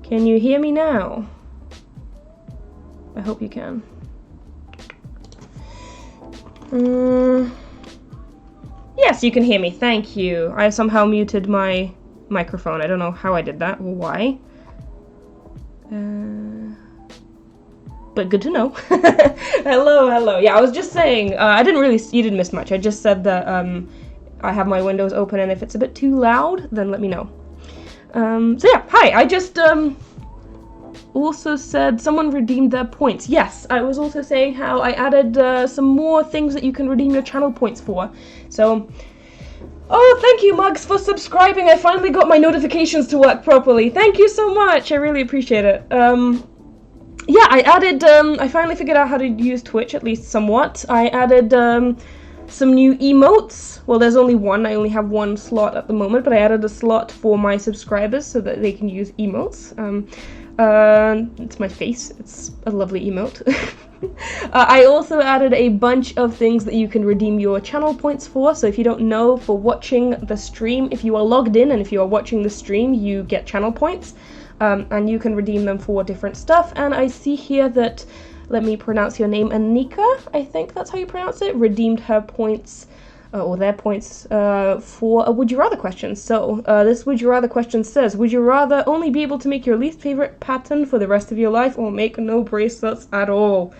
Can you hear me now? I hope you can. Yes, you can hear me. Thank you. I somehow muted my microphone. I don't know how I did that or why. But good to know. Hello, hello. Yeah, I was just saying, you didn't miss much. I just said that I have my windows open, and if it's a bit too loud, then let me know. So yeah, hi. I just also said someone redeemed their points. Yes, I was also saying how I added some more things that you can redeem your channel points for. So, oh, thank you, Mugs, for subscribing. I finally got my notifications to work properly. Thank you so much. I really appreciate it. Yeah, I finally figured out how to use Twitch, at least somewhat. I added some new emotes. Well, there's only one. I only have one slot at the moment, but I added a slot for my subscribers so that they can use emotes. It's my face. It's a lovely emote. I also added a bunch of things that you can redeem your channel points for. So if you don't know, for watching the stream, if you are logged in and if you are watching the stream, you get channel points. And you can redeem them for different stuff. And I see here that, let me pronounce your name, Anika, I think that's how you pronounce it, redeemed her points, or their points, for a Would You Rather question. So, this Would You Rather question says, would you rather only be able to make your least favorite pattern for the rest of your life, or make no bracelets at all?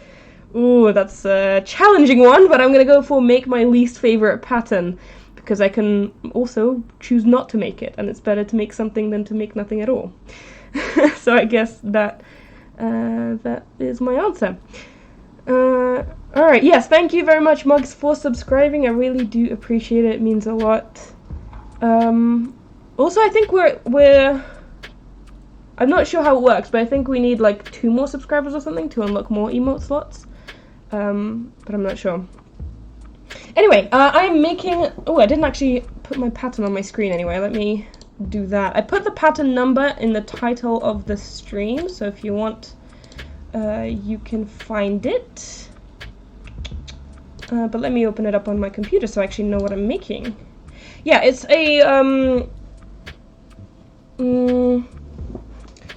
Ooh, that's a challenging one, but I'm gonna go for make my least favorite pattern, because I can also choose not to make it, and it's better to make something than to make nothing at all. So I guess that is my answer. Alright, yes, thank you very much, Mugs, for subscribing. I really do appreciate it. It means a lot. Also, I think we're I'm not sure how it works, but I think we need like 2 more subscribers or something to unlock more emote slots. But I'm not sure. Anyway, I'm making... Oh, I didn't actually put my pattern on my screen anyway. Let me do that. I put the pattern number in the title of the stream, so if you want, you can find it. But let me open it up on my computer so I actually know what I'm making. Yeah, it's a,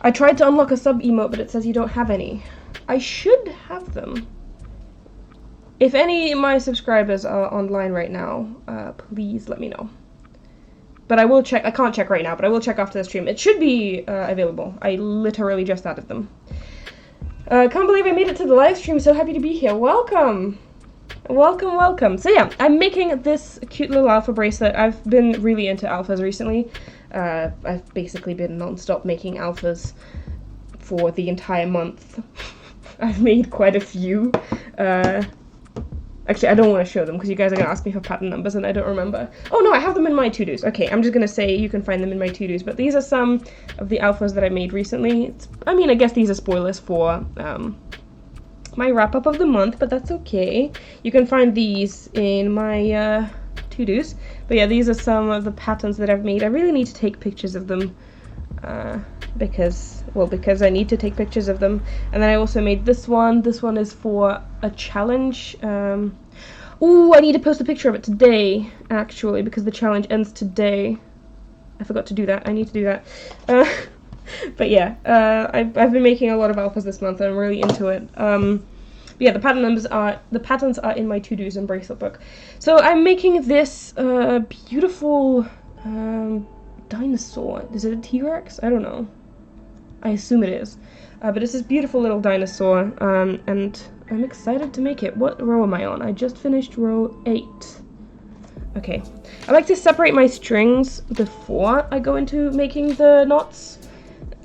I tried to unlock a sub-emote, but it says you don't have any. I should have them. If any of my subscribers are online right now, please let me know. But I will check. I can't check right now, but I will check after the stream. It should be available. I literally just added them. Can't believe I made it to the live stream. So happy to be here. Welcome. Welcome, welcome. So yeah, I'm making this cute little alpha bracelet. I've been really into alphas recently. I've basically been non-stop making alphas for the entire month. I've made quite a few. Actually, I don't want to show them because you guys are going to ask me for pattern numbers and I don't remember. Oh no, I have them in my to-dos. Okay, I'm just going to say you can find them in my to-dos. But these are some of the alphas that I made recently. I mean, I guess these are spoilers for my wrap-up of the month, but that's okay. You can find these in my to-dos. But yeah, these are some of the patterns that I've made. I really need to take pictures of them because I need to take pictures of them. And then I also made this one. This one is for a challenge. Ooh, I need to post a picture of it today, actually, because the challenge ends today. I forgot to do that. I need to do that. But yeah, I've been making a lot of alphas this month, and I'm really into it. But yeah, the patterns are in my to-dos and bracelet book. So I'm making this beautiful dinosaur. Is it a T-Rex? I don't know. I assume it is. But it's this beautiful little dinosaur, and I'm excited to make it. What row am I on? I just finished row 8. Okay. I like to separate my strings before I go into making the knots,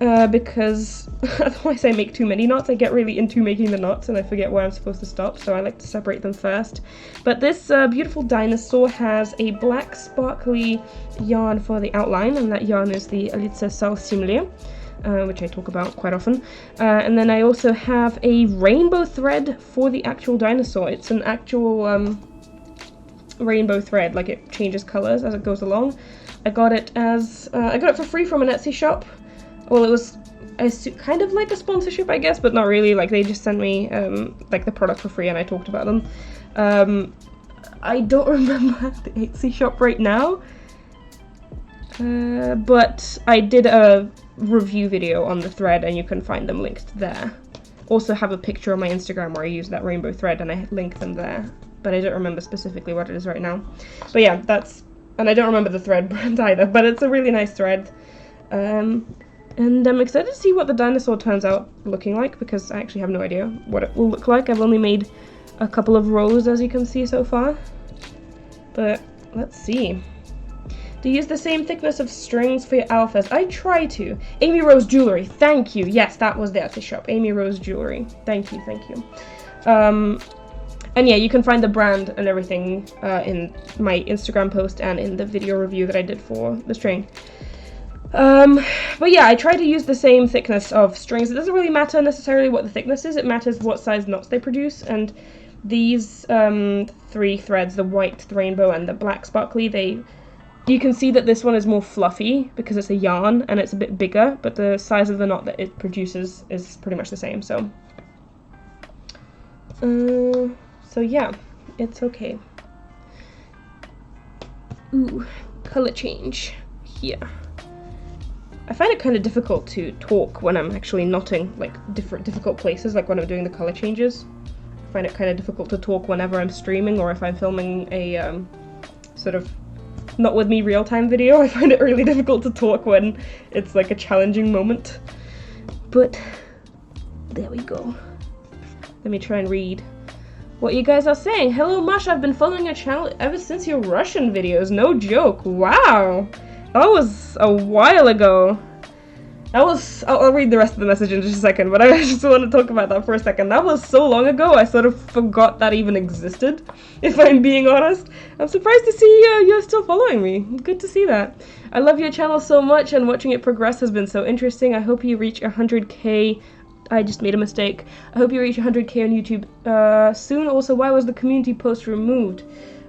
because otherwise I make too many knots. I get really into making the knots and I forget where I'm supposed to stop, so I like to separate them first. But this beautiful dinosaur has a black sparkly yarn for the outline, and that yarn is the Elitsa Salsimile. Which I talk about quite often. And then I also have a rainbow thread for the actual dinosaur. It's an actual rainbow thread, like it changes colors as it goes along. I got it for free from an Etsy shop. Well, it was kind of like a sponsorship, I guess, but not really. Like, they just sent me like the product for free and I talked about them. I don't remember the Etsy shop right now. But I did a review video on the thread, and you can find them linked there. Also have a picture on my Instagram where I use that rainbow thread and I link them there. But I don't remember specifically what it is right now. But yeah, that's... And I don't remember the thread brand either, but it's a really nice thread. And I'm excited to see what the dinosaur turns out looking like, because I actually have no idea what it will look like. I've only made a couple of rows, as you can see so far. But let's see. Do you use the same thickness of strings for your alphas? I try to. Amy Rose Jewelry, thank you. Yes, that was the artist shop. Amy Rose Jewelry. Thank you, thank you. And yeah, you can find the brand and everything in my Instagram post and in the video review that I did for the string. But yeah, I try to use the same thickness of strings. It doesn't really matter necessarily what the thickness is, it matters what size knots they produce. And these 3 threads, the white, the rainbow, and the black sparkly, you can see that this one is more fluffy because it's a yarn and it's a bit bigger, but the size of the knot that it produces is pretty much the same, so yeah, it's okay. Ooh, color change here. I find it kind of difficult to talk when I'm actually knotting, like, difficult places, like when I'm doing the color changes. I find it kind of difficult to talk whenever I'm streaming or if I'm filming a sort of not with me real-time video. I find it really difficult to talk when it's like a challenging moment. But there we go. Let me try and read what you guys are saying. Hello Masha, I've been following your channel ever since your Russian videos. No joke. Wow. That was a while ago. That was... I'll read the rest of the message in just a second, but I just want to talk about that for a second. That was so long ago, I sort of forgot that even existed, if I'm being honest. I'm surprised to see you're still following me. Good to see that. I love your channel so much, and watching it progress has been so interesting. I hope you reach 100k. I just made a mistake. I hope you reach 100k on YouTube soon. Also, why was the community post removed?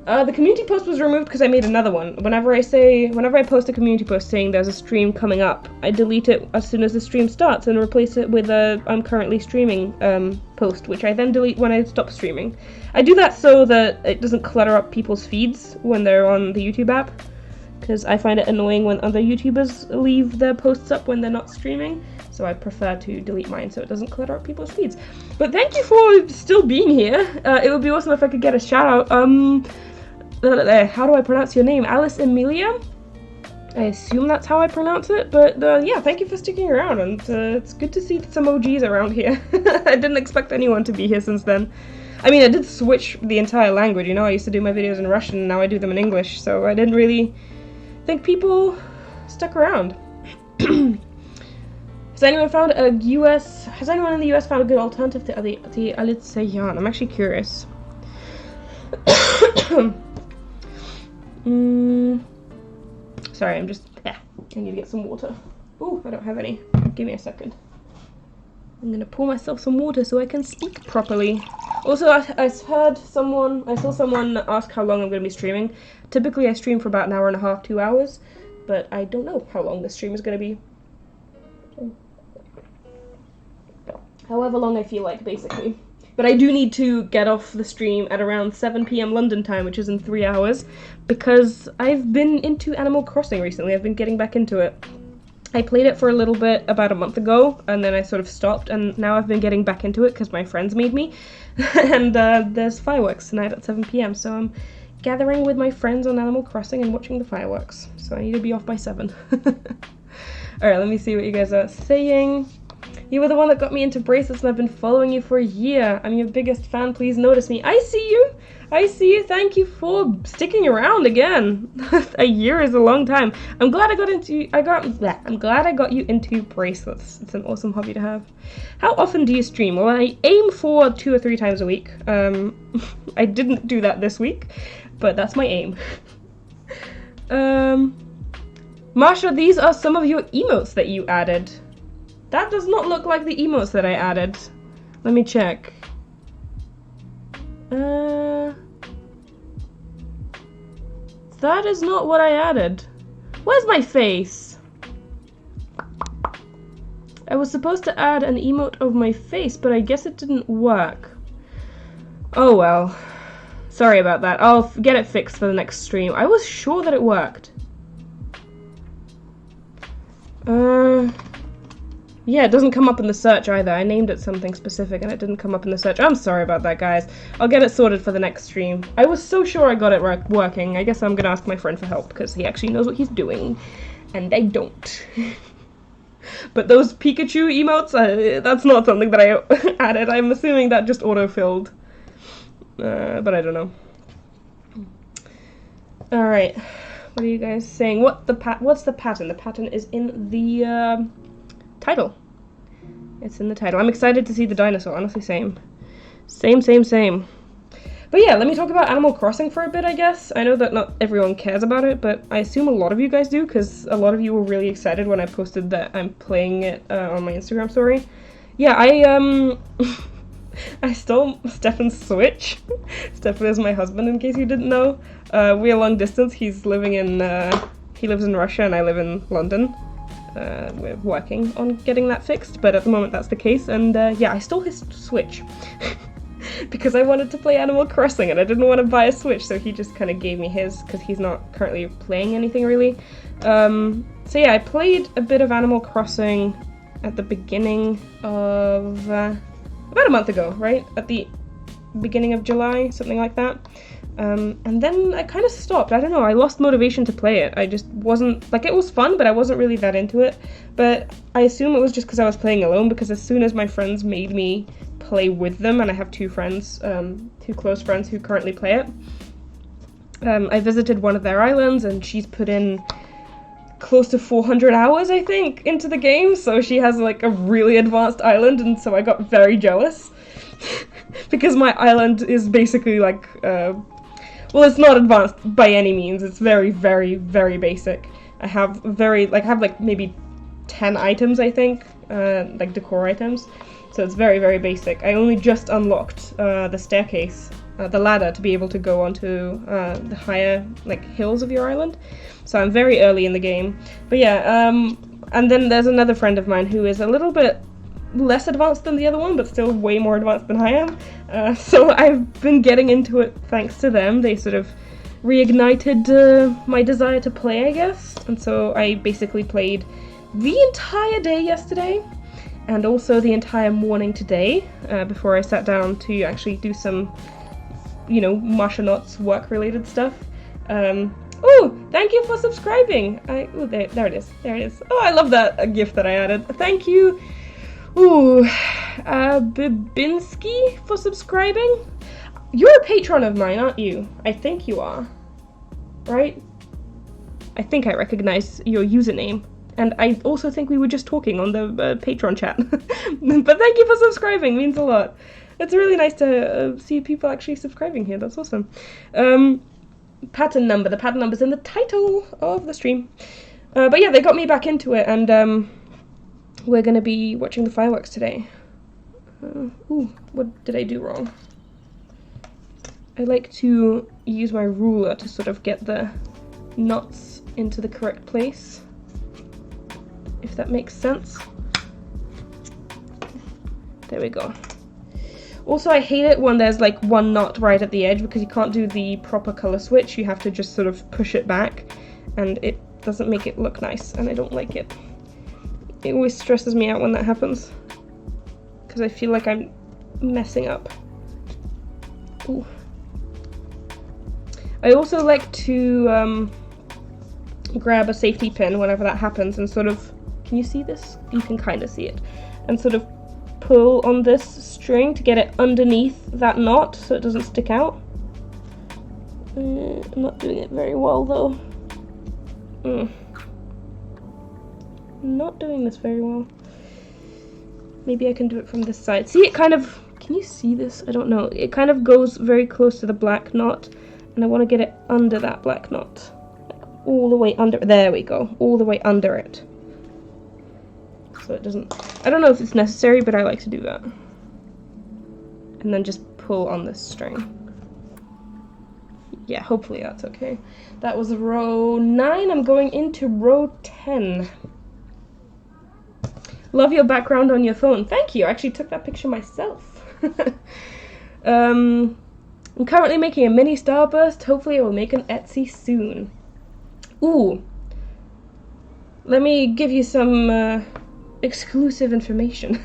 The community post was removed because I made another one. Whenever I post a community post saying there's a stream coming up, I delete it as soon as the stream starts and replace it with a I'm currently streaming post, which I then delete when I stop streaming. I do that so that it doesn't clutter up people's feeds when they're on the YouTube app, because I find it annoying when other YouTubers leave their posts up when they're not streaming, so I prefer to delete mine so it doesn't clutter up people's feeds. But thank you for still being here. It would be awesome if I could get a shout out. How do I pronounce your name? Alice Emilia? I assume that's how I pronounce it, but yeah, thank you for sticking around, and it's good to see some OGs around here. I didn't expect anyone to be here since then. I mean, I did switch the entire language, you know, I used to do my videos in Russian, and now I do them in English, so I didn't really think people stuck around. Has anyone in the US found a good alternative to the Alitse yarn? I'm actually curious. Sorry, I need to get some water. Ooh, I don't have any. Give me a second. I'm gonna pour myself some water so I can speak properly. Also, I saw someone ask how long I'm gonna be streaming. Typically, I stream for about an hour and a half, 2 hours, but I don't know how long this stream is gonna be. However long I feel like, basically. But I do need to get off the stream at around 7 PM London time, which is in 3 hours, because I've been into Animal Crossing recently. I've been getting back into it. I played it for a little bit about a month ago, and then I sort of stopped, and now I've been getting back into it because my friends made me. And there's fireworks tonight at 7 PM, so I'm gathering with my friends on Animal Crossing and watching the fireworks. So I need to be off by 7. Alright, let me see what you guys are saying. You were the one that got me into bracelets, and I've been following you for a year. I'm your biggest fan. Please notice me. I see you. I see you. Thank you for sticking around again. A year is a long time. I'm glad I got you into bracelets. It's an awesome hobby to have. How often do you stream? Well, I aim for 2 or 3 times a week. I didn't do that this week, but that's my aim. Masha, these are some of your emotes that you added. That does not look like the emotes that I added. Let me check. That is not what I added. Where's my face? I was supposed to add an emote of my face, but I guess it didn't work. Oh well. Sorry about that. I'll get it fixed for the next stream. I was sure that it worked. Yeah, it doesn't come up in the search either. I named it something specific and it didn't come up in the search. I'm sorry about that, guys. I'll get it sorted for the next stream. I was so sure I got it working. I guess I'm gonna ask my friend for help because he actually knows what he's doing. And I don't. But those Pikachu emotes, that's not something that I added. I'm assuming that just auto-filled. But I don't know. Alright. What are you guys saying? What's the pattern? The pattern is in the title. It's in the title. I'm excited to see the dinosaur, honestly, same. Same. But yeah, let me talk about Animal Crossing for a bit, I guess. I know that not everyone cares about it, but I assume a lot of you guys do, because a lot of you were really excited when I posted that I'm playing it on my Instagram story. Yeah, I stole Stefan's Switch. Stefan is my husband, in case you didn't know. We're long distance. He's living in, he lives in Russia and I live in London. We're working on getting that fixed, but at the moment that's the case, and yeah, I stole his Switch. Because I wanted to play Animal Crossing and I didn't want to buy a Switch, so he just kind of gave me his, because he's not currently playing anything really. So yeah, I played a bit of Animal Crossing at the beginning of, about a month ago, right? At the beginning of July, something like that. And then I kind of stopped. I don't know, I lost motivation to play it. I just wasn't, like, it was fun, but I wasn't really that into it. But I assume it was just because I was playing alone, because as soon as my friends made me play with them, and I have two friends, two close friends who currently play it, I visited one of their islands, and she's put in close to 400 hours, I think, into the game, so she has, like, a really advanced island, and so I got very jealous. Because my island is basically, like, well, it's not advanced by any means, it's very, very, very basic. I have like, maybe 10 items, I think, like, decor items. So it's very, very basic. I only just unlocked the staircase, the ladder, to be able to go onto the higher, like, hills of your island. So I'm very early in the game. But yeah, and then there's another friend of mine who is a little bit less advanced than the other one, but still way more advanced than I am. So I've been getting into it thanks to them. They sort of reignited my desire to play, I guess. And so I basically played the entire day yesterday, and also the entire morning today, before I sat down to actually do some, you know, Masha work-related stuff. Oh, thank you for subscribing! Oh, there it is, there it is. Oh, I love that gift that I added. Thank you, Bibinski, for subscribing. You're a patron of mine, aren't you? I think you are, right? I think I recognize your username. And I also think we were just talking on the Patron chat. But thank you for subscribing, means a lot. It's really nice to see people actually subscribing here, that's awesome. Pattern number, the pattern number's in the title of the stream. But yeah, they got me back into it, and we're gonna be watching the fireworks today. What did I do wrong? I like to use my ruler to sort of get the knots into the correct place, if that makes sense. There we go. Also, I hate it when there's like one knot right at the edge, because you can't do the proper color switch. You have to just sort of push it back, and it doesn't make it look nice, and I don't like it. It always stresses me out when that happens, because I feel like I'm messing up. Ooh. I also like to grab a safety pin whenever that happens and sort of, can you see this? You can kind of see it. And sort of pull on this string to get it underneath that knot so it doesn't stick out. I'm not doing it very well though. Not doing this very well. Maybe I can do it from this side. See, it kind of, can you see this? I don't know. It kind of goes very close to the black knot, and I want to get it under that black knot. All the way under, there we go, all the way under it. So it doesn't, I don't know if it's necessary, but I like to do that. And then just pull on this string. Yeah, hopefully that's okay. That was row 9, I'm going into row 10. Love your background on your phone. Thank you, I actually took that picture myself. I'm currently making a mini starburst. Hopefully I will make an Etsy soon. Ooh. Let me give you some exclusive information.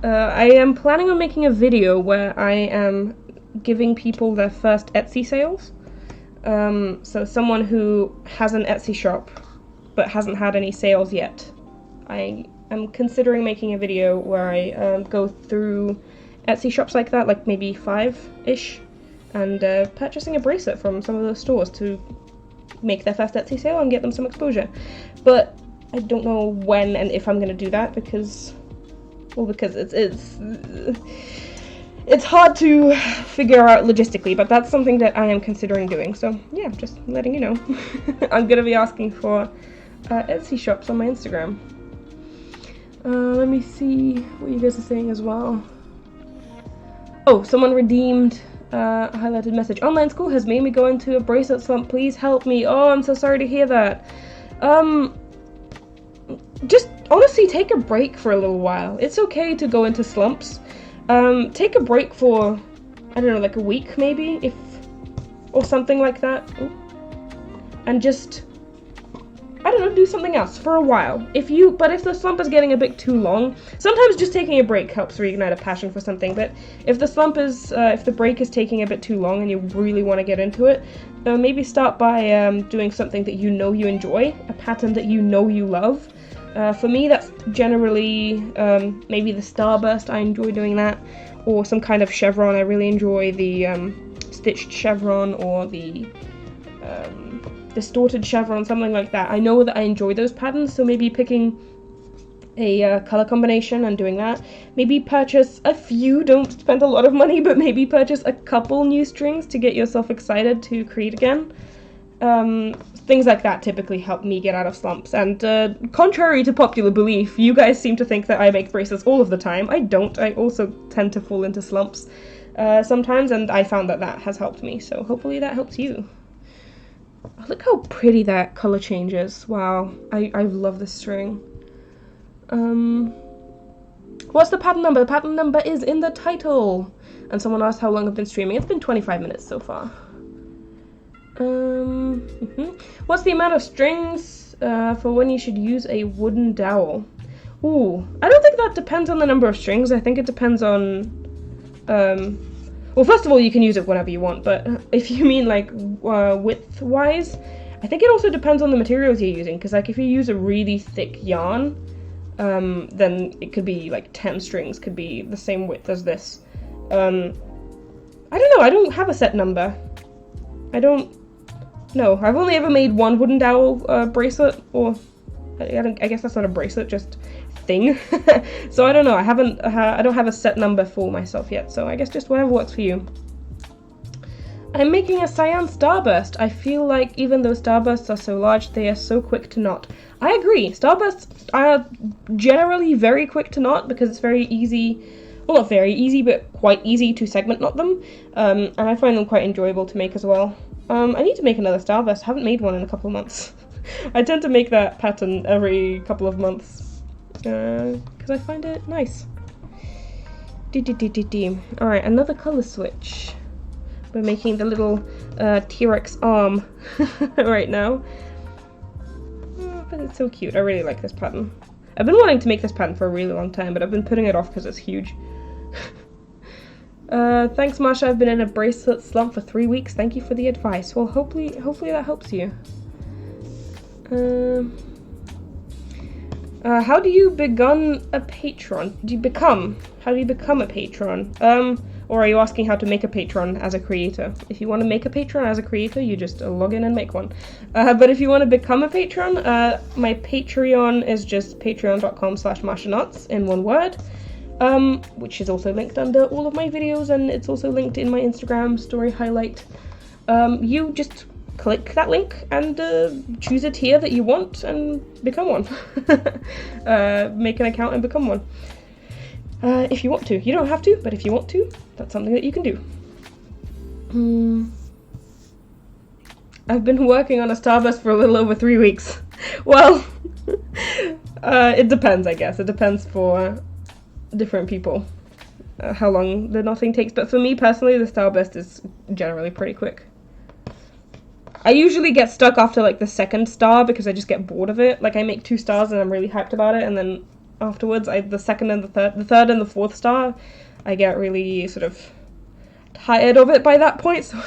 I am planning on making a video where I am giving people their first Etsy sales. So someone who has an Etsy shop but hasn't had any sales yet. I am considering making a video where I go through Etsy shops like that, like maybe 5-ish, and purchasing a bracelet from some of those stores to make their first Etsy sale and get them some exposure. But I don't know when and if I'm going to do that because it's hard to figure out logistically, but that's something that I am considering doing. So yeah, just letting you know. I'm going to be asking for Etsy shops on my Instagram. Let me see what you guys are saying as well. Oh, someone redeemed a highlighted message. Online school has made me go into a bracelet slump. Please help me. Oh, I'm so sorry to hear that. Just honestly take a break for a little while. It's okay to go into slumps. Take a break for, I don't know, like a week maybe, or something like that. Ooh. And just, I don't know, do something else for a while. But if the slump is getting a bit too long, sometimes just taking a break helps reignite a passion for something. But if the break is taking a bit too long and you really want to get into it, maybe start by doing something that you know you enjoy, a pattern that you know you love. For me, that's generally maybe the starburst. I enjoy doing that, or some kind of chevron. I really enjoy the stitched chevron or the distorted chevron, something like that. I know that I enjoy those patterns, so maybe picking a color combination and doing that. Maybe purchase a few, don't spend a lot of money, but maybe purchase a couple new strings to get yourself excited to create again. Things like that typically help me get out of slumps, and contrary to popular belief, you guys seem to think that I make bracelets all of the time. I don't. I also tend to fall into slumps sometimes, and I found that has helped me, so hopefully that helps you. Oh, look how pretty that color change is. Wow, I love this string. What's the pattern number? The pattern number is in the title. And someone asked how long I've been streaming. It's been 25 minutes so far. What's the amount of strings for when you should use a wooden dowel? Ooh, I don't think that depends on the number of strings. I think it depends on, well, first of all, you can use it whenever you want, but if you mean like width-wise, I think it also depends on the materials you're using, because like if you use a really thick yarn, then it could be like 10 strings, could be the same width as this. I don't know, I don't have a set number. No, I've only ever made one wooden dowel bracelet, or I guess that's not a bracelet, just thing. So I don't know. I don't have a set number for myself yet. So I guess just whatever works for you. I'm making a cyan starburst. I feel like even though starbursts are so large, they are so quick to knot. I agree. Starbursts are generally very quick to knot because it's very easy. Well, not very easy, but quite easy to segment knot them. And I find them quite enjoyable to make as well. I need to make another starburst. I haven't made one in a couple of months. I tend to make that pattern every couple of months because I find it nice. Alright, another color switch. We're making the little T-Rex arm right now. Oh, but it's so cute. I really like this pattern. I've been wanting to make this pattern for a really long time, but I've been putting it off because it's huge. Thanks, Masha. I've been in a bracelet slump for 3 weeks. Thank you for the advice. Well, hopefully that helps you. How do you become a patron? How do you become a patron? Or are you asking how to make a patron as a creator? If you want to make a patron as a creator, you just log in and make one. But if you want to become a patron, my Patreon is just patreon.com/MashaNuts in one word. Which is also linked under all of my videos, and it's also linked in my Instagram story highlight. You just click that link and choose a tier that you want and become one. Make an account and become one. If you want to. You don't have to, but if you want to, that's something that you can do. I've been working on a starburst for a little over 3 weeks. Well, it depends, I guess. It depends for different people, how long the knotting takes, but for me personally, the starburst is generally pretty quick. I usually get stuck after like the second star because I just get bored of it. Like I make 2 stars and I'm really hyped about it, and then afterwards, the second and the third and the 4th star, I get really sort of tired of it by that point, so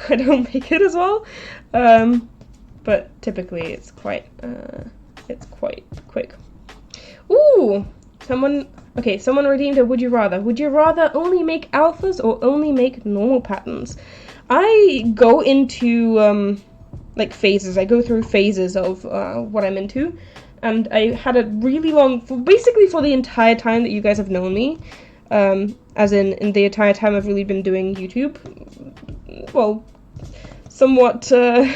I don't make it as well. But typically it's quite quick. Ooh, someone redeemed a would you rather. Would you rather only make alphas or only make normal patterns? I go into like phases. I go through phases of what I'm into, and I had a really long, basically for the entire time that you guys have known me, as in the entire time I've really been doing YouTube, well, somewhat in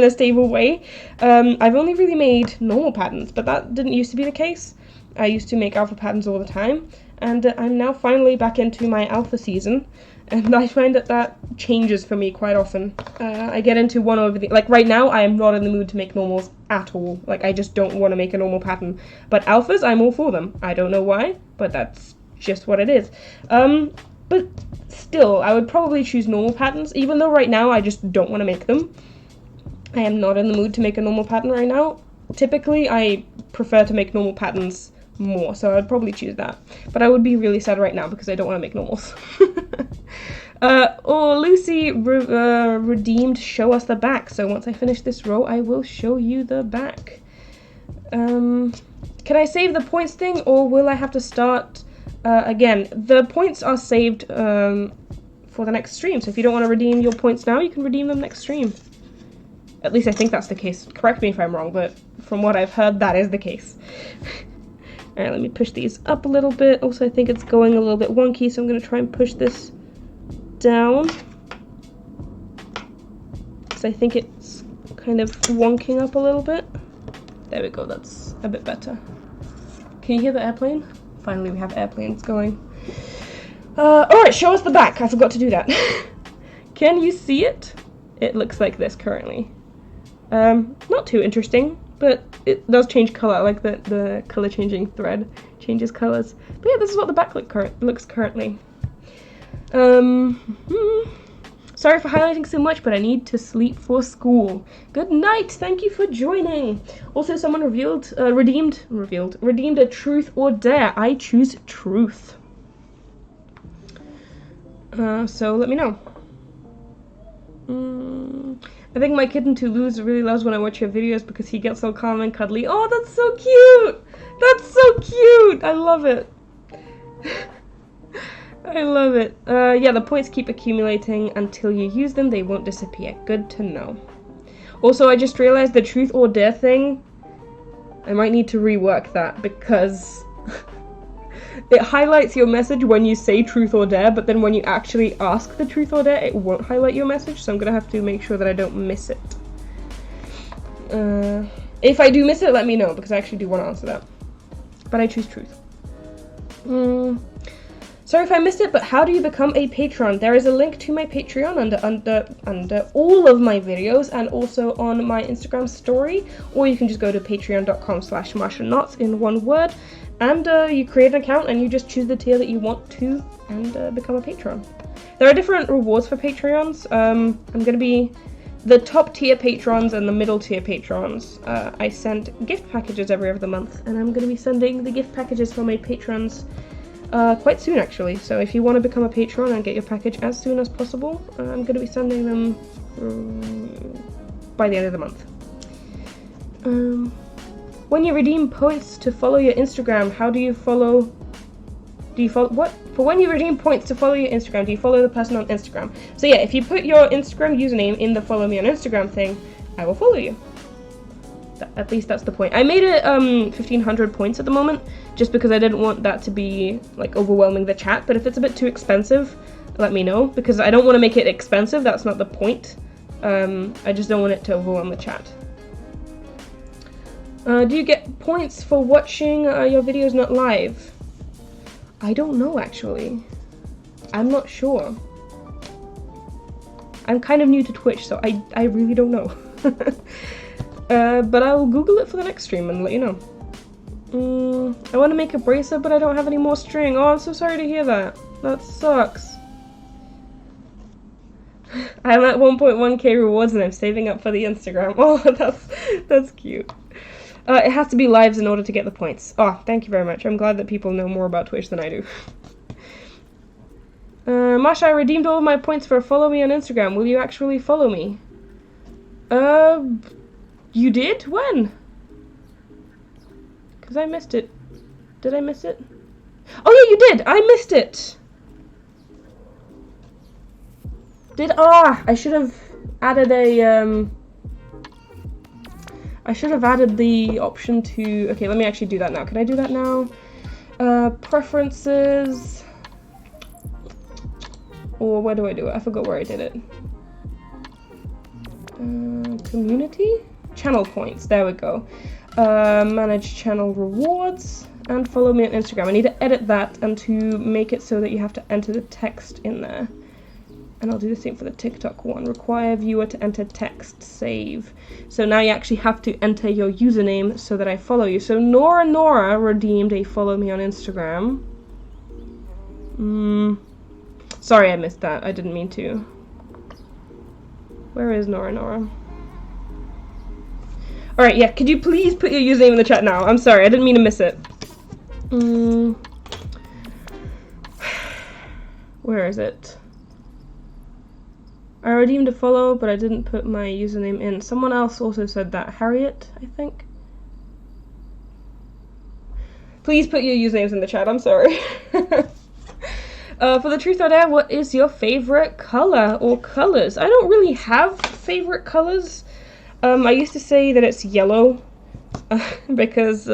a stable way. I've only really made normal patterns, but that didn't used to be the case. I used to make alpha patterns all the time, and I'm now finally back into my alpha season, and I find that changes for me quite often. I get into one over the, like right now I am not in the mood to make normals at all. Like I just don't want to make a normal pattern, but alphas, I'm all for them. I don't know why, but that's just what it is. But still, I would probably choose normal patterns, even though right now I just don't want to make them. I am not in the mood to make a normal pattern right now. Typically, I prefer to make normal patterns more, so I'd probably choose that. But I would be really sad right now because I don't want to make normals. Lucy redeemed show us the back, so once I finish this row, I will show you the back. Can I save the points thing, or will I have to start again? The points are saved for the next stream, so if you don't want to redeem your points now, you can redeem them next stream. At least I think that's the case. Correct me if I'm wrong, but from what I've heard, that is the case. Alright, let me push these up a little bit. Also, I think it's going a little bit wonky, so I'm going to try and push this down. Because I think it's kind of wonking up a little bit. There we go, that's a bit better. Can you hear the airplane? Finally, we have airplanes going. Alright, show us the back. I forgot to do that. Can you see it? It looks like this currently. Not too interesting, but it does change color. I like the color changing thread changes colors. But yeah, this is what the back looks currently. Sorry for highlighting so much, but I need to sleep for school. Good night. Thank you for joining. Also, someone redeemed a truth or dare. I choose truth. So let me know. I think my kitten Toulouse really loves when I watch your videos because he gets so calm and cuddly. Oh, that's so cute! That's so cute! I love it. I love it. Yeah, the points keep accumulating until you use them. They won't disappear. Good to know. Also, I just realized the truth or dare thing. I might need to rework that because it highlights your message when you say truth or dare, but then when you actually ask the truth or dare, it won't highlight your message, so I'm gonna have to make sure that I don't miss it. If I do miss it, let me know, because I actually do want to answer that. But I choose truth. Sorry if I missed it, but how do you become a patron? There is a link to my Patreon under all of my videos, and also on my Instagram story, or you can just go to patreon.com/MashaNots in one word, and you create an account and you just choose the tier that you want to and become a patron. There are different rewards for Patreons. I'm going to be the top tier patrons and the middle tier patrons. I send gift packages every other month, and I'm going to be sending the gift packages for my patrons quite soon actually. So if you want to become a patron and get your package as soon as possible, I'm going to be sending them by the end of the month. When you redeem points to follow your Instagram, how do you follow? What? For when you redeem points to follow your Instagram, do you follow the person on Instagram? So yeah, if you put your Instagram username in the follow me on Instagram thing, I will follow you. At least that's the point. I made it 1500 points at the moment, just because I didn't want that to be like overwhelming the chat. But if it's a bit too expensive, let me know, because I don't want to make it expensive. That's not the point. I just don't want it to overwhelm the chat. Do you get points for watching your videos not live? I don't know, actually. I'm not sure. I'm kind of new to Twitch, so I really don't know. But I'll Google it for the next stream and let you know. I want to make a bracelet, but I don't have any more string. Oh, I'm so sorry to hear that. That sucks. I'm at 1.1k rewards and I'm saving up for the Instagram. Oh, that's cute. It has to be lives in order to get the points. Oh, thank you very much. I'm glad that people know more about Twitch than I do. Masha, I redeemed all of my points for follow me on Instagram. Will you actually follow me? You did? When? Because I missed it. Did I miss it? Oh yeah, you did! I missed it! I should have added a, I should have added the option to, okay, let me actually do that now. Can I do that now? Preferences, or where do I do it? I forgot where I did it. Community? Channel points, there we go. Manage channel rewards, and follow me on Instagram. I need to edit that and to make it so that you have to enter the text in there. And I'll do the same for the TikTok one. Require viewer to enter text, save. So now you actually have to enter your username so that I follow you. So Nora redeemed a follow me on Instagram. Sorry I missed that. I didn't mean to. Where is Nora? Alright, yeah, could you please put your username in the chat now? I'm sorry, I didn't mean to miss it. Where is it? I redeemed a follow, but I didn't put my username in. Someone else also said that. Harriet, I think. Please put your usernames in the chat, I'm sorry. For the truth or dare, what is your favorite color or colors? I don't really have favorite colors. I used to say that it's yellow because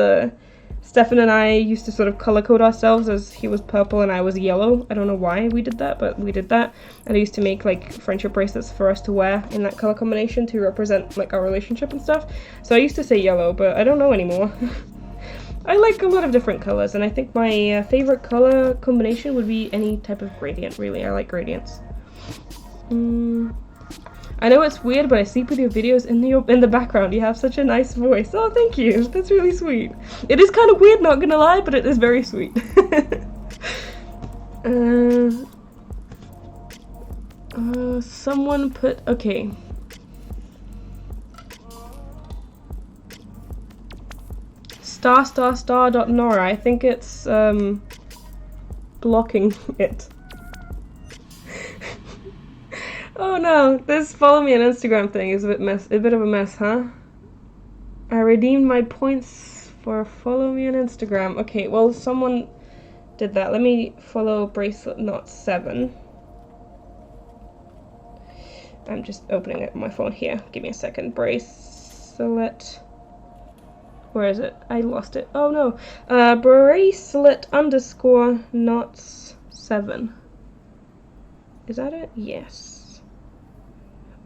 Stefan and I used to sort of color code ourselves as he was purple and I was yellow. I don't know why we did that, but we did that. And I used to make like friendship bracelets for us to wear in that color combination to represent like our relationship and stuff. So I used to say yellow, but I don't know anymore. I like a lot of different colors, and I think my favorite color combination would be any type of gradient, really. I like gradients. I know it's weird, but I sleep with your videos in the background. You have such a nice voice. Oh, thank you. That's really sweet. It is kind of weird, not gonna lie, but it is very sweet. Someone put... Okay. ****.Nora. I think it's blocking it. Oh no, this follow me on Instagram thing is a bit of a mess, huh? I redeemed my points for follow me on Instagram. Okay, well someone did that. Let me follow Bracelet Not 7. I'm just opening it on my phone here. Give me a second. Bracelet. Where is it? I lost it. Oh no. Bracelet _ Knots 7. Is that it? Yes.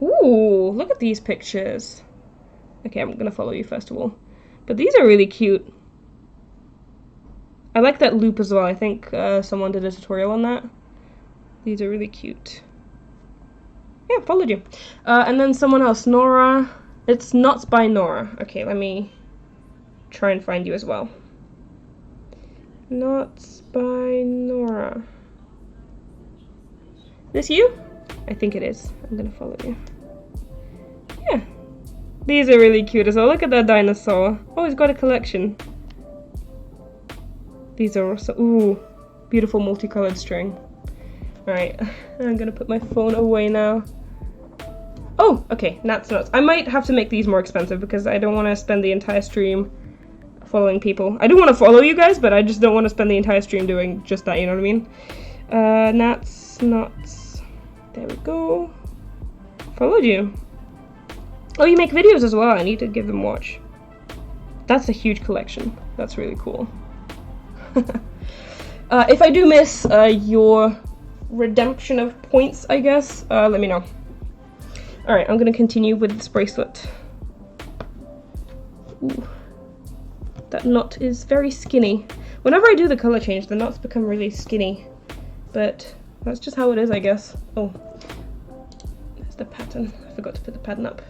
Ooh, look at these pictures. Okay, I'm gonna follow you first of all. But these are really cute. I like that loop as well. I think someone did a tutorial on that. These are really cute. Yeah, followed you. And then someone else, Nora. It's Knots by Nora. Okay, let me try and find you as well. Knots by Nora. This you? I think it is. I'm gonna follow you. Yeah. These are really cute as well. Look at that dinosaur. Oh, he's got a collection. These are also... Ooh. Beautiful multicolored string. Alright. I'm gonna put my phone away now. Oh, okay. Nuts. I might have to make these more expensive because I don't want to spend the entire stream following people. I do want to follow you guys, but I just don't want to spend the entire stream doing just that, you know what I mean? Nuts. There we go. Followed you. Oh, you make videos as well. I need to give them a watch. That's a huge collection. That's really cool. If I do miss your redemption of points, I guess, let me know. Alright, I'm gonna continue with this bracelet. Ooh. That knot is very skinny. Whenever I do the color change, the knots become really skinny. But that's just how it is, I guess. Oh, there's the pattern. I forgot to put the pattern up.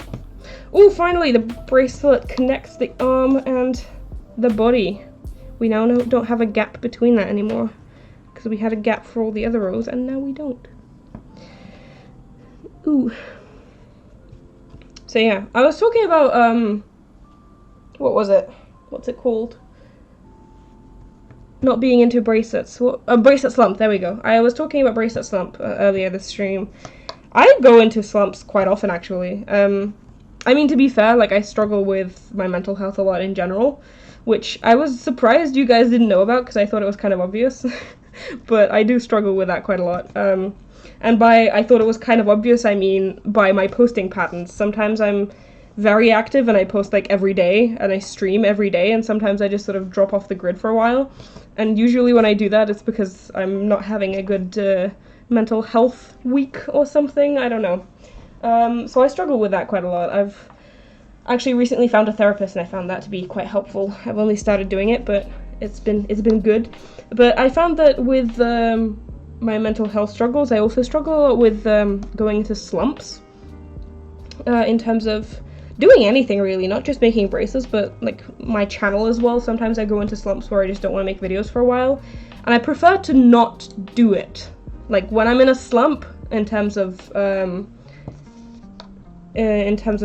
Oh, finally, the bracelet connects the arm and the body. We now don't have a gap between that anymore, because we had a gap for all the other rows, and now we don't. Ooh. So yeah, I was talking about, what was it? What's it called? Not being into bracelets. Bracelet Slump, there we go. I was talking about Bracelet Slump earlier this stream. I go into slumps quite often, actually. I mean, to be fair, like, I struggle with my mental health a lot in general, which I was surprised you guys didn't know about, because I thought it was kind of obvious. But I do struggle with that quite a lot. And by I thought it was kind of obvious, I mean by my posting patterns. Sometimes I'm very active and I post like every day and I stream every day, and sometimes I just sort of drop off the grid for a while. And usually when I do that, it's because I'm not having a good mental health week or something. I don't know. So I struggle with that quite a lot. I've actually recently found a therapist and I found that to be quite helpful. I've only started doing it, but it's been good. But I found that with my mental health struggles, I also struggle with going into slumps in terms of doing anything really, not just making bracelets, but like my channel as well. Sometimes I go into slumps where I just don't want to make videos for a while, and I prefer to not do it. Like when I'm in a slump in terms of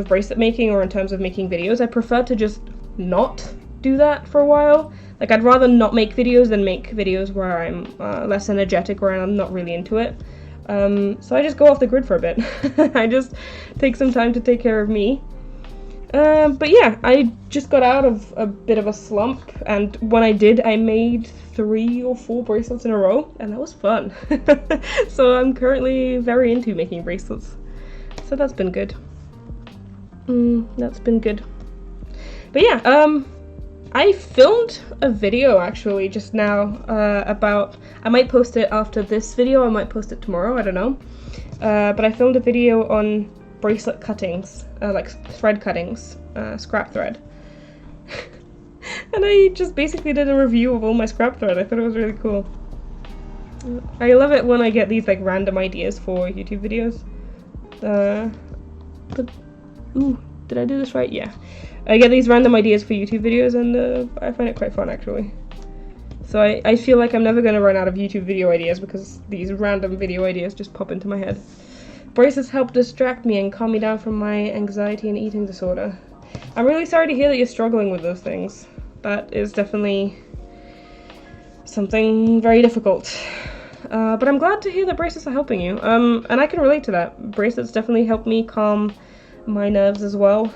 bracelet making or in terms of making videos, I prefer to just not do that for a while. Like, I'd rather not make videos than make videos where I'm less energetic or I'm not really into it. So I just go off the grid for a bit. I just take some time to take care of me. But yeah, I just got out of a bit of a slump, and when I did, I made 3 or 4 bracelets in a row, and that was fun. So I'm currently very into making bracelets. So that's been good. That's been good. But yeah, I filmed a video actually just now about, I might post it after this video, I might post it tomorrow, I don't know. But I filmed a video on bracelet cuttings, like thread cuttings, scrap thread. And I just basically did a review of all my scrap thread. I thought it was really cool. I love it when I get these like random ideas for YouTube videos. Ooh, did I do this right? Yeah. I get these random ideas for YouTube videos, and I find it quite fun actually. So I feel like I'm never going to run out of YouTube video ideas because these random video ideas just pop into my head. Braces help distract me and calm me down from my anxiety and eating disorder. I'm really sorry to hear that you're struggling with those things. That is definitely something very difficult. But I'm glad to hear that braces are helping you. And I can relate to that. Bracelets definitely help me calm my nerves as well.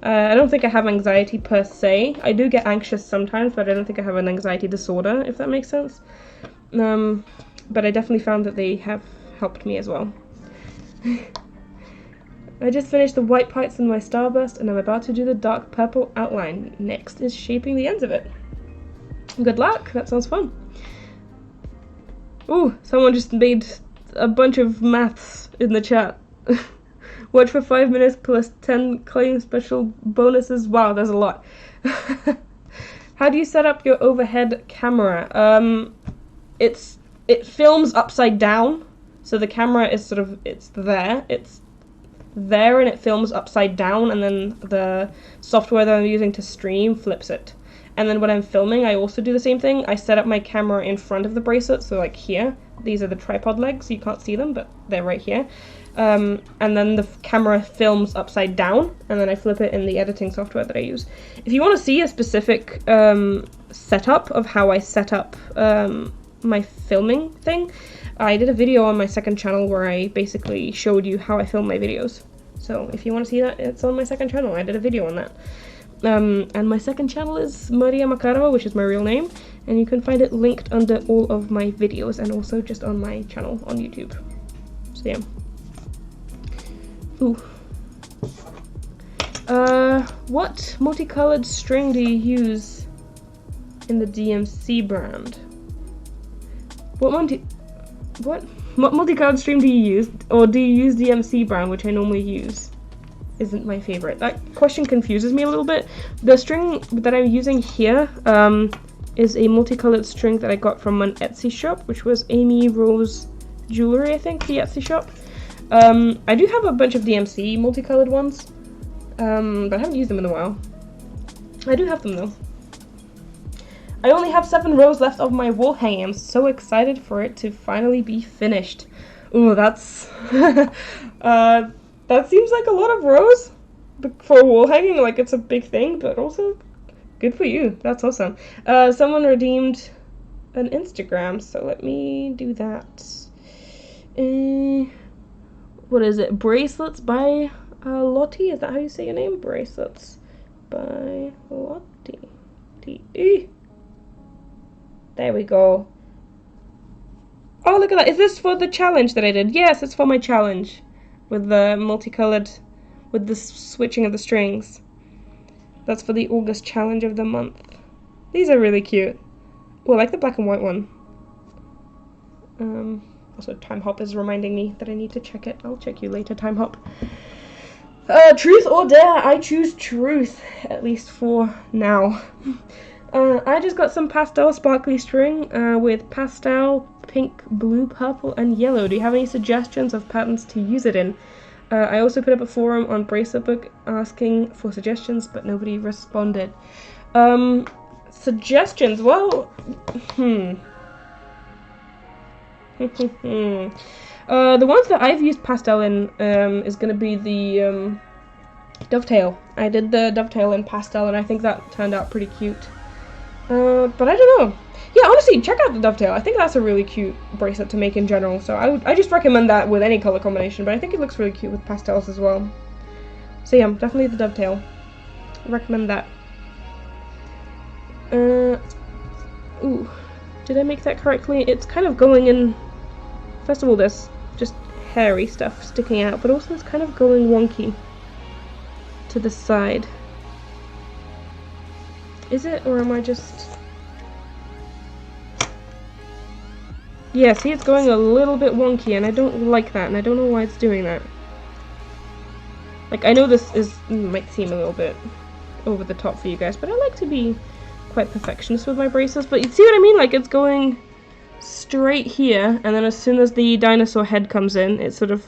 I don't think I have anxiety per se. I do get anxious sometimes, but I don't think I have an anxiety disorder, if that makes sense. But I definitely found that they have helped me as well. I just finished the white parts in my starburst, and I'm about to do the dark purple outline. Next is shaping the ends of it. Good luck, that sounds fun. Ooh, someone just made a bunch of maths in the chat. Watch for 5 minutes plus 10 claim special bonuses. Wow, there's a lot. How do you set up your overhead camera? It films upside down, so the camera is sort of, it's there and it films upside down, and then the software that I'm using to stream flips it. And then when I'm filming, I also do the same thing. I set up my camera in front of the bracelet, so like here, these are the tripod legs, you can't see them, but they're right here. And then the camera films upside down, and then I flip it in the editing software that I use. If you want to see a specific setup of how I set up my filming thing, I did a video on my second channel where I basically showed you how I film my videos. So if you want to see that, it's on my second channel. I did a video on that. And my second channel is Maria Makarova, which is my real name, and you can find it linked under all of my videos and also just on my channel on YouTube. So yeah. Ooh. What multicolored string do you use in the DMC brand? What multicolored string do you use, or do you use DMC brand, which I normally use? Isn't my favorite. That question confuses me a little bit. The string that I'm using here is a multicolored string that I got from an Etsy shop, which was Amy Rose Jewelry, I think, the Etsy shop. I do have a bunch of DMC multicolored ones, but I haven't used them in a while. I do have them though. I only have 7 rows left of my wall hanging. I'm so excited for it to finally be finished. Ooh, that's that seems like a lot of rows for wall hanging. Like it's a big thing, but also good for you. That's awesome. Someone redeemed an Instagram, so let me do that. What is it? Bracelets by Lottie? Is that how you say your name? Bracelets by Lottie. D-E. There we go. Oh, look at that. Is this for the challenge that I did? Yes, it's for my challenge. With the multicolored, with the switching of the strings. That's for the August challenge of the month. These are really cute. Oh, I like the black and white one. Also, Time Hop is reminding me that I need to check it. I'll check you later, Time Hop. Truth or dare? I choose truth, at least for now. I just got some pastel sparkly string with pastel, pink, blue, purple, and yellow. Do you have any suggestions of patterns to use it in? I also put up a forum on Bracelet Book asking for suggestions, but nobody responded. Suggestions? Well, the ones that I've used pastel in is going to be the dovetail. I did the dovetail in pastel, and I think that turned out pretty cute. But I don't know. Yeah, honestly, check out the dovetail. I think that's a really cute bracelet to make in general. So I just recommend that with any color combination, but I think it looks really cute with pastels as well. So yeah, definitely the dovetail. Recommend that. Ooh, did I make that correctly? It's kind of going in. First of all, there's just hairy stuff sticking out, but also it's kind of going wonky to the side. Is it, or am I just... Yeah, see, it's going a little bit wonky, and I don't like that, and I don't know why it's doing that. Like, I know this might seem a little bit over the top for you guys, but I like to be quite perfectionist with my bracelets, but you see what I mean? Like, it's going straight here, and then as soon as the dinosaur head comes in, it sort of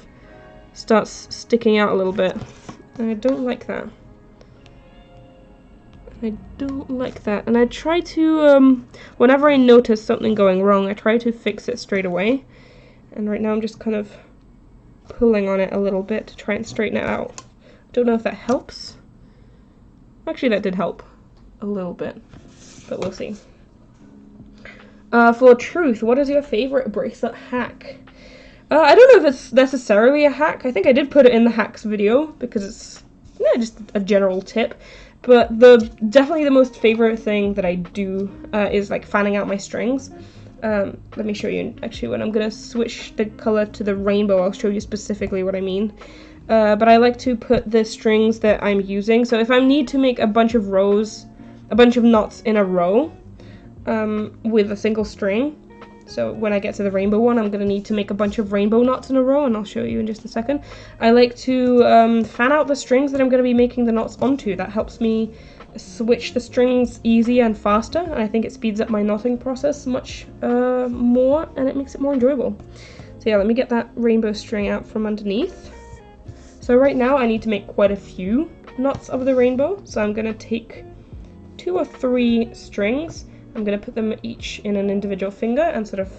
starts sticking out a little bit. And I don't like that. I don't like that. And I try to, whenever I notice something going wrong, I try to fix it straight away. And right now I'm just kind of pulling on it a little bit to try and straighten it out. Don't know if that helps. Actually, that did help a little bit, but we'll see. For truth, what is your favorite bracelet hack? I don't know if it's necessarily a hack. I think I did put it in the hacks video because it's just a general tip. But definitely the most favorite thing that I do is like fanning out my strings. Let me show you actually when I'm gonna switch the color to the rainbow. I'll show you specifically what I mean. But I like to put the strings that I'm using. So if I need to make a bunch of rows, a bunch of knots in a row with a single string. So when I get to the rainbow one, I'm going to need to make a bunch of rainbow knots in a row, and I'll show you in just a second. I like to fan out the strings that I'm going to be making the knots onto. That helps me switch the strings easier and faster, and I think it speeds up my knotting process much more, and it makes it more enjoyable. So yeah, let me get that rainbow string out from underneath. So right now I need to make quite a few knots of the rainbow, so I'm going to take 2 or 3 strings. I'm going to put them each in an individual finger and sort of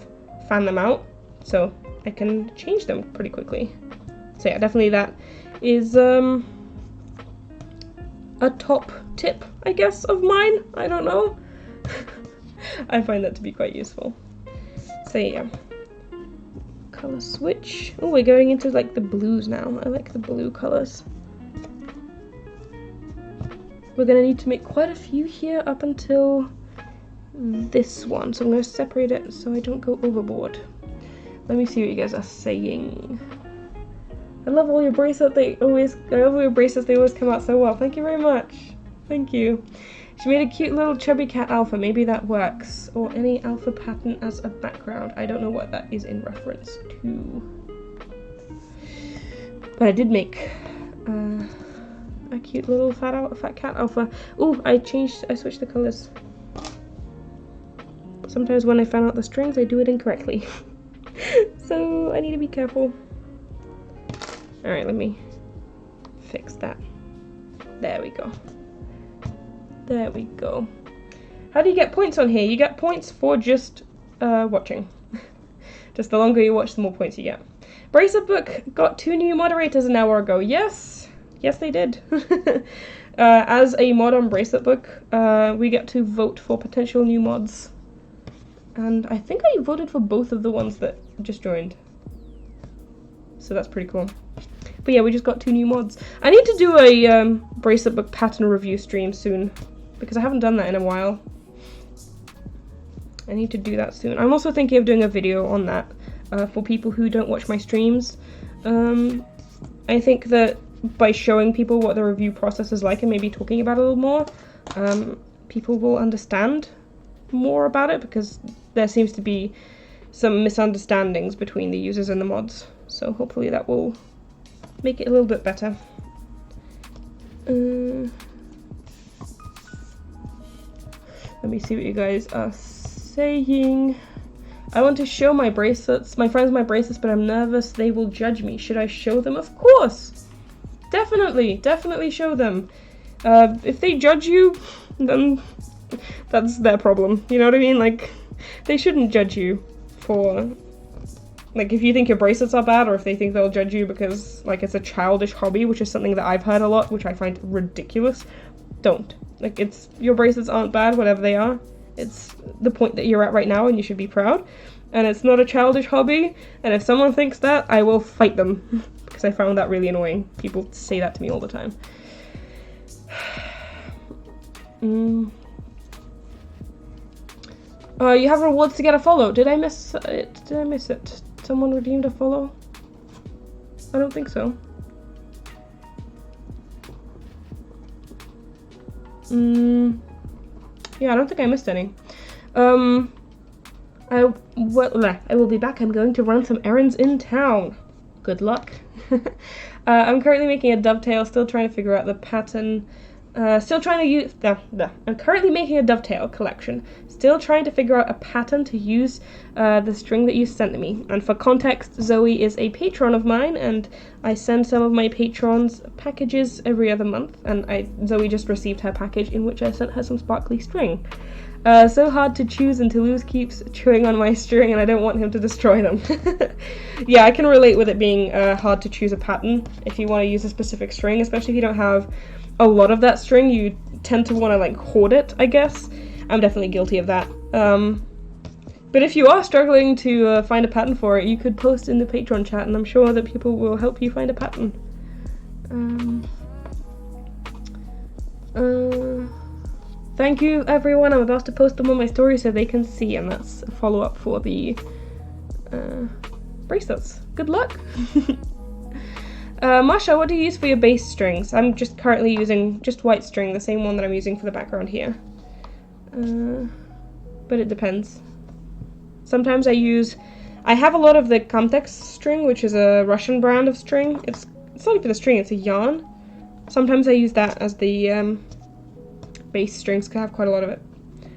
fan them out so I can change them pretty quickly. So yeah, definitely that is a top tip, I guess, of mine. I don't know. I find that to be quite useful. So yeah. Color switch. Oh, we're going into like the blues now. I like the blue colors. We're going to need to make quite a few here up until this one, so I'm going to separate it so I don't go overboard. Let me see what you guys are saying. I love all your bracelets. I love all your bracelets. They always come out so well. Thank you very much. Thank you. She made a cute little chubby cat alpha. Maybe that works. Or any alpha pattern as a background. I don't know what that is in reference to. But I did make a cute little fat cat alpha. Ooh, I switched the colors. Sometimes when I fan out the strings, I do it incorrectly. So I need to be careful. Alright, let me fix that. There we go. There we go. How do you get points on here? You get points for just watching. Just the longer you watch, the more points you get. Bracelet Book got 2 new moderators an hour ago. Yes, yes they did. As a mod on Bracelet Book, we get to vote for potential new mods. And I think I voted for both of the ones that just joined. So that's pretty cool. But yeah, we just got 2 new mods. I need to do a Bracelet Book pattern review stream soon, because I haven't done that in a while. I need to do that soon. I'm also thinking of doing a video on that for people who don't watch my streams. I think that by showing people what the review process is like and maybe talking about it a little more, people will understand more about it, because there seems to be some misunderstandings between the users and the mods. So hopefully that will make it a little bit better. Let me see what you guys are saying. I want to show my bracelets, my friends my bracelets, but I'm nervous they will judge me. Should I show them? Of course! Definitely show them. If they judge you, then that's their problem. You know what I mean? Like, they shouldn't judge you for, like, if you think your bracelets are bad, or if they think they'll judge you because, like, it's a childish hobby, which is something that I've heard a lot, which I find ridiculous. Don't. Like, your bracelets aren't bad, whatever they are. It's the point that you're at right now, and you should be proud. And it's not a childish hobby, and if someone thinks that, I will fight them. Because I found that really annoying. People say that to me all the time. You have rewards to get a follow. Did I miss it? Did I miss it? Someone redeemed a follow? I don't think so. Yeah, I don't think I missed any. I will be back. I'm going to run some errands in town. Good luck. I'm currently making a dovetail, still trying to figure out the pattern. Still trying to use... I'm currently making a dovetail collection. Still trying to figure out a pattern to use the string that you sent me. And for context, Zoe is a patron of mine, and I send some of my patrons packages every other month. And Zoe just received her package, in which I sent her some sparkly string. So hard to choose, and Toulouse keeps chewing on my string, and I don't want him to destroy them. Yeah, I can relate with it being hard to choose a pattern if you want to use a specific string, especially if you don't have a lot of that string. You tend to want to, like, hoard it, I guess. I'm definitely guilty of that. But if you are struggling to find a pattern for it, you could post in the Patron chat, and I'm sure that people will help you find a pattern. Thank you, everyone. I'm about to post them on my story so they can see, and that's a follow-up for the bracelets. Good luck! Masha, what do you use for your base strings? I'm just currently using just white string, the same one that I'm using for the background here. But it depends. Sometimes I have a lot of the Kamtex string, which is a Russian brand of string. It's not even a string, it's a yarn. Sometimes I use that as the base strings, because I have quite a lot of it.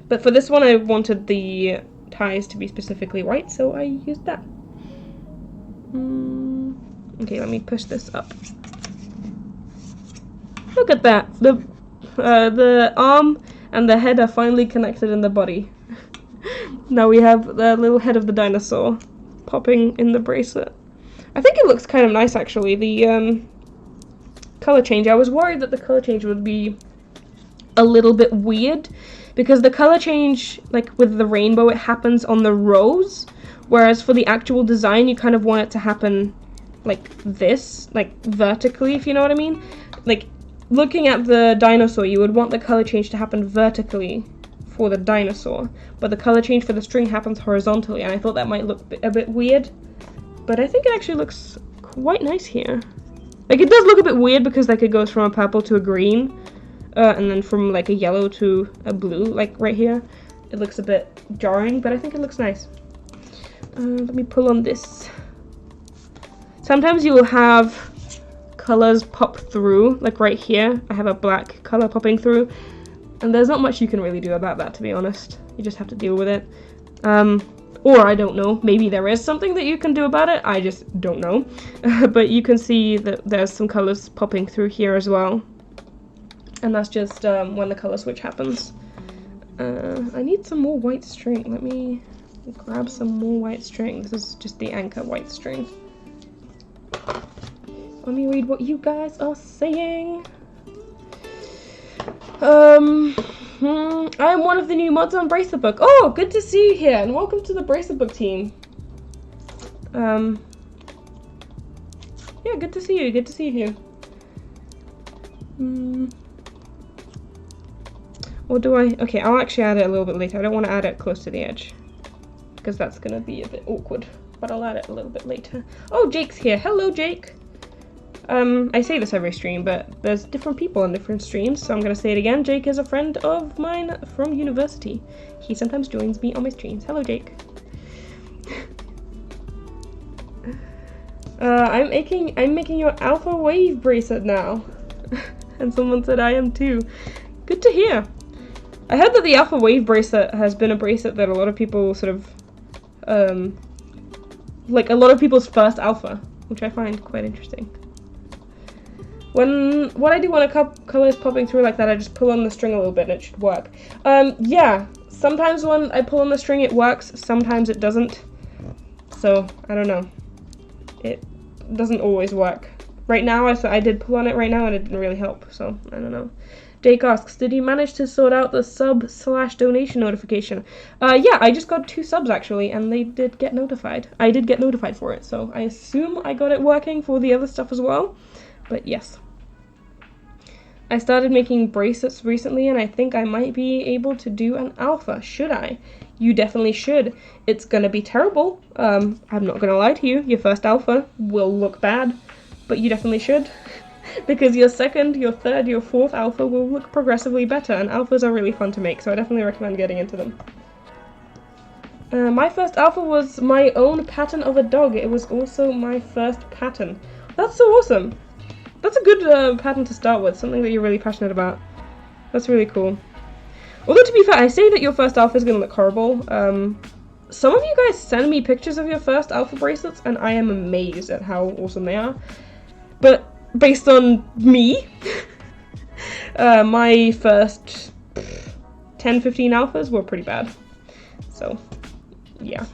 But for this one, I wanted the ties to be specifically white, so I used that. Okay, let me push this up. Look at that! The arm and the head are finally connected in the body. Now we have the little head of the dinosaur popping in the bracelet. I think it looks kind of nice, actually. The color change. I was worried that the color change would be a little bit weird, because the color change, like with the rainbow, it happens on the rows, whereas for the actual design, you kind of want it to happen like this, like vertically, if you know what I mean. Like, looking at the dinosaur, you would want the color change to happen vertically for the dinosaur, but the color change for the string happens horizontally, and I thought that might look a bit weird, but I think it actually looks quite nice here. Like, it does look a bit weird because, like, it goes from a purple to a green, and then from, like, a yellow to a blue, like, right here. It looks a bit jarring, but I think it looks nice. Let me pull on this. Sometimes you will have colors pop through, like right here. I have a black color popping through, and there's not much you can really do about that, to be honest. You just have to deal with it. Or, I don't know, maybe there is something that you can do about it, I just don't know. But you can see that there's some colors popping through here as well. And that's just when the color switch happens. I need some more white string. Let me grab some more white string. This is just the anchor white string. Let me read what you guys are saying. I'm one of the new mods on Bracelet Book. Oh, good to see you here, and welcome to the Bracelet Book team. Yeah, good to see you. Good to see you here. Or do I? Okay, I'll actually add it a little bit later. I don't want to add it close to the edge, because that's gonna be a bit awkward. But I'll add it a little bit later. Oh, Jake's here. Hello, Jake. I say this every stream, but there's different people on different streams, so I'm gonna say it again. Jake is a friend of mine from university. He sometimes joins me on my streams. Hello, Jake. I'm making your alpha wave bracelet now. And someone said I am too. Good to hear. I heard that the alpha wave bracelet has been a bracelet that a lot of people sort of, like a lot of people's first alpha, which I find quite interesting. What I do when a color is popping through like that, I just pull on the string a little bit and it should work. Yeah, sometimes when I pull on the string it works, sometimes it doesn't. So, I don't know. It doesn't always work. Right now, I did pull on it right now and it didn't really help, so I don't know. Jake asks, did you manage to sort out the sub/donation notification? Yeah, I just got 2 subs actually, and they did get notified. I did get notified for it, so I assume I got it working for the other stuff as well. But yes. I started making bracelets recently and I think I might be able to do an alpha. Should I? You definitely should. It's gonna be terrible. I'm not gonna lie to you. Your first alpha will look bad, but you definitely should. Because your second, your third, your fourth alpha will look progressively better, and alphas are really fun to make, so I definitely recommend getting into them. My first alpha was my own pattern of a dog. It was also my first pattern. That's so awesome. That's a good pattern to start with, something that you're really passionate about. That's really cool. Although, to be fair, I say that your first alpha is going to look horrible. Some of you guys send me pictures of your first alpha bracelets, and I am amazed at how awesome they are. But based on me, my first 10-15 alphas were pretty bad. So, yeah.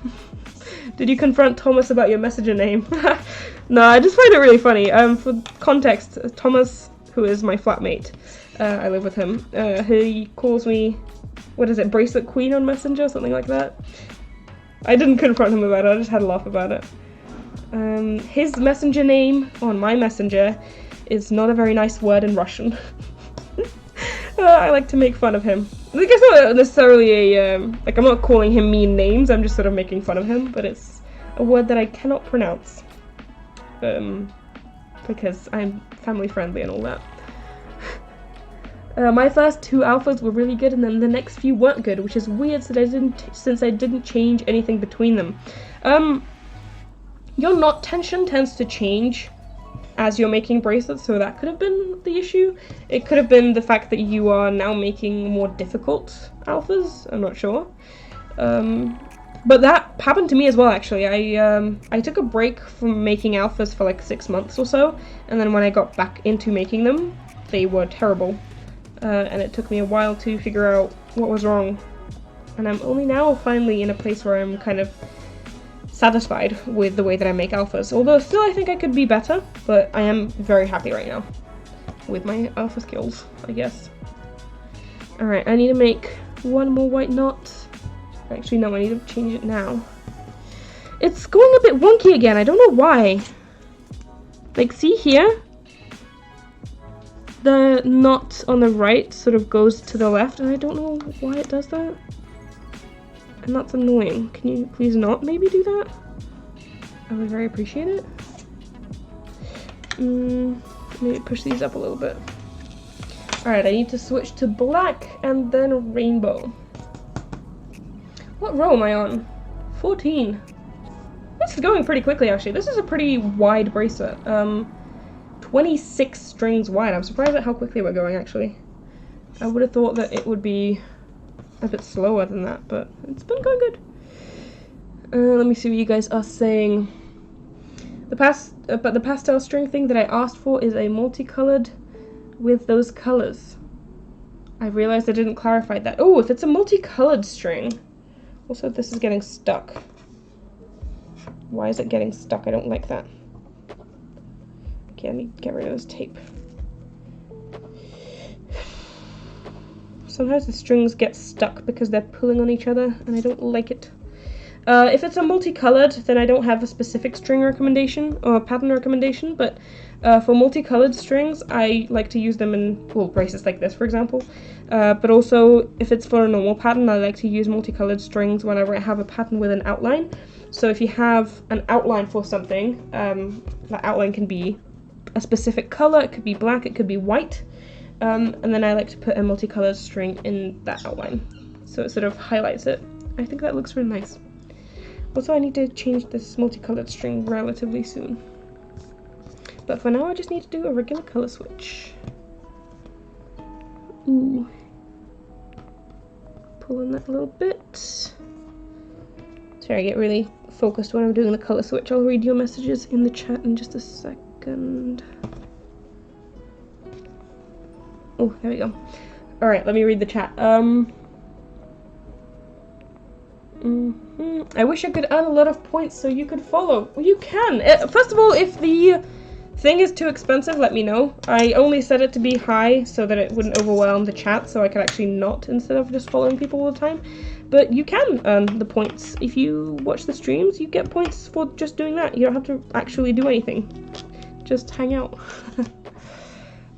Did you confront Thomas about your messenger name? No, I just find it really funny. For context, Thomas, who is my flatmate, I live with him, he calls me, what is it, Bracelet Queen on Messenger, something like that. I didn't confront him about it, I just had a laugh about it. His messenger name on my messenger is not a very nice word in Russian. I like to make fun of him. Like, it's not necessarily a, like, I'm not calling him mean names, I'm just sort of making fun of him, but it's a word that I cannot pronounce. Because I'm family friendly and all that. My first 2 alphas were really good, and then the next few weren't good, which is weird since I didn't change anything between them. Your knot tension tends to change as you're making bracelets, so that could have been the issue. It could have been the fact that you are now making more difficult alphas, I'm not sure. But that happened to me as well, actually. I took a break from making alphas for like 6 months or so, and then when I got back into making them, they were terrible. And it took me a while to figure out what was wrong. And I'm only now finally in a place where I'm kind of satisfied with the way that I make alphas. Although still I think I could be better, but I am very happy right now with my alpha skills, I guess. Alright, I need to make 1 more white knot. Actually, no, I need to change it now. It's going a bit wonky again, I don't know why. Like, see here? The knot on the right sort of goes to the left, and I don't know why it does that. And that's annoying. Can you please not maybe do that? I would very appreciate it. Maybe push these up a little bit. Alright, I need to switch to black and then rainbow. What row am I on? 14. This is going pretty quickly, actually. This is a pretty wide bracelet. 26 strings wide. I'm surprised at how quickly we're going, actually. I would have thought that it would be a bit slower than that, but it's been going good. Let me see what you guys are saying. But the pastel string thing that I asked for is a multicolored with those colors. I realized I didn't clarify that. Oh, if it's a multicolored string. Also, this is getting stuck. Why is it getting stuck? I don't like that. Okay, I need to get rid of this tape. Sometimes the strings get stuck because they're pulling on each other, and I don't like it. If it's a multicolored, then I don't have a specific string recommendation or a pattern recommendation, but for multicolored strings, I like to use them in, well, bracelets like this, for example. But also, if it's for a normal pattern, I like to use multicolored strings whenever I have a pattern with an outline. So if you have an outline for something, that outline can be a specific color, it could be black, it could be white, and then I like to put a multicolored string in that outline, so it sort of highlights it. I think that looks really nice. Also, I need to change this multicolored string relatively soon. But for now, I just need to do a regular color switch. Ooh. Pull in that a little bit. Sorry, I get really focused when I'm doing the color switch. I'll read your messages in the chat in just a second. Oh, there we go. Alright, let me read the chat. I wish I could earn a lot of points so you could follow. Well, you can. First of all, if the thing is too expensive, let me know. I only set it to be high so that it wouldn't overwhelm the chat, so I could actually not instead of just following people all the time. But you can earn the points. If you watch the streams, you get points for just doing that. You don't have to actually do anything. Just hang out.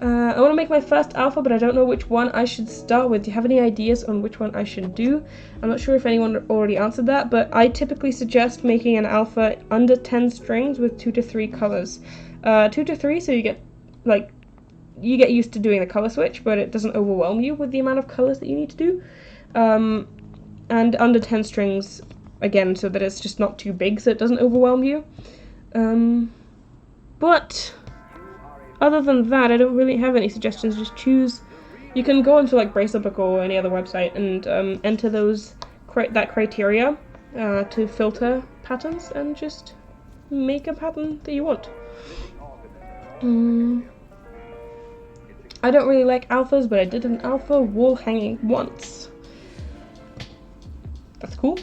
I want to make my first alpha, but I don't know which one I should start with. Do you have any ideas on which one I should do? I'm not sure if anyone already answered that, but I typically suggest making an alpha under 10 strings with 2 to 3 colors. 2 to 3, so you get used to doing the color switch, but it doesn't overwhelm you with the amount of colors that you need to do. And under 10 strings, again, so that it's just not too big, so it doesn't overwhelm you. But other than that, I don't really have any suggestions. Just choose. You can go into like Bracelet Book or any other website and enter that criteria to filter patterns and just make a pattern that you want. I don't really like alphas, but I did an alpha wall hanging once. That's cool.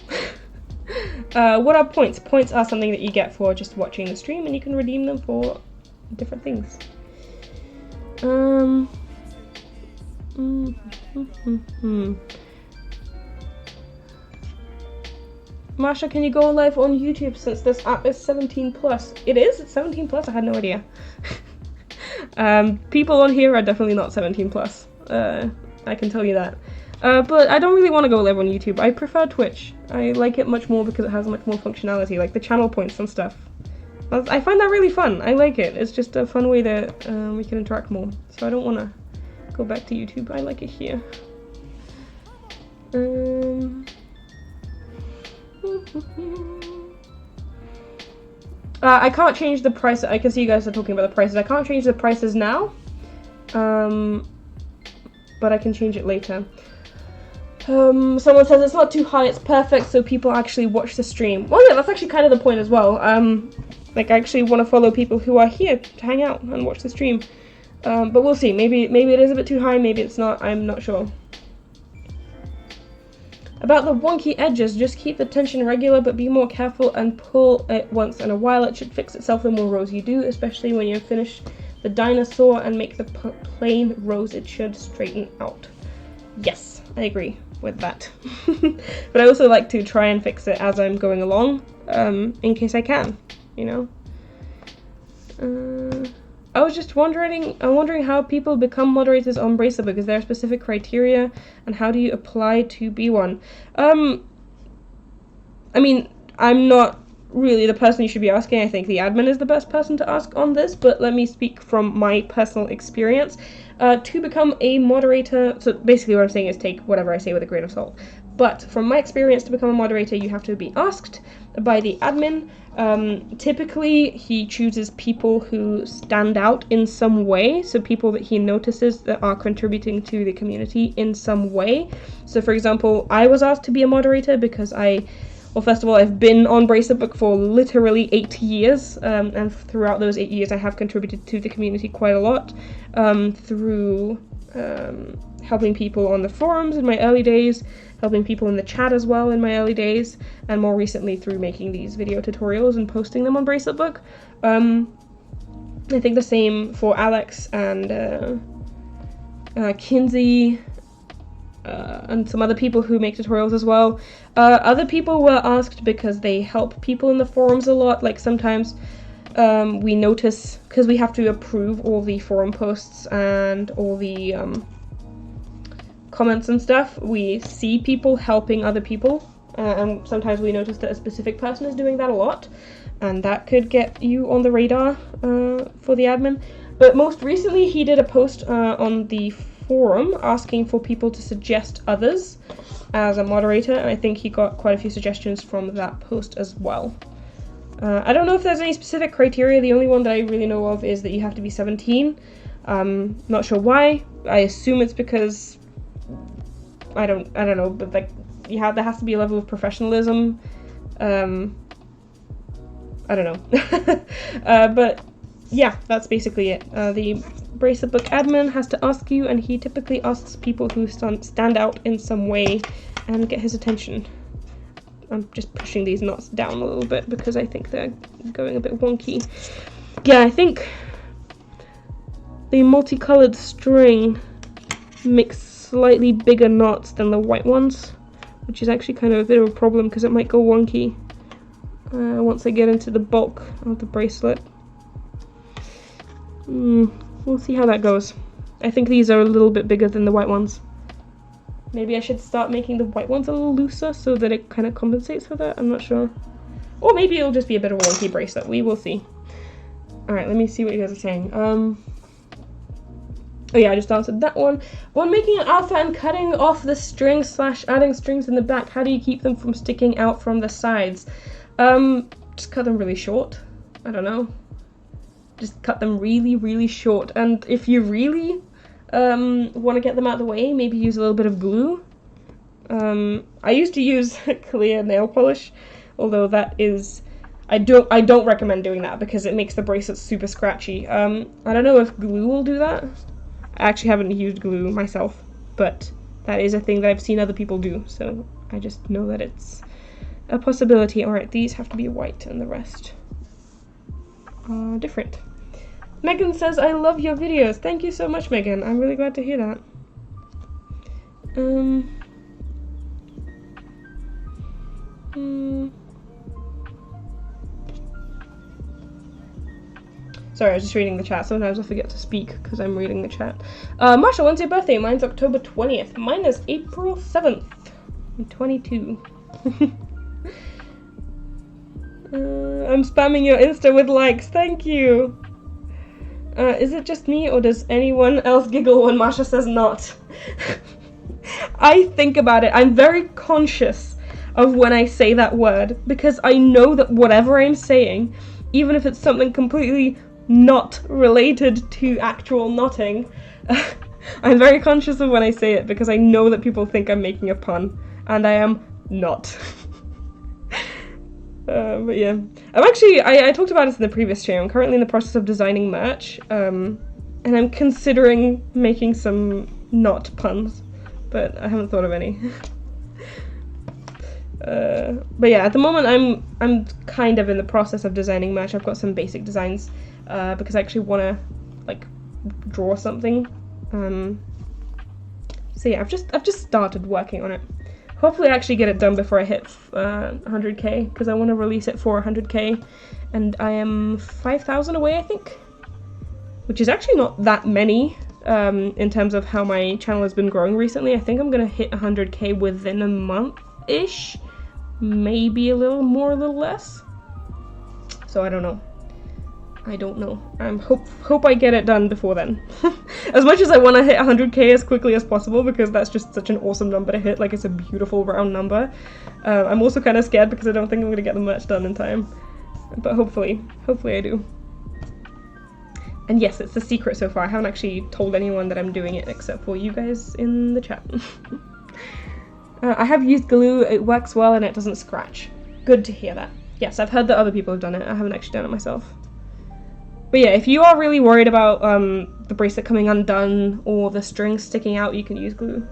What are points? Points are something that you get for just watching the stream, and you can redeem them for different things. Masha, can you go live on YouTube since this app is 17+? It is? It's 17+? I had no idea. People on here are definitely not 17+. I can tell you that. But I don't really want to go live on YouTube. I prefer Twitch. I like it much more because it has much more functionality, like the channel points and stuff. I find that really fun. I like it. It's just a fun way that we can interact more. So I don't want to go back to YouTube. I like it here. I can't change the price. I can see you guys are talking about the prices. I can't change the prices now, but I can change it later. Someone says it's not too high, it's perfect, so people actually watch the stream. Well, yeah, that's actually kind of the point as well. Like, I actually want to follow people who are here to hang out and watch the stream. But we'll see. Maybe it is a bit too high, maybe it's not. I'm not sure. About the wonky edges, just keep the tension regular, but be more careful and pull it once in a while. It should fix itself the more rows you do, especially when you finish the dinosaur and make the plain rows. It should straighten out. Yes, I agree with that. But I also like to try and fix it as I'm going along, in case I can, you know. I was just wondering how people become moderators on Bracelet Book. Is there a specific criteria, and how do you apply to be one? I mean, I'm not really the person you should be asking. I think the admin is the best person to ask on this, but let me speak from my personal experience. To become a moderator, so basically what I'm saying is take whatever I say with a grain of salt. But from my experience, to become a moderator, you have to be asked by the admin. Typically, he chooses people who stand out in some way, so people that he notices that are contributing to the community in some way. So for example, I was asked to be a moderator because well, first of all, I've been on Bracelet Book for literally 8 years, and throughout those 8 years I have contributed to the community quite a lot, through helping people on the forums in my early days, helping people in the chat as well in my early days, and more recently through making these video tutorials and posting them on Bracelet Book. I think the same for Alex and Kinsey and some other people who make tutorials as well. Other people were asked because they help people in the forums a lot. Like sometimes we notice, because we have to approve all the forum posts and all the comments and stuff, we see people helping other people, and sometimes we notice that a specific person is doing that a lot, and that could get you on the radar for the admin. But most recently he did a post on the forum asking for people to suggest others as a moderator, and I think he got quite a few suggestions from that post as well. I don't know if there's any specific criteria. The only one that I really know of is that you have to be 17. Not sure why. I assume it's because I don't know, but like there has to be a level of professionalism. I don't know. But yeah, that's basically it. The Bracelet Book admin has to ask you, and he typically asks people who stand out in some way and get his attention. I'm just pushing these knots down a little bit because I think they're going a bit wonky. Yeah, I think the multicolored string makes slightly bigger knots than the white ones, which is actually kind of a bit of a problem because it might go wonky once I get into the bulk of the bracelet. We'll see how that goes. I think these are a little bit bigger than the white ones. Maybe I should start making the white ones a little looser so that it kind of compensates for that. I'm not sure. Or maybe it'll just be a bit of a wonky bracelet. We will see. Alright, let me see what you guys are saying. Oh yeah, I just answered that one. When making an alpha and cutting off the strings / adding strings in the back, how do you keep them from sticking out from the sides? Just cut them really short. I don't know. Just cut them really, really short. And if you really want to get them out of the way, maybe use a little bit of glue. I used to use clear nail polish, although that is... I don't recommend doing that because it makes the bracelet super scratchy. I don't know if glue will do that. I actually haven't used glue myself, but that is a thing that I've seen other people do, so I just know that it's a possibility. Alright, these have to be white and the rest are different. Megan says, I love your videos. Thank you so much, Megan. I'm really glad to hear that. Sorry, I was just reading the chat. Sometimes I forget to speak because I'm reading the chat. Masha, when's your birthday? Mine's October 20th. Mine is April 7th. I'm 22. I'm spamming your Insta with likes. Thank you. Is it just me, or does anyone else giggle when Masha says not? I think about it. I'm very conscious of when I say that word, because I know that whatever I'm saying, even if it's something completely not related to actual knotting, I'm very conscious of when I say it, because I know that people think I'm making a pun, and I am not. But yeah, I talked about this in the previous stream. I'm currently in the process of designing merch, and I'm considering making some knot puns, but I haven't thought of any. But yeah, at the moment I'm kind of in the process of designing merch. I've got some basic designs, because I actually want to like draw something. So yeah, I've just started working on it. Hopefully I actually get it done before I hit 100k, because I want to release it for 100k, and I am 5,000 away, I think, which is actually not that many in terms of how my channel has been growing recently. I think I'm gonna hit 100k within a month-ish, maybe a little more, a little less. So I don't know. Hope I get it done before then. As much as I want to hit 100k as quickly as possible, because that's just such an awesome number to hit. Like, it's a beautiful round number. I'm also kind of scared because I don't think I'm going to get the merch done in time. But hopefully I do. And yes, it's a secret so far. I haven't actually told anyone that I'm doing it except for you guys in the chat. I have used glue. It works well and it doesn't scratch. Good to hear that. Yes, I've heard that other people have done it. I haven't actually done it myself. But yeah, if you are really worried about the bracelet coming undone or the string sticking out, you can use glue.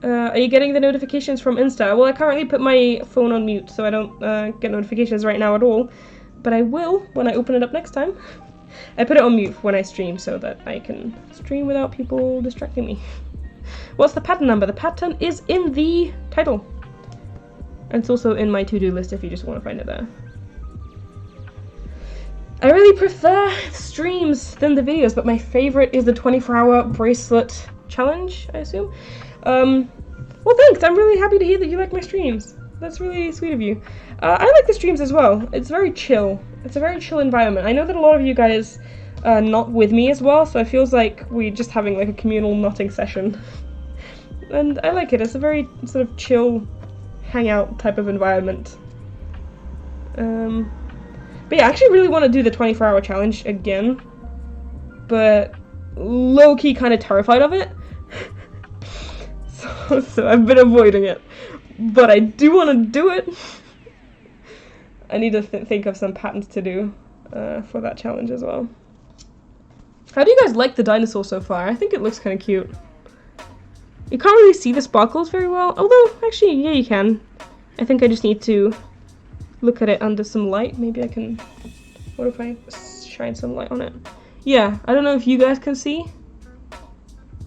Are you getting the notifications from Insta? Well, I currently put my phone on mute, so I don't get notifications right now at all. but I will when I open it up next time. I put it on mute when I stream so that I can stream without people distracting me. What's the pattern number? The pattern is in the title. And it's also in my to-do list if you just want to find it there. I really prefer streams than the videos, but my favorite is the 24-hour bracelet challenge, I assume. Well, thanks. I'm really happy to hear that you like my streams. That's really sweet of you. I like the streams as well. It's very chill. It's a very chill environment. I know that a lot of you guys are not with me as well, so it feels like we're just having like a communal knotting session. And I like it. It's a very sort of chill hangout type of environment. But yeah, I actually really want to do the 24-hour challenge again, but low-key kind of terrified of it. So I've been avoiding it, but I do want to do it. I need to think of some patterns to do for that challenge as well. How do you guys like the dinosaur so far? I think it looks kind of cute. You can't really see the sparkles very well, although actually, yeah, you can. I think I just need to look at it under some light. Maybe I can, what if I shine some light on it? Yeah, I don't know if you guys can see,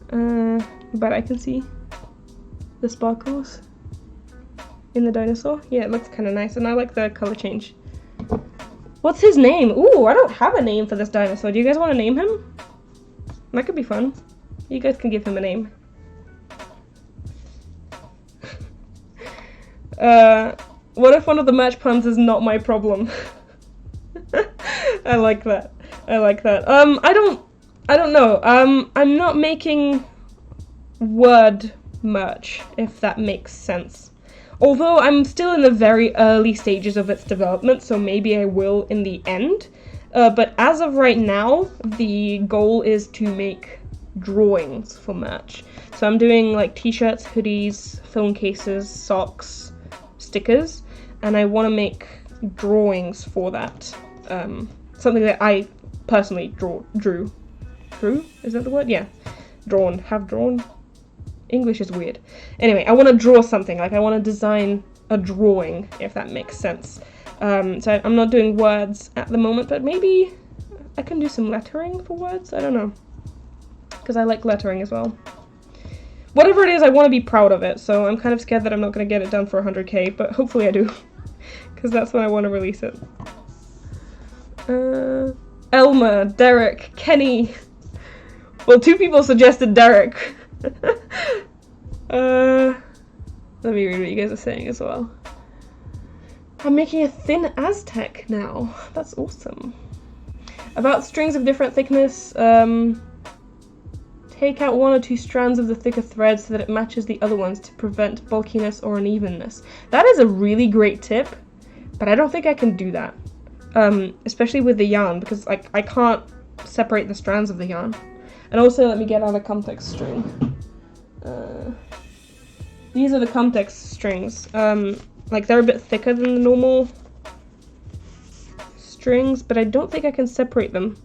but I can see the sparkles in the dinosaur. Yeah, it looks kind of nice, and I like the color change. What's his name? Ooh, I don't have a name for this dinosaur. Do you guys want to name him? That could be fun. You guys can give him a name. What if one of the match puns is not my problem? I like that. I like that. I don't know. I'm not making word merch, if that makes sense. Although I'm still in the very early stages of its development, so maybe I will in the end. But as of right now, the goal is to make drawings for merch. So I'm doing like t-shirts, hoodies, phone cases, socks, stickers, and I want to make drawings for that. Something that I personally drew. Drew? Is that the word? Yeah. Have drawn. English is weird. Anyway, I want to draw something. Like, I want to design a drawing, if that makes sense. So I'm not doing words at the moment, but maybe I can do some lettering for words. I don't know. Because I like lettering as well. Whatever it is, I want to be proud of it, so I'm kind of scared that I'm not going to get it done for 100k, but hopefully I do. Because that's when I want to release it. Elmer, Derek, Kenny. Well, 2 people suggested Derek. Let me read what you guys are saying as well. I'm making a thin Aztec now. That's awesome. About strings of different thickness, take out 1 or 2 strands of the thicker thread so that it matches the other ones to prevent bulkiness or unevenness. That is a really great tip, but I don't think I can do that. Especially with the yarn, because like I can't separate the strands of the yarn. And also, let me get out a Comtex string. These are the Comtex strings. Like, they're a bit thicker than the normal strings, but I don't think I can separate them.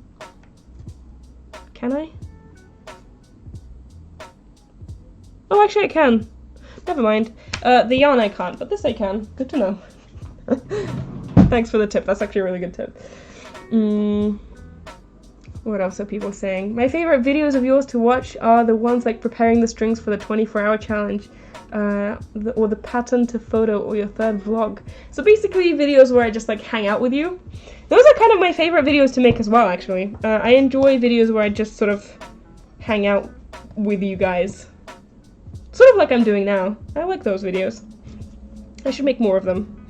Can I? Oh, actually I can. Never mind. The yarn I can't, but this I can. Good to know. Thanks for the tip. That's actually a really good tip. What else are people saying? My favorite videos of yours to watch are the ones like preparing the strings for the 24-hour challenge, or the pattern to photo, or your 3rd vlog. So basically videos where I just like hang out with you. Those are kind of my favorite videos to make as well, actually. I enjoy videos where I just sort of hang out with you guys. Sort of like I'm doing now. I like those videos. I should make more of them.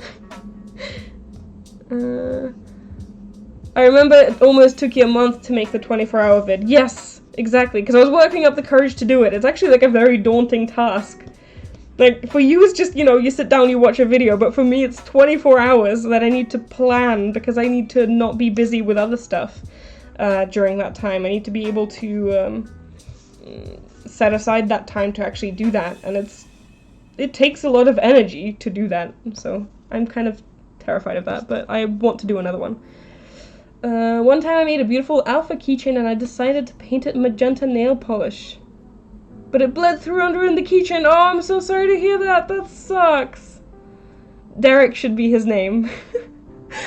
I remember it almost took you a month to make the 24-hour vid. Yes, exactly, because I was working up the courage to do it. It's actually like a very daunting task. Like, for you it's just, you know, you sit down, you watch a video, but for me it's 24 hours that I need to plan because I need to not be busy with other stuff during that time. I need to be able to set aside that time to actually do that, and it takes a lot of energy to do that, so I'm kind of terrified of that, but I want to do another one. One time I made a beautiful alpha keychain and I decided to paint it magenta nail polish. But it bled through under in the keychain. Oh, I'm so sorry to hear that. That sucks. Derek should be his name.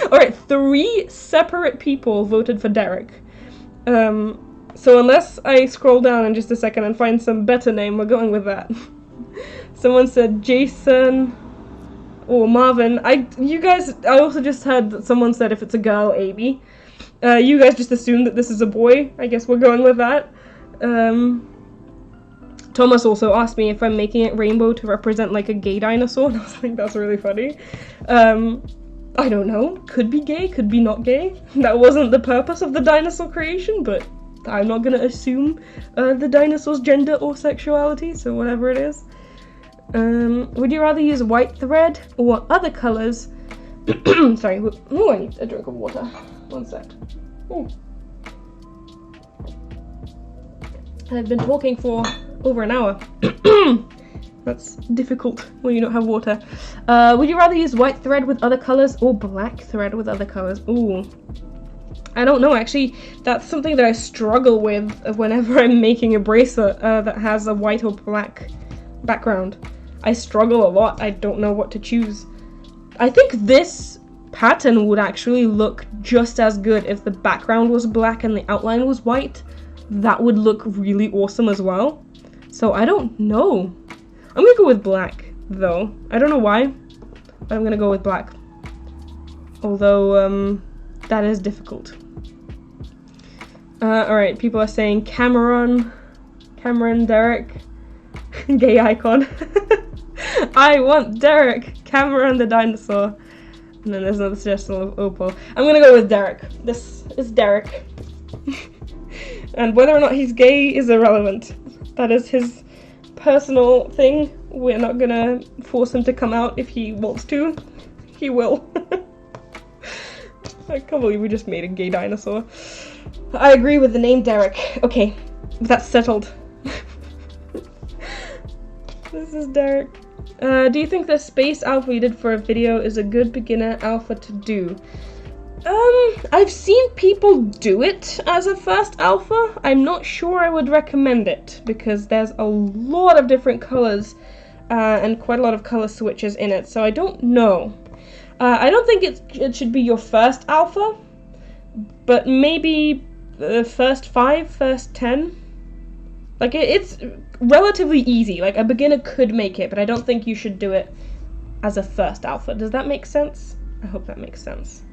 Alright, 3 separate people voted for Derek. So unless I scroll down in just a second and find some better name, we're going with that. Someone said Jason or Marvin. I also just heard that someone said if it's a girl, Amy. You guys just assumed that this is a boy. I guess we're going with that. Thomas also asked me if I'm making it rainbow to represent like a gay dinosaur, and I was like, that's really funny. I don't know. Could be gay, could be not gay. That wasn't the purpose of the dinosaur creation, but I'm not gonna assume the dinosaur's gender or sexuality, so whatever it is. Would you rather use white thread or other colors? Sorry, I need a drink of water. One sec. Ooh. I've been talking for over an hour. That's difficult when you don't have water. Would you rather use white thread with other colors or black thread with other colors? Ooh. I don't know, actually. That's something that I struggle with whenever I'm making a bracelet that has a white or black background. I struggle a lot. I don't know what to choose. I think this pattern would actually look just as good if the background was black and the outline was white. That would look really awesome as well. So I don't know. I'm gonna go with black, though. I don't know why, but I'm gonna go with black. Although, that is difficult. Alright, people are saying Cameron, Derek, gay icon. I want Derek, Cameron the dinosaur. And then there's another suggestion of Opal. I'm gonna go with Derek. This is Derek. And whether or not he's gay is irrelevant. That is his personal thing. We're not gonna force him to come out if he wants to. He will. I can't believe we just made a gay dinosaur. I agree with the name Derek. Okay, that's settled. This is Derek. Do you think the space alpha you did for a video is a good beginner alpha to do? I've seen people do it as a first alpha. I'm not sure I would recommend it because there's a lot of different colors and quite a lot of color switches in it, so I don't know. I don't think it should be your first alpha, but maybe the first 5, first 10. Like, it's relatively easy. Like, a beginner could make it, but I don't think you should do it as a first alpha. Does that make sense? I hope that makes sense.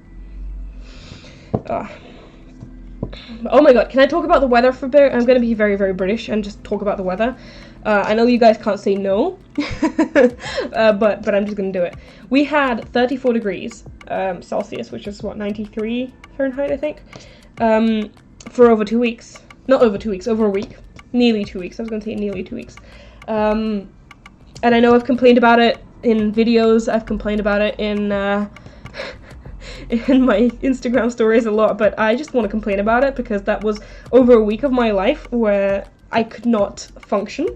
Oh my god, can I talk about the weather for a bit? I'm going to be very, very British and just talk about the weather. I know you guys can't say no, but I'm just going to do it. We had 34 degrees Celsius, which is, what, 93 Fahrenheit, I think, for over 2 weeks. Not over 2 weeks, over a week. Nearly 2 weeks. I was going to say nearly 2 weeks. And I know I've complained about it in videos. I've complained about it in my Instagram stories a lot, but I just want to complain about it because that was over a week of my life where I could not function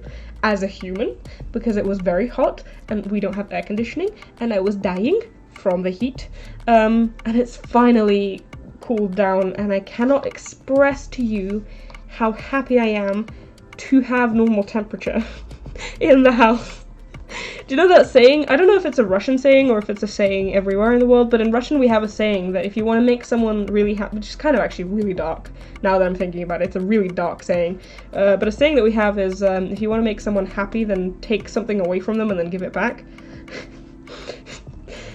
as a human because it was very hot and we don't have air conditioning and I was dying from the heat. And it's finally cooled down and I cannot express to you how happy I am to have normal temperature in the house. Do you know that saying? I don't know if it's a Russian saying or if it's a saying everywhere in the world, but in Russian we have a saying that if you want to make someone really happy, which is kind of actually really dark, now that I'm thinking about it, it's a really dark saying, but a saying that we have is, if you want to make someone happy, then take something away from them and then give it back.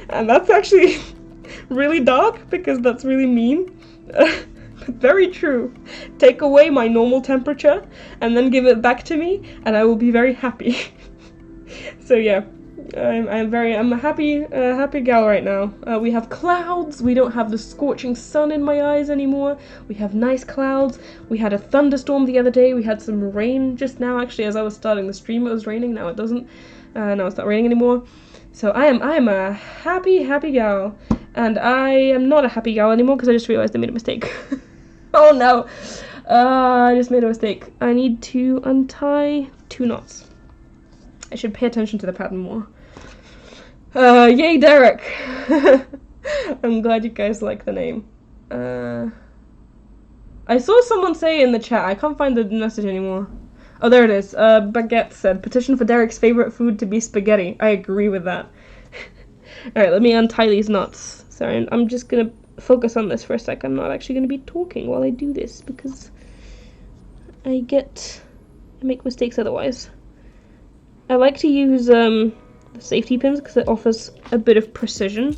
And that's actually really dark, because that's really mean. Very true. Take away my normal temperature, and then give it back to me, and I will be very happy. So yeah, I'm a happy gal right now. We have clouds. We don't have the scorching sun in my eyes anymore. We have nice clouds. We had a thunderstorm the other day. We had some rain just now. Actually, as I was starting the stream, it was raining. Now it doesn't. Now it's not raining anymore. So I am a happy gal, and I am not a happy gal anymore because I just realized I made a mistake. Oh no! I just made a mistake. I need to untie 2 knots. I should pay attention to the pattern more. Yay, Derek! I'm glad you guys like the name. I saw someone say in the chat, I can't find the message anymore. Oh, there it is. Baguette said, petition for Derek's favorite food to be spaghetti. I agree with that. Alright, let me untie these knots Sorry, I'm just gonna focus on this for a sec. I'm not actually gonna be talking while I do this because I make mistakes otherwise. I like to use the safety pins because it offers a bit of precision,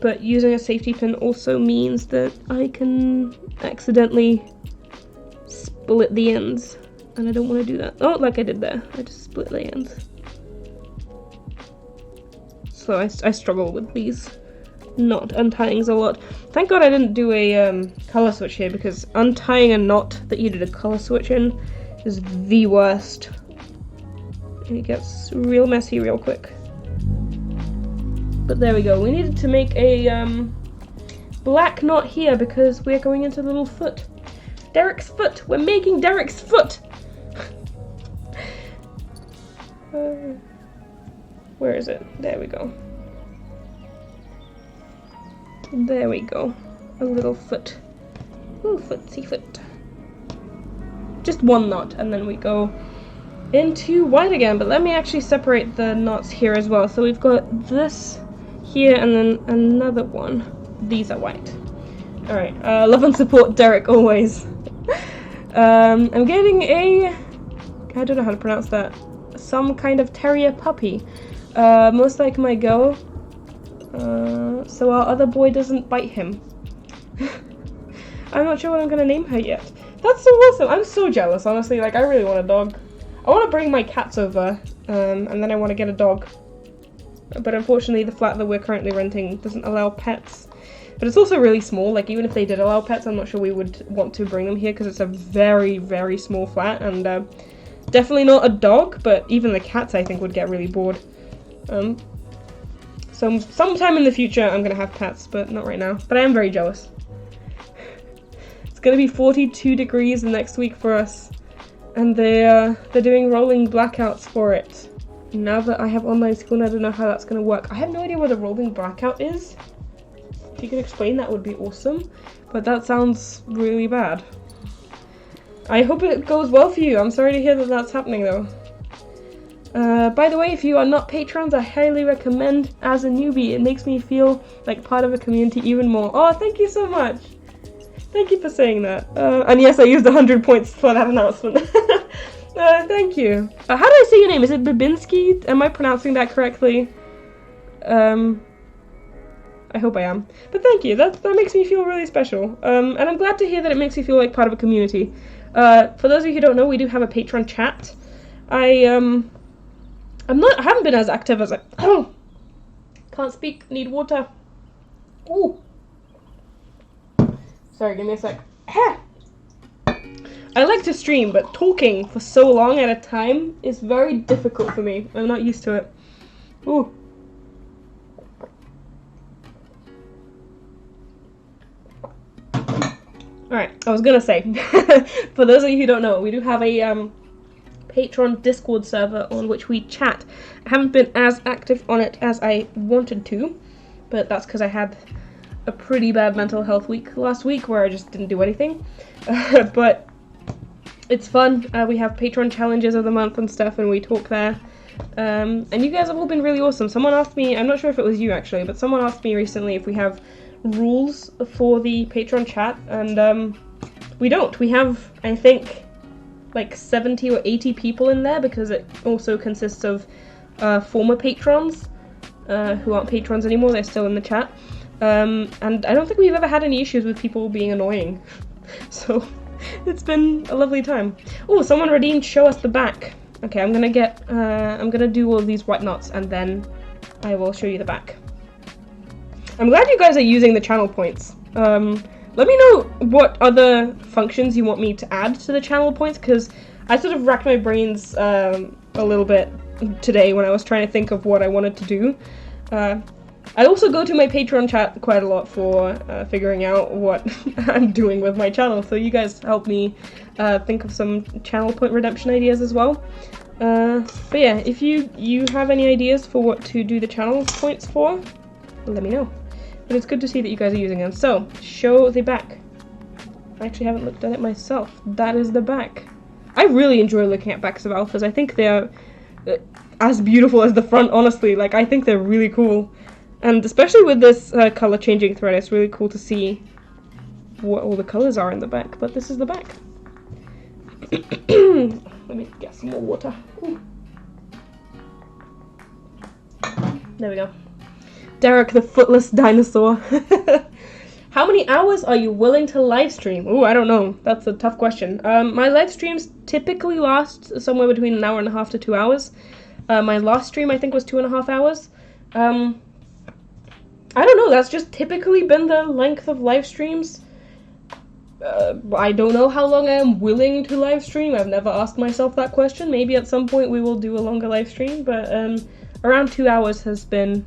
but using a safety pin also means that I can accidentally split the ends, and I don't want to do that. Oh, like I did there. I just split the ends. So I struggle with these knot untyings a lot. Thank God I didn't do a color switch here, because untying a knot that you did a color switch in is the worst. It gets real messy real quick. But there we go. We needed to make a black knot here because we're going into the little foot. Derek's foot! We're making Derek's foot! Where is it? There we go. There we go. A little foot. Ooh, footsie foot. Just one knot, and then we go into white again. But let me actually separate the knots here as well. So we've got this here, and then another one. These are white. Alright, love and support Derek always. I'm getting a... I don't know how to pronounce that. Some kind of terrier puppy. Most like my girl. So our other boy doesn't bite him. I'm not sure what I'm gonna name her yet. That's so awesome. I'm so jealous, honestly. Like, I really want a dog. I want to bring my cats over, and then I want to get a dog. But unfortunately, the flat that we're currently renting doesn't allow pets. But it's also really small. Like, even if they did allow pets, I'm not sure we would want to bring them here because it's a very, very small flat, and definitely not a dog, but even the cats, I think, would get really bored. So sometime in the future, I'm going to have pets, but not right now. But I am very jealous. It's going to be 42 degrees next week for us, and they're doing rolling blackouts for it. Now that I have online school, I don't know how that's going to work. I have no idea what a rolling blackout is. If you could explain, that would be awesome. But that sounds really bad. I hope it goes well for you. I'm sorry to hear that that's happening, though. By the way, if you are not patrons, I highly recommend As a Newbie. It makes me feel like part of a community even more. Oh, thank you so much. Thank you for saying that. And yes, I used 100 points for that announcement. Thank you. How do I say your name? Is it Babinski? Am I pronouncing that correctly? I hope I am. But thank you. That makes me feel really special. And I'm glad to hear that it makes you feel like part of a community. For those of you who don't know, we do have a Patron chat. I haven't been as active as I... Oh! Can't speak. Need water. Ooh. Sorry, give me a sec. I like to stream, but talking for so long at a time is very difficult for me. I'm not used to it. Ooh. Alright, I was gonna say, for those of you who don't know, we do have a Patron Discord server on which we chat. I haven't been as active on it as I wanted to, but that's because I had a pretty bad mental health week last week where I just didn't do anything. But it's fun. We have Patron challenges of the month and stuff, and we talk there. And you guys have all been really awesome. Someone asked me, I'm not sure if it was you actually, but someone asked me recently if we have rules for the Patron chat, and we don't. We have, I think, like 70 or 80 people in there because it also consists of former patrons who aren't patrons anymore. They're still in the chat. And I don't think we've ever had any issues with people being annoying. So it's been a lovely time. Oh, someone redeemed Show Us the Back. Okay, I'm gonna do all of these white knots and then I will show you the back. I'm glad you guys are using the channel points. Let me know what other functions you want me to add to the channel points, because I sort of racked my brains a little bit today when I was trying to think of what I wanted to do. I also go to my Patreon chat quite a lot for figuring out what I'm doing with my channel, so you guys help me think of some channel point redemption ideas as well. But yeah, if you have any ideas for what to do the channel points for, let me know. But it's good to see that you guys are using them. So, show the back. I actually haven't looked at it myself. That is the back. I really enjoy looking at backs of alphas. I think they're as beautiful as the front, honestly. Like, I think they're really cool. And especially with this color changing thread, it's really cool to see what all the colors are in the back. But this is the back. Let me get some more water. Ooh. There we go. Derek the Footless Dinosaur. How many hours are you willing to live stream? Ooh, I don't know. That's a tough question. My live streams typically last somewhere between an hour and a half to 2 hours. My last stream, I think, was 2.5 hours. I don't know. That's just typically been the length of live streams. I don't know how long I am willing to live stream. I've never asked myself that question. Maybe at some point we will do a longer live stream, but around 2 hours has been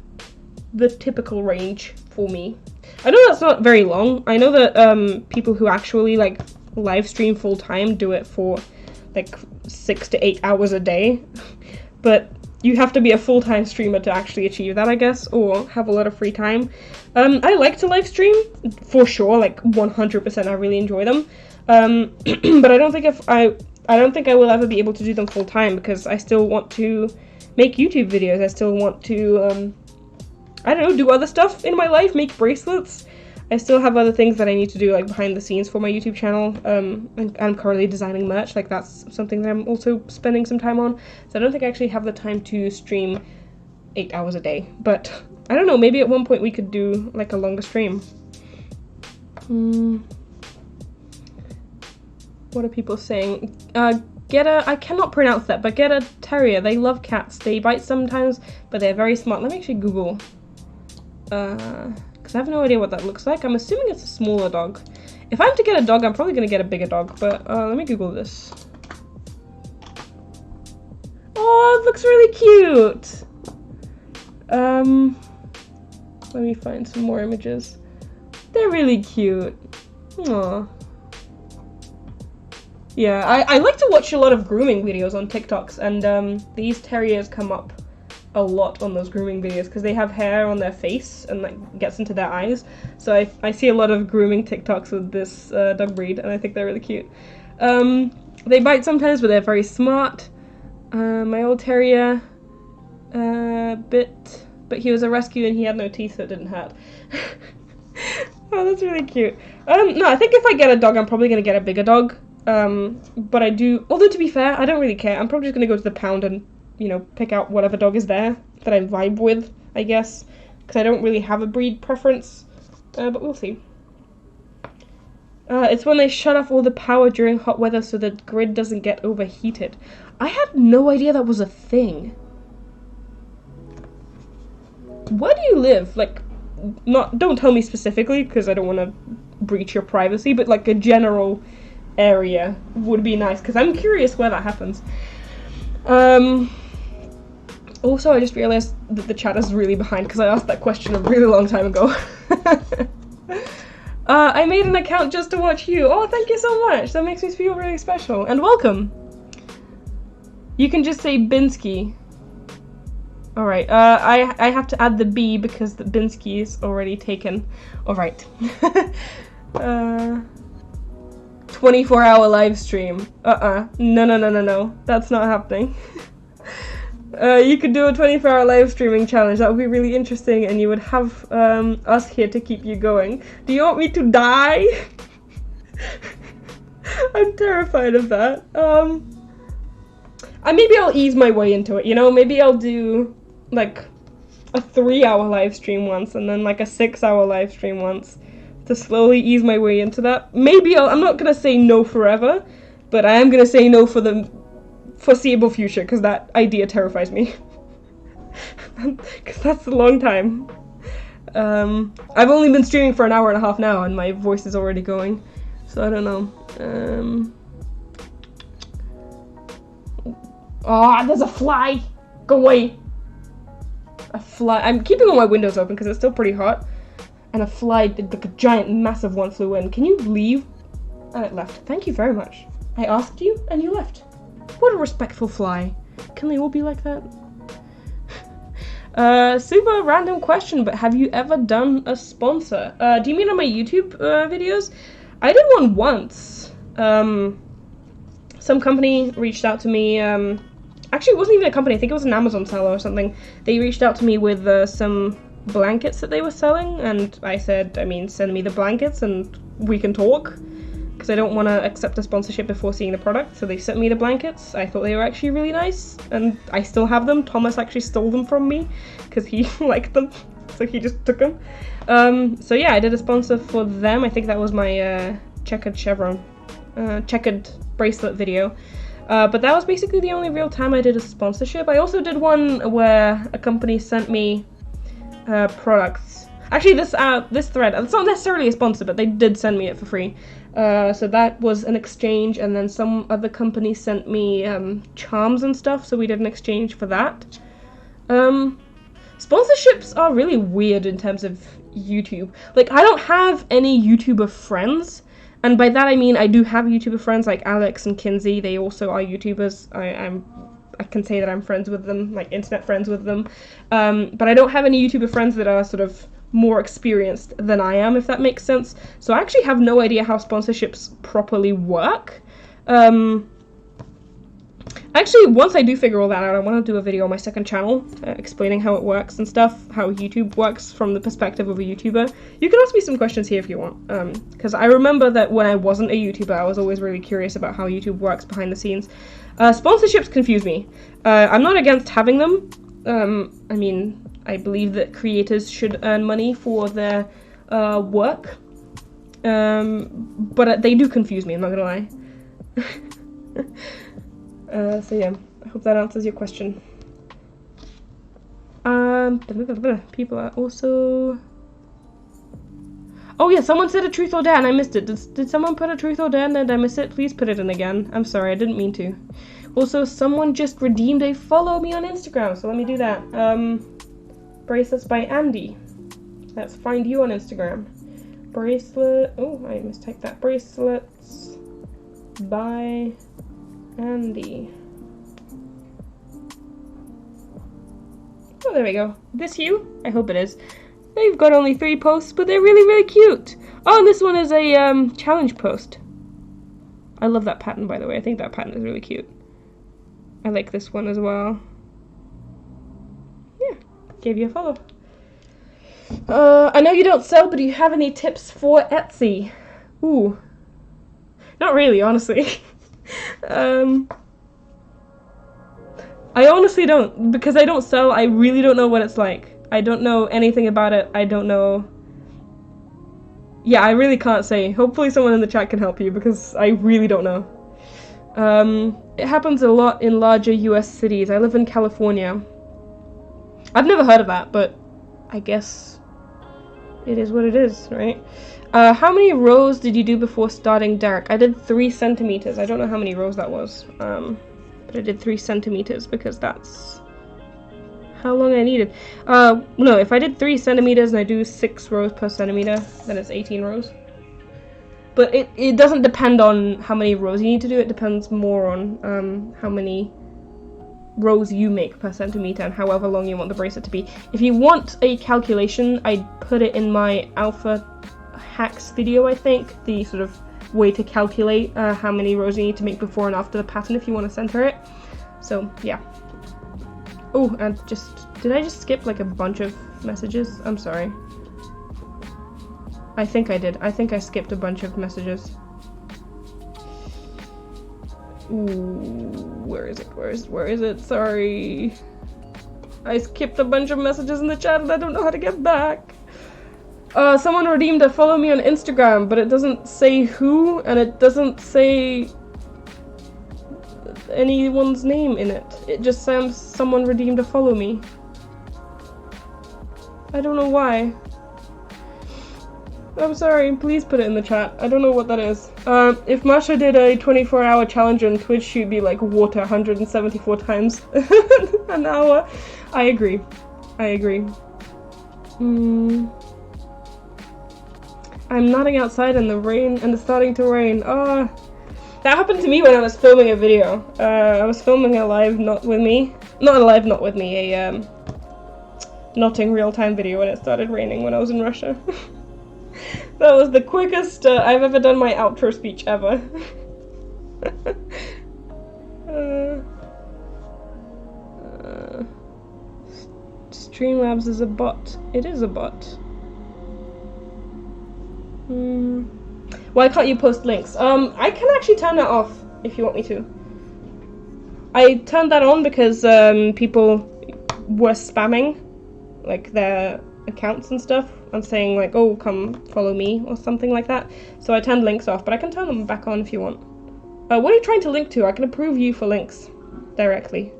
the typical range for me. I know that's not very long. I know that people who actually like live stream full time do it for like 6 to 8 hours a day, but you have to be a full-time streamer to actually achieve that, I guess, or have a lot of free time. I like to live stream for sure, like 100%. I really enjoy them, but I don't think I will ever be able to do them full time because I still want to make YouTube videos. I still want to I don't know, do other stuff in my life, make bracelets. I still have other things that I need to do, like behind the scenes for my YouTube channel. And I'm currently designing merch, like that's something that I'm also spending some time on. So I don't think I actually have the time to stream 8 hours a day. But I don't know, maybe at one point we could do like a longer stream. What are people saying? I cannot pronounce that, but get a terrier. They love cats. They bite sometimes, but they're very smart. Let me actually Google. Because I have no idea what that looks like. I'm assuming it's a smaller dog. If I'm to get a dog, I'm probably going to get a bigger dog, but let me Google this. Oh, it looks really cute! Let me find some more images. They're really cute. Aww. Yeah, I like to watch a lot of grooming videos on TikToks, and these terriers come up a lot on those grooming videos because they have hair on their face and like gets into their eyes. So I see a lot of grooming TikToks with this dog breed, and I think they're really cute. They bite sometimes, but they're very smart. My old terrier bit, but he was a rescue and he had no teeth, so it didn't hurt. Oh, that's really cute. No, I think if I get a dog, I'm probably gonna get a bigger dog. But I do, although to be fair, I don't really care. I'm probably just gonna go to the pound and, you know, pick out whatever dog is there that I vibe with, I guess, because I don't really have a breed preference, but we'll see. It's when they shut off all the power during hot weather so the grid doesn't get overheated. I had no idea that was a thing. Where do you live? Like, don't tell me specifically, because I don't want to breach your privacy, but like a general area would be nice, because I'm curious where that happens. Also, I just realized that the chat is really behind because I asked that question a really long time ago. I made an account just to watch you. Oh, thank you so much. That makes me feel really special. And welcome. You can just say Binsky. Alright, I have to add the B because the Binsky is already taken. Alright. 24-hour live stream. No. That's not happening. You could do a 24-hour live streaming challenge. That would be really interesting, and you would have us here to keep you going. Do you want me to die? I'm terrified of that. Maybe I'll ease my way into it, you know? Maybe I'll do, like, a 3-hour live stream once, and then, like, a 6-hour live stream once, to slowly ease my way into that. Maybe I'm not gonna say no forever, but I am gonna say no for the foreseeable future, because that idea terrifies me. Because that's a long time. I've only been streaming for an hour and a half now, and my voice is already going, so I don't know. Oh, there's a fly! Go away! A fly. I'm keeping all my windows open because it's still pretty hot. And a fly, like a giant, massive one, flew in. Can you leave? And it left. Thank you very much. I asked you, and you left. What a respectful fly. Can they all be like that? Super random question, but have you ever done a sponsor? Do you mean on my YouTube videos? I did one once. Some company reached out to me. Actually, it wasn't even a company. I think it was an Amazon seller or something. They reached out to me with some blankets that they were selling, and I said, I mean, send me the blankets and we can talk, because I don't want to accept a sponsorship before seeing the product. So they sent me the blankets. I thought they were actually really nice, and I still have them. Thomas actually stole them from me because he liked them, so he just took them. So yeah, I did a sponsor for them. I think that was my checkered bracelet video. But that was basically the only real time I did a sponsorship. I also did one where a company sent me products. Actually, this thread, it's not necessarily a sponsor, but they did send me it for free. So that was an exchange, and then some other company sent me charms and stuff, so we did an exchange for that. Sponsorships are really weird in terms of YouTube. Like, I don't have any YouTuber friends. And by that I mean I do have YouTuber friends like Alex and Kinsey. They also are YouTubers. I can say that I'm friends with them, like internet friends with them. But I don't have any YouTuber friends that are sort of more experienced than I am, if that makes sense. So I actually have no idea how sponsorships properly work. Actually, once I do figure all that out, I want to do a video on my second channel explaining how it works and stuff, how YouTube works from the perspective of a YouTuber. You can ask me some questions here if you want, because I remember that when I wasn't a YouTuber, I was always really curious about how YouTube works behind the scenes. Sponsorships confuse me. I'm not against having them. I mean, I believe that creators should earn money for their work, but they do confuse me, I'm not gonna lie. So yeah, I hope that answers your question. People are also... Oh yeah, someone said a truth or dare and I missed it. Did someone put a truth or dare and did I miss it? Please put it in again. I'm sorry, I didn't mean to. Also, someone just redeemed a follow me on Instagram, so let me do that. Bracelets by Andy. Let's find you on Instagram. Bracelet... Oh, I mistyped that. Bracelets by... Andy. Oh, there we go. This you? I hope it is. They've got only 3 posts, but they're really, really cute. Oh, and this one is a challenge post. I love that pattern, by the way. I think that pattern is really cute. I like this one as well. Yeah, gave you a follow. I know you don't sell, but do you have any tips for Etsy? Ooh. Not really, honestly. I honestly don't, because I don't sell. I really don't know what it's like. I don't know anything about it. I don't know. Yeah, I really can't say. Hopefully someone in the chat can help you, because I really don't know. It happens a lot in larger US cities. I live in California. I've never heard of that, but I guess it is what it is, right? How many rows did you do before starting Derek? I did 3 centimeters. I don't know how many rows that was, but I did 3 centimeters because that's how long I needed. No, if I did 3 centimeters and I do 6 rows per centimeter, then it's 18 rows. But it doesn't depend on how many rows you need to do. It depends more on how many rows you make per centimeter and however long you want the bracelet to be. If you want a calculation, I'd put it in my alpha hacks video, I think, the sort of way to calculate how many rows you need to make before and after the pattern if you want to center it. So yeah. Oh, and did I just skip like a bunch of messages? I'm sorry. I think I did. I think I skipped a bunch of messages. Ooh, where is it? Where is it? Sorry. I skipped a bunch of messages in the chat and I don't know how to get back. Someone redeemed a follow me on Instagram, but it doesn't say who, and it doesn't say anyone's name in it. It just says someone redeemed a follow me. I don't know why. I'm sorry, please put it in the chat. I don't know what that is. If Masha did a 24-hour challenge on Twitch, she'd be like water 174 times an hour. I agree. I agree. I'm nodding outside in the rain, and it's starting to rain. Oh, that happened to me when I was filming a video. I was filming a live not with me, a notting real-time video when it started raining when I was in Russia. That was the quickest I've ever done my outro speech ever. Just Streamlabs is a bot. It is a bot. Why can't you post links? I can actually turn that off if you want me to. I turned that on because people were spamming like their accounts and stuff and saying like, oh, come follow me or something like that. So I turned links off, but I can turn them back on if you want. What are you trying to link to? I can approve you for links directly.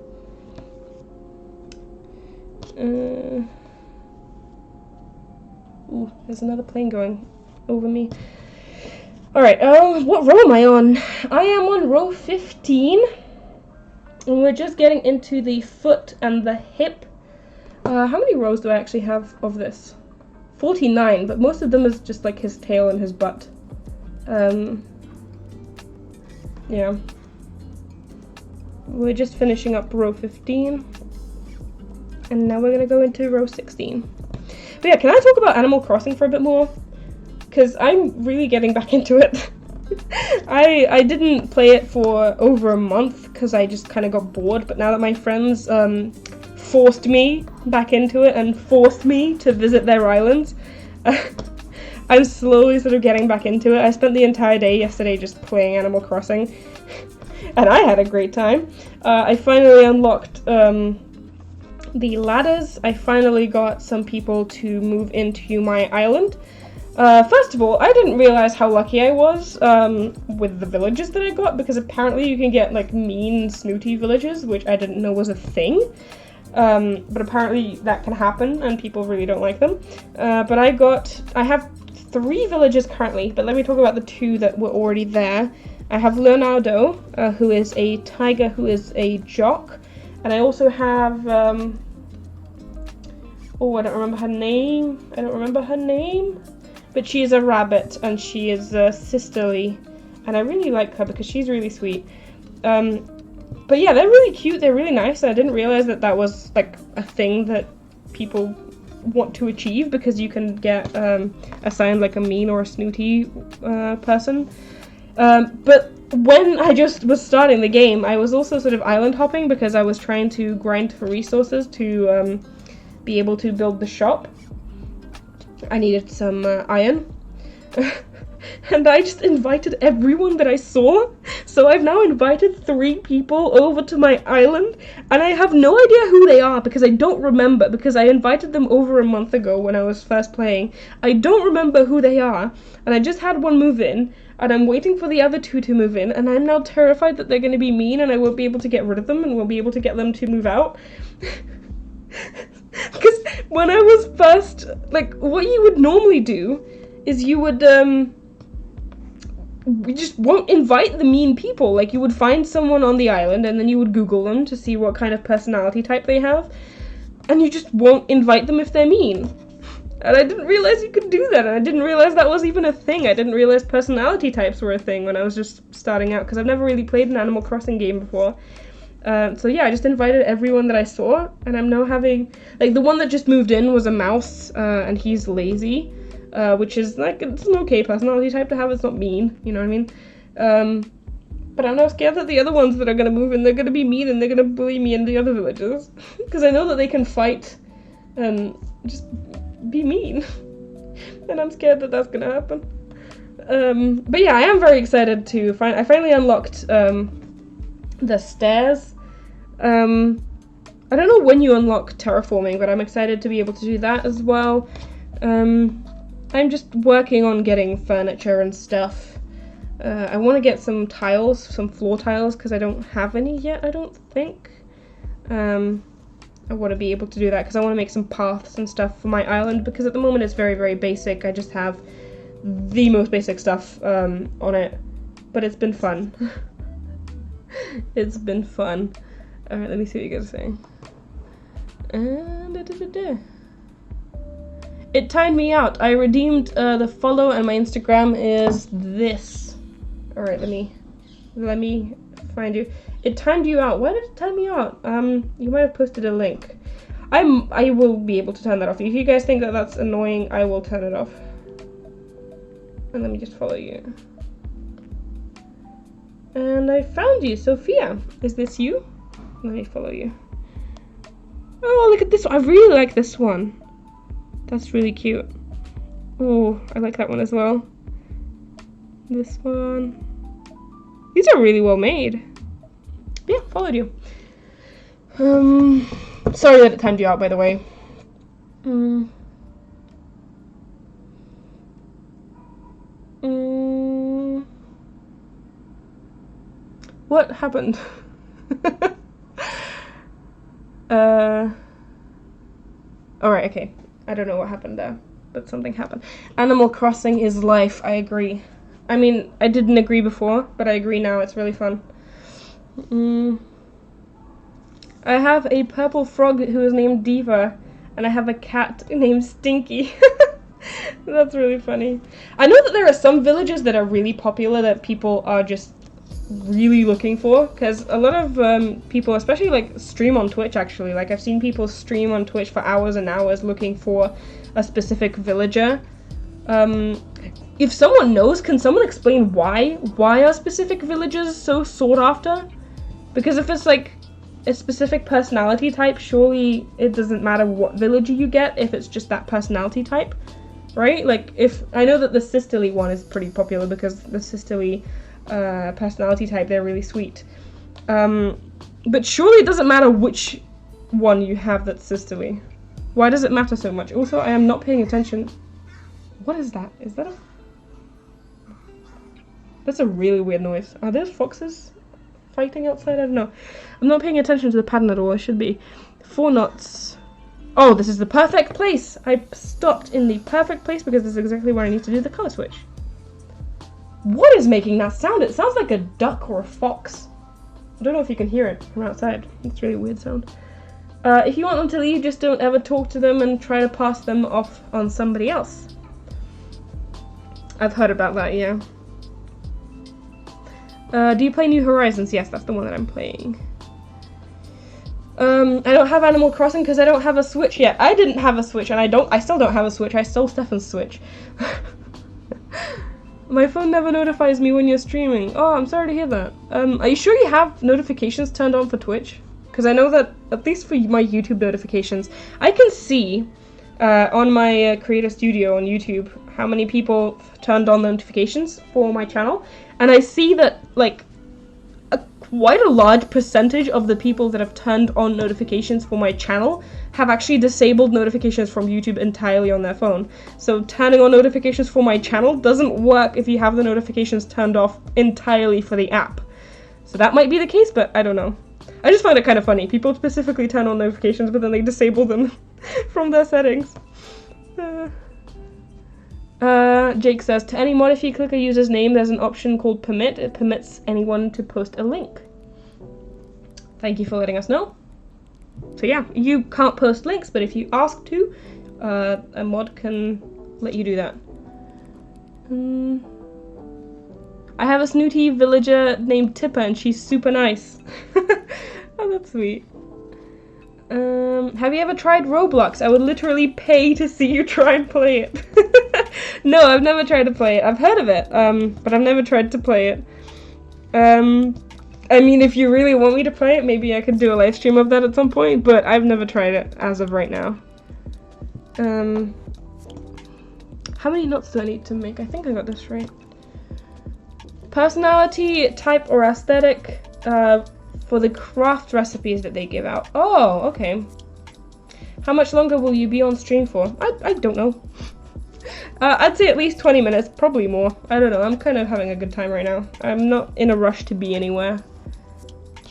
Ooh, there's another plane going over me. Alright, what row am I on? I am on row 15. And we're just getting into the foot and the hip. How many rows do I actually have of this? 49, but most of them is just like his tail and his butt. Yeah. We're just finishing up row 15. And now we're gonna go into row 16. But yeah, can I talk about Animal Crossing for a bit more? Because I'm really getting back into it. I didn't play it for over a month because I just kind of got bored, but now that my friends forced me back into it and forced me to visit their islands, I'm slowly sort of getting back into it. I spent the entire day yesterday just playing Animal Crossing, and I had a great time. I finally unlocked the ladders. I finally got some people to move into my island. First of all, I didn't realize how lucky I was with the villages that I got, because apparently you can get like mean, snooty villages, which I didn't know was a thing. But apparently that can happen, and people really don't like them. But I have 3 villages currently, but let me talk about the 2 that were already there. I have Leonardo, who is a tiger, who is a jock, and I also have, oh, I don't remember her name. But she is a rabbit, and she is sisterly, and I really like her because she's really sweet. But yeah, they're really cute, they're really nice, and I didn't realize that that was like a thing that people want to achieve, because you can get assigned like a mean or a snooty person. But when I just was starting the game, I was also sort of island hopping because I was trying to grind for resources to be able to build the shop. I needed some iron. And I just invited everyone that I saw. So I've now invited 3 people over to my island, and I have no idea who they are because I don't remember, because I invited them over a month ago when I was first playing. I don't remember who they are, and I just had one move in, and I'm waiting for the other 2 to move in, and I'm now terrified that they're going to be mean and I won't be able to get rid of them and won't be able to get them to move out. Because when I was first, like, what you would normally do is you would, you just won't invite the mean people. Like, you would find someone on the island and then you would Google them to see what kind of personality type they have, and you just won't invite them if they're mean. And I didn't realize you could do that, and I didn't realize that was even a thing. I didn't realize personality types were a thing when I was just starting out, because I've never really played an Animal Crossing game before. So yeah, I just invited everyone that I saw, and I'm now having, like, the one that just moved in was a mouse, and he's lazy, which is, like, it's an okay personality type to have. It's not mean, you know what I mean? But I'm now scared that the other ones that are gonna move in, they're gonna be mean and they're gonna bully me in the other villages, because I know that they can fight and just be mean, and I'm scared that that's gonna happen. But yeah, I am very excited to I finally unlocked the stairs. I don't know when you unlock terraforming, but I'm excited to be able to do that as well. I'm just working on getting furniture and stuff. I want to get some tiles, some floor tiles, because I don't have any yet, I don't think. I want to be able to do that because I want to make some paths and stuff for my island, because at the moment it's very, very basic. I just have the most basic stuff on it, but it's been fun. It's been fun. Alright, let me see what you guys are saying. It timed me out. I redeemed the follow, and my Instagram is this. Alright, let me find you. It timed you out. Why did it time me out? You might have posted a link. I will be able to turn that off. If you guys think that that's annoying, I will turn it off. And let me just follow you. And I found you, Sophia. Is this you? Let me follow you. Oh, look at this one. I really like this one. That's really cute. Oh, I like that one as well. This one. These are really well made. Yeah, followed you. Sorry that it timed you out, by the way. What happened? Alright, okay. I don't know what happened there, but something happened. Animal Crossing is life, I agree. I mean, I didn't agree before, but I agree now, it's really fun. I have a purple frog who is named Diva, and I have a cat named Stinky. That's really funny. I know that there are some villages that are really popular that people are just really looking for, because a lot of people, especially like stream on Twitch actually, like I've seen people stream on Twitch for hours and hours looking for a specific villager. If someone knows, can someone explain why are specific villagers so sought after? Because if it's like a specific personality type, surely it doesn't matter what villager you get if it's just that personality type, right? Like, if I know that the sisterly one is pretty popular because the sisterly personality type, they're really sweet. But surely it doesn't matter which one you have that's sisterly. Why does it matter so much? Also, I am not paying attention. What is that? Is that a... That's a really weird noise. Are there foxes fighting outside? I don't know. I'm not paying attention to the pattern at all. I should be. 4 knots. Oh, this is the perfect place! I stopped in the perfect place because this is exactly where I need to do the color switch. What is making that sound? It sounds like a duck or a fox. I don't know if you can hear it from outside. It's a really weird sound. If you want them to leave, just don't ever talk to them and try to pass them off on somebody else. I've heard about that, yeah. Do you play New Horizons? Yes, that's the one that I'm playing. I don't have Animal Crossing because I don't have a Switch yet. I didn't have a Switch, and I still don't have a Switch. I stole Stefan's Switch. My phone never notifies me when you're streaming. Oh, I'm sorry to hear that. Are you sure you have notifications turned on for Twitch? Because I know that, at least for my YouTube notifications, I can see on my Creator Studio on YouTube how many people turned on notifications for my channel. And I see that, like, quite a large percentage of the people that have turned on notifications for my channel have actually disabled notifications from YouTube entirely on their phone. So turning on notifications for my channel doesn't work if you have the notifications turned off entirely for the app. So that might be the case, but I don't know. I just find it kind of funny. People specifically turn on notifications, but then they disable them from their settings. Jake says, to any mod, if you click a user's name, there's an option called permit. It permits anyone to post a link. Thank you for letting us know. So yeah, you can't post links, but if you ask to, a mod can let you do that. I have a snooty villager named Tipper, and she's super nice. Oh, that's sweet. Have you ever tried Roblox? I would literally pay to see you try and play it. No, I've never tried to play it. I've heard of it, but I've never tried to play it. I mean, if you really want me to play it, maybe I could do a live stream of that at some point, but I've never tried it as of right now. How many knots do I need to make? I think I got this right. Personality, type, or aesthetic for the craft recipes that they give out. Oh, okay. How much longer will you be on stream for? I don't know. I'd say at least 20 minutes, probably more. I don't know, I'm kind of having a good time right now. I'm not in a rush to be anywhere.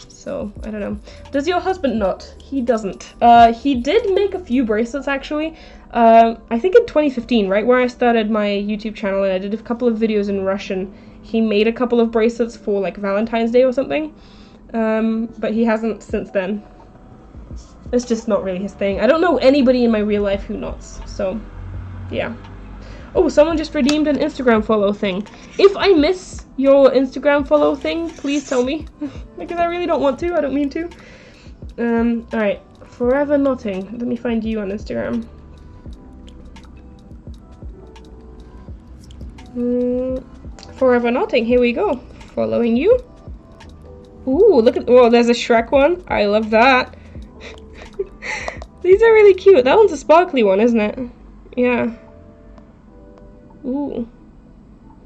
So, I don't know. Does your husband not? He doesn't. He did make a few bracelets, actually. I think in 2015, right where I started my YouTube channel and I did a couple of videos in Russian. He made a couple of bracelets for, like, Valentine's Day or something. But he hasn't since then. It's just not really his thing. I don't know anybody in my real life who knots, so, yeah. Oh, someone just redeemed an Instagram follow thing. If I miss your Instagram follow thing, please tell me. Because I really don't want to, I don't mean to. Alright. Forever Knotting. Let me find you on Instagram. Forever Knotting, here we go. Following you. Ooh, look at, oh, there's a Shrek one. I love that. These are really cute. That one's a sparkly one, isn't it? Yeah. Ooh.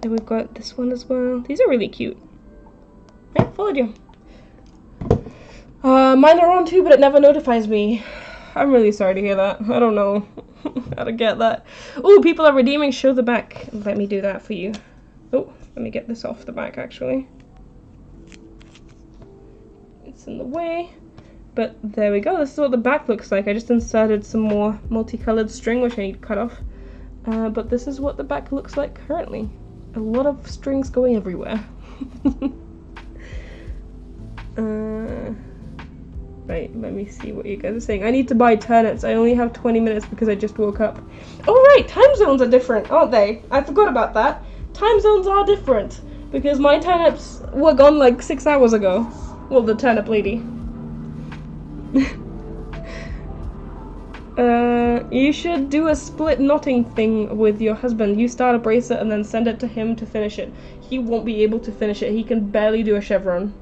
Then we've got this one as well. These are really cute. Yeah, followed you. Mine are on too, but it never notifies me. I'm really sorry to hear that. I don't know how to get that. Oh, people are redeeming. Show the back. Let me do that for you. Oh, let me get this off the back, actually. It's in the way. But there we go. This is what the back looks like. I just inserted some more multicolored string, which I need to cut off. But this is what the back looks like currently. A lot of strings going everywhere. Right, let me see what you guys are saying. I need to buy turnips. I only have 20 minutes because I just woke up. Oh right, time zones are different, aren't they? I forgot about that. Time zones are different because my turnips were gone like 6 hours ago. Well, the turnip lady. You should do a split knotting thing with your husband. You start a bracelet and then send it to him to finish it. He won't be able to finish it. He can barely do a chevron.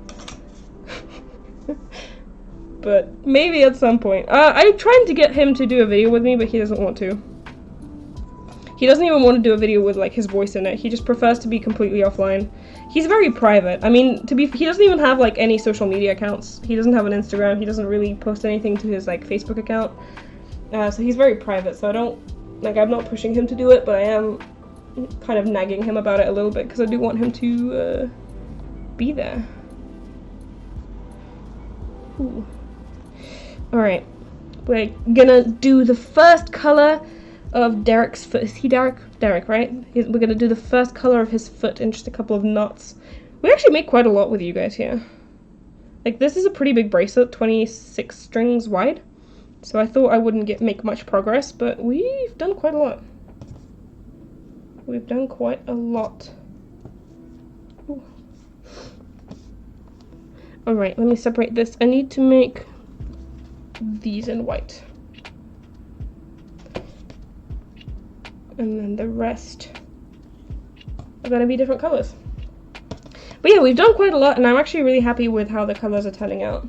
But maybe at some point. I'm trying to get him to do a video with me, but he doesn't want to. He doesn't even want to do a video with like his voice in it. He just prefers to be completely offline. He's very private. I mean, he doesn't even have like any social media accounts. He doesn't have an Instagram. He doesn't really post anything to his like Facebook account. So he's very private. So I'm not pushing him to do it, but I am kind of nagging him about it a little bit because I do want him to be there. Ooh. Alright, we're gonna do the first color of Derek's foot. Is he Derek? Derek, right? We're gonna do the first color of his foot in just a couple of knots. We actually make quite a lot with you guys here. Like, this is a pretty big bracelet, 26 strings wide. So I thought I wouldn't make much progress, but we've done quite a lot. We've done quite a lot. Alright, let me separate this. I need to make these in white. And then the rest are going to be different colors. But yeah, we've done quite a lot, and I'm actually really happy with how the colors are turning out.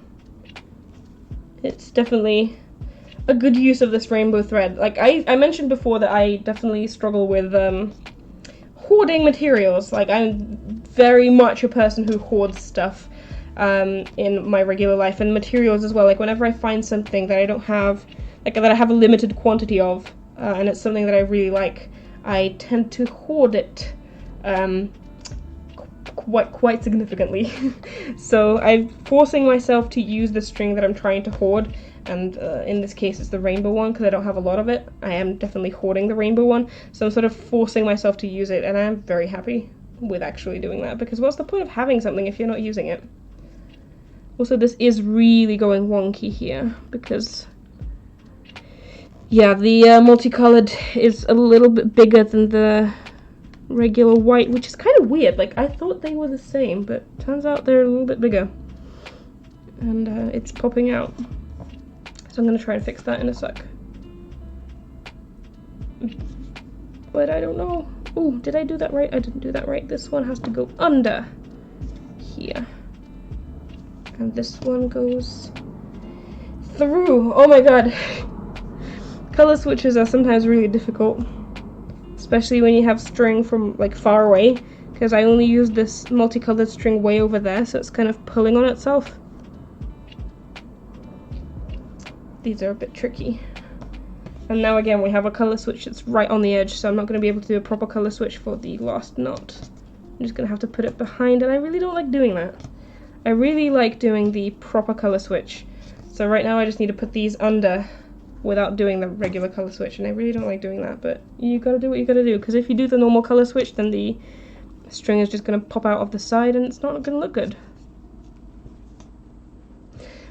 It's definitely a good use of this rainbow thread. Like, I mentioned before that I definitely struggle with hoarding materials. Like, I'm very much a person who hoards stuff in my regular life, and materials as well. Like, whenever I find something that I don't have, like that I have a limited quantity of, and it's something that I really like, I tend to hoard it quite significantly. So I'm forcing myself to use the string that I'm trying to hoard, and in this case it's the rainbow one because I don't have a lot of it. I am definitely hoarding the rainbow one, so I'm sort of forcing myself to use it, and I'm very happy with actually doing that, because what's the point of having something if you're not using it? Also, this is really going wonky here because, yeah, the multicolored is a little bit bigger than the regular white, which is kind of weird. Like, I thought they were the same, but turns out they're a little bit bigger. And it's popping out. So I'm going to try and fix that in a sec. But I don't know. Oh, did I do that right? I didn't do that right. This one has to go under here. And this one goes through. Oh my god. Color switches are sometimes really difficult, especially when you have string from like far away, because I only use this multicolored string way over there, so it's kind of pulling on itself. These are a bit tricky. And now again we have a color switch that's right on the edge, so I'm not going to be able to do a proper color switch for the last knot. I'm just going to have to put it behind, and I really don't like doing that. I really like doing the proper color switch. So right now I just need to put these under without doing the regular color switch, and I really don't like doing that, but you gotta do what you gotta do, because if you do the normal color switch, then the string is just gonna pop out of the side and it's not gonna look good.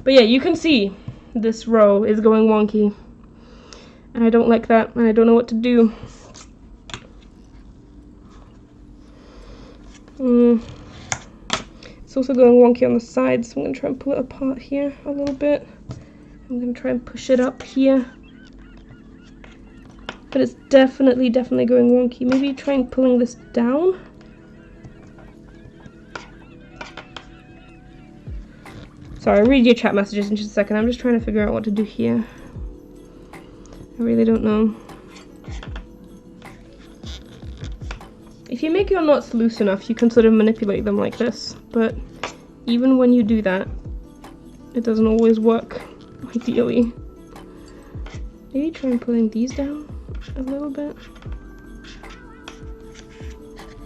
But yeah, you can see this row is going wonky, and I don't like that, and I don't know what to do. It's also going wonky on the sides, so I'm gonna try and pull it apart here a little bit. I'm going to try and push it up here. But it's definitely going wonky. Maybe try pulling this down. Sorry, I'll read your chat messages in just a second. I'm just trying to figure out what to do here. I really don't know. If you make your knots loose enough, you can sort of manipulate them like this, but even when you do that, it doesn't always work, ideally. Maybe try pulling these down a little bit.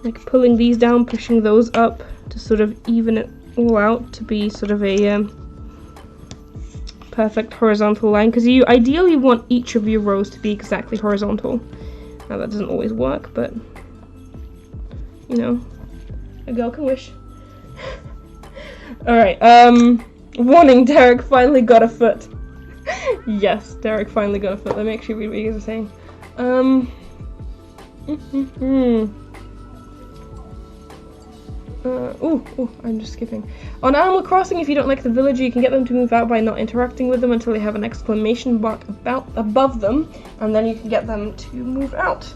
Like pulling these down, pushing those up to sort of even it all out to be sort of a perfect horizontal line, because you ideally want each of your rows to be exactly horizontal. Now that doesn't always work, but you know, a girl can wish. Alright, warning, Derek finally got a foot. Yes, Derek finally got a foot. Let me actually read what you guys are saying. I'm just skipping. On Animal Crossing, if you don't like the villager, you can get them to move out by not interacting with them until they have an exclamation mark above them, and then you can get them to move out.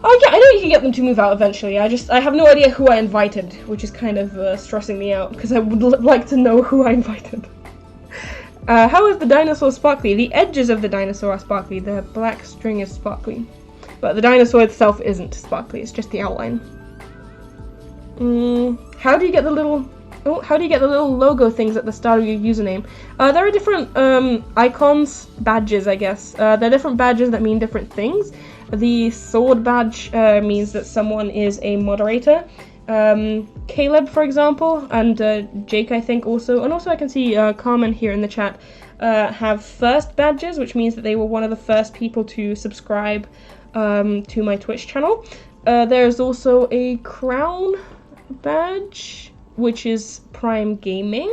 Oh yeah, I know you can get them to move out eventually. I have no idea who I invited, which is kind of stressing me out, because I would like to know who I invited. How is the dinosaur sparkly? The edges of the dinosaur are sparkly, the black string is sparkly. But the dinosaur itself isn't sparkly, it's just the outline. How do you get the little logo things at the start of your username? There are different icons, badges, I guess. There are different badges that mean different things. The sword badge means that someone is a moderator. Caleb, for example, and Jake, I think, also. And also I can see Carmen here in the chat have first badges, which means that they were one of the first people to subscribe to my Twitch channel. There's also a crown badge, which is Prime Gaming.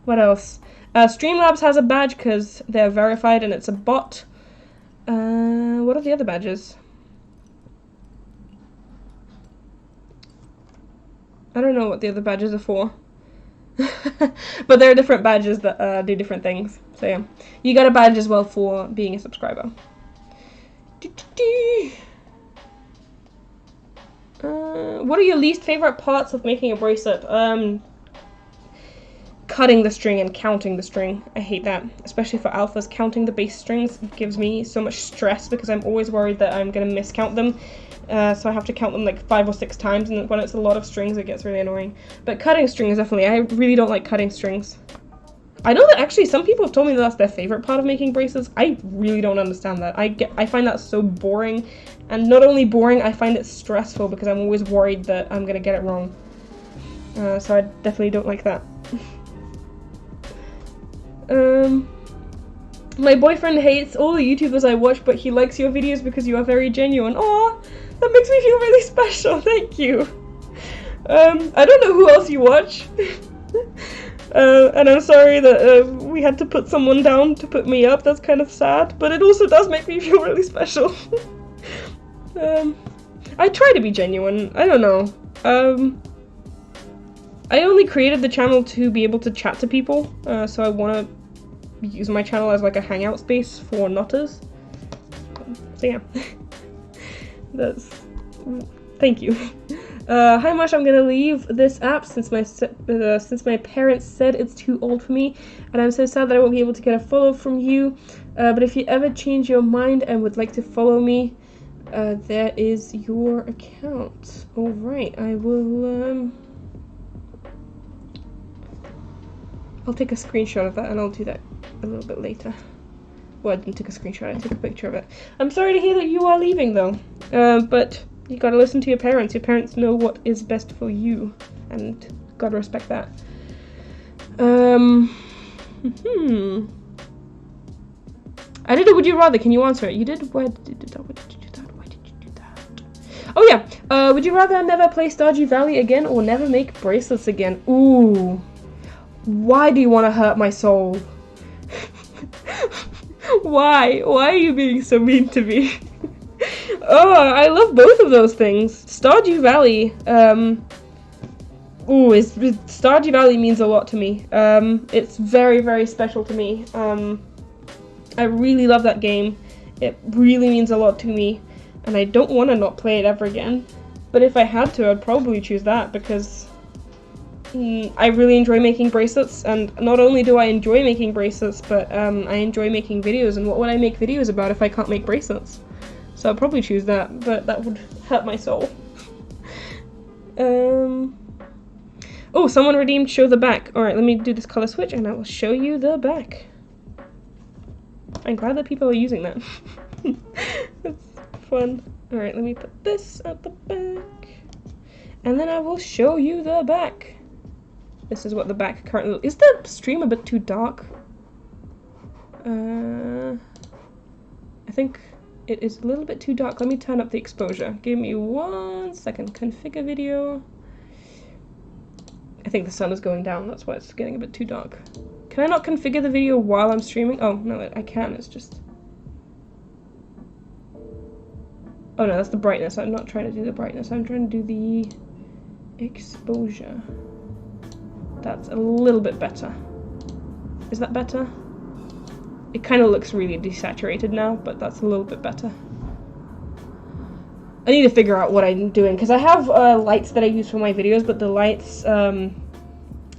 What else? Streamlabs has a badge because they're verified and it's a bot. What are the other badges? I don't know what the other badges are for. But there are different badges that do different things. So yeah, you get a badge as well for being a subscriber. What are your least favorite parts of making a bracelet? Cutting the string and counting the string. I hate that, especially for alphas. Counting the base strings gives me so much stress because I'm always worried that I'm gonna miscount them. So I have to count them like 5 or 6 times, and when it's a lot of strings it gets really annoying. But cutting strings, definitely. I really don't like cutting strings. I know that actually some people have told me that that's their favorite part of making bracelets. I really don't understand that. I find that so boring, and not only boring, I find it stressful because I'm always worried that I'm gonna get it wrong. So I definitely don't like that. My boyfriend hates all the YouTubers I watch, but he likes your videos because you are very genuine. Aw, that makes me feel really special, thank you. I don't know who else you watch. And I'm sorry that we had to put someone down to put me up, that's kind of sad, but it also does make me feel really special. I try to be genuine, I don't know. I only created the channel to be able to chat to people, so I want to use my channel as like a hangout space for notters. So yeah, thank you. Hi Masha, I'm gonna leave this app since my parents said it's too old for me, and I'm so sad that I won't be able to get a follow from you. But if you ever change your mind and would like to follow me, there is your account. All right, I will. I'll take a screenshot of that and I'll do that a little bit later. Well, I didn't take a screenshot, I took a picture of it. I'm sorry to hear that you are leaving though, but you gotta listen to your parents. Your parents know what is best for you, and gotta respect that. I did a would you rather, can you answer it? You did? Why did you do that? Why did you do that? Why did you do that? Oh yeah, would you rather never play Stardew Valley again or never make bracelets again? Ooh. Why do you want to hurt my soul? Why? Why are you being so mean to me? Oh, I love both of those things. Stardew Valley, Stardew Valley means a lot to me. It's very, very special to me. I really love that game. It really means a lot to me, and I don't want to not play it ever again. But if I had to, I'd probably choose that because I really enjoy making bracelets, and not only do I enjoy making bracelets, but I enjoy making videos, and what would I make videos about if I can't make bracelets? So I'll probably choose that, but that would hurt my soul. Oh, someone redeemed show the back. Alright, let me do this color switch and I will show you the back. I'm glad that people are using that. That's fun. Alright, let me put this at the back. And then I will show you the back. This is what the back currently looks. Is the stream a bit too dark? I think it is a little bit too dark. Let me turn up the exposure. Give me 1 second. Configure video. I think the sun is going down, that's why it's getting a bit too dark. Can I not configure the video while I'm streaming? Oh, no, I can, it's just... Oh no, that's the brightness. I'm not trying to do the brightness, I'm trying to do the exposure. That's a little bit better. Is that better? It kind of looks really desaturated now, but that's a little bit better. I need to figure out what I'm doing, because I have lights that I use for my videos, but the lights,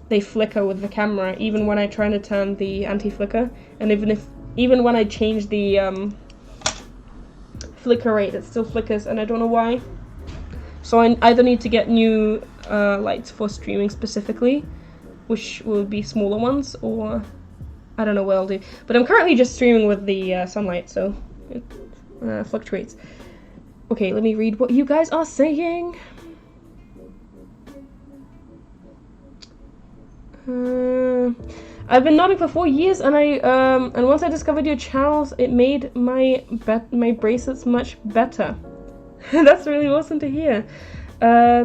they flicker with the camera, even when I try to turn the anti-flicker, and even when I change the flicker rate, it still flickers, and I don't know why. So I either need to get new lights for streaming specifically, which will be smaller ones, or I don't know what I'll do. But I'm currently just streaming with the sunlight, so it fluctuates. Okay, let me read what you guys are saying. I've been nodding for 4 years, and and once I discovered your channels, it made my bracelets much better. That's really awesome to hear.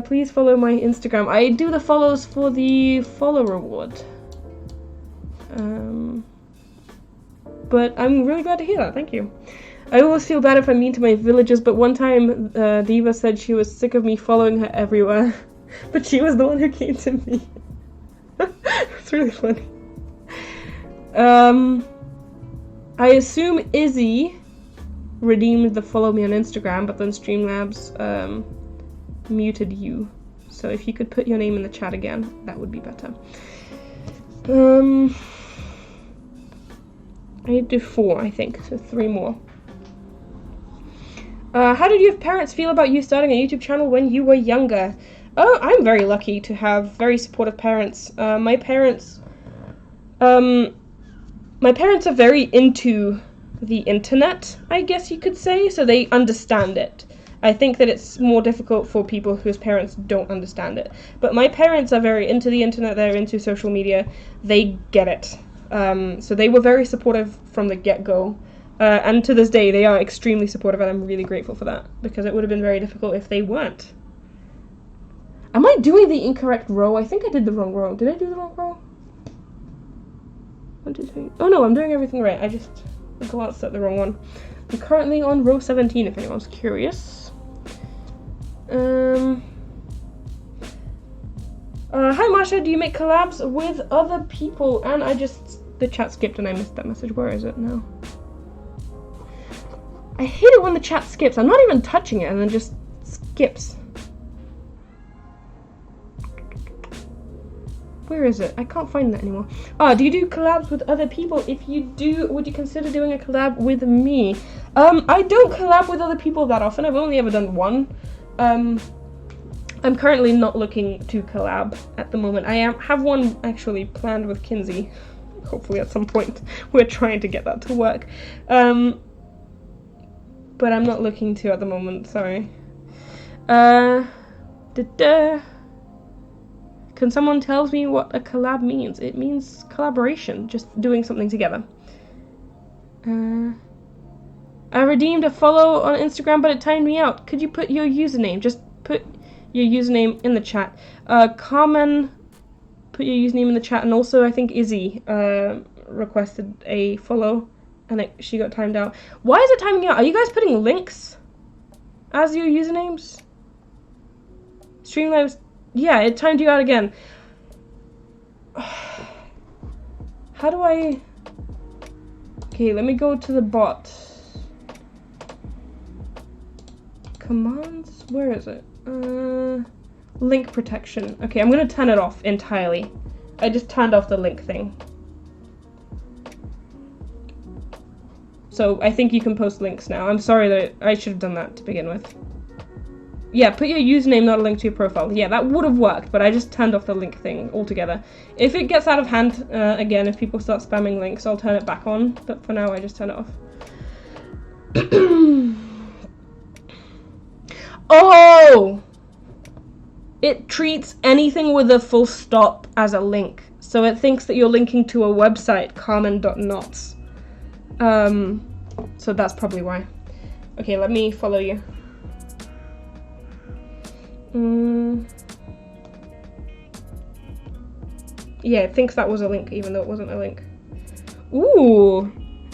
Please follow my Instagram. I do the follows for the follow reward. But I'm really glad to hear that. Thank you. I always feel bad if I'm mean to my villagers, but one time Diva said she was sick of me following her everywhere, but she was the one who came to me. It's really funny. I assume Izzy redeemed the follow me on Instagram, but then Streamlabs muted you. So if you could put your name in the chat again, that would be better. I need to do 4, I think, so 3 more. How did your parents feel about you starting a YouTube channel when you were younger? Oh, I'm very lucky to have very supportive parents. My parents are very into the internet, I guess you could say, so they understand it. I think that it's more difficult for people whose parents don't understand it. But my parents are very into the internet, they're into social media, they get it. So they were very supportive from the get-go. And to this day, they are extremely supportive, and I'm really grateful for that, because it would have been very difficult if they weren't. Am I doing the incorrect row? I think I did the wrong row. Did I do the wrong row? 1, 2, 3. Oh no, I'm doing everything right. I just glanced at the wrong one. I'm currently on row 17, if anyone's curious. Hi Masha, do you make collabs with other people? And the chat skipped and I missed that message. Where is it now? I hate it when the chat skips. I'm not even touching it and then just skips. Where is it? I can't find that anymore. Do you do collabs with other people? If you do, would you consider doing a collab with me? I don't collab with other people that often. I've only ever done one. I'm currently not looking to collab at the moment. I have one actually planned with Kinsey. Hopefully at some point. We're trying to get that to work. But I'm not looking to at the moment, sorry. Can someone tell me what a collab means? It means collaboration, just doing something together. I redeemed a follow on Instagram, but it timed me out. Could you put your username? Just put your username in the chat. Carmen, put your username in the chat, and also I think Izzy requested a follow, and she got timed out. Why is it timing out? Are you guys putting links as your usernames? Streamlabs, yeah, it timed you out again. How do I... Okay, let me go to the bot. Commands? Where is it? Link protection. Okay, I'm gonna turn it off entirely. I just turned off the link thing. So I think you can post links now. I'm sorry that I should have done that to begin with. Yeah, put your username, not a link to your profile. Yeah, that would have worked, but I just turned off the link thing altogether. If it gets out of hand, again, if people start spamming links, I'll turn it back on. But for now, I just turn it off. Oh! It treats anything with a full stop as a link. So it thinks that you're linking to a website, Carmen.knots. So that's probably why. Okay, let me follow you. Yeah, it thinks that was a link, even though it wasn't a link. Ooh,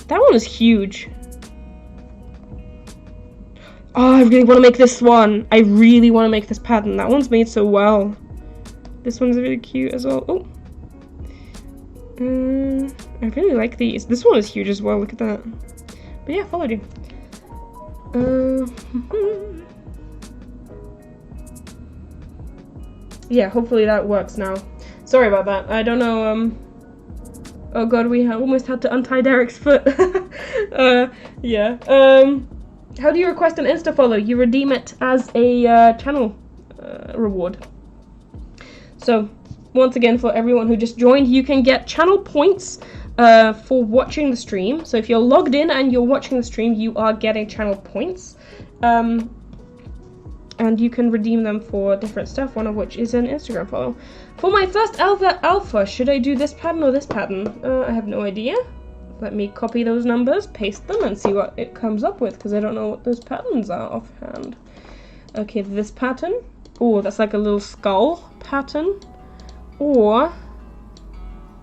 that one is huge. Oh, I really want to make this one. I really want to make this pattern. That one's made so well. This one's really cute as well. Oh. I really like these. This one is huge as well. Look at that. But yeah, followed you. Yeah, hopefully that works now. Sorry about that. I don't know, oh god, we almost had to untie Derek's foot. Yeah. How do you request an Insta follow? You redeem it as a channel reward. So, once again, for everyone who just joined, you can get channel points for watching the stream. So if you're logged in and you're watching the stream, you are getting channel points. And you can redeem them for different stuff, one of which is an Instagram follow. For my first alpha, should I do this pattern or this pattern? I have no idea. Let me copy those numbers, paste them, and see what it comes up with, because I don't know what those patterns are offhand. Okay, this pattern. Oh, that's like a little skull pattern. Or...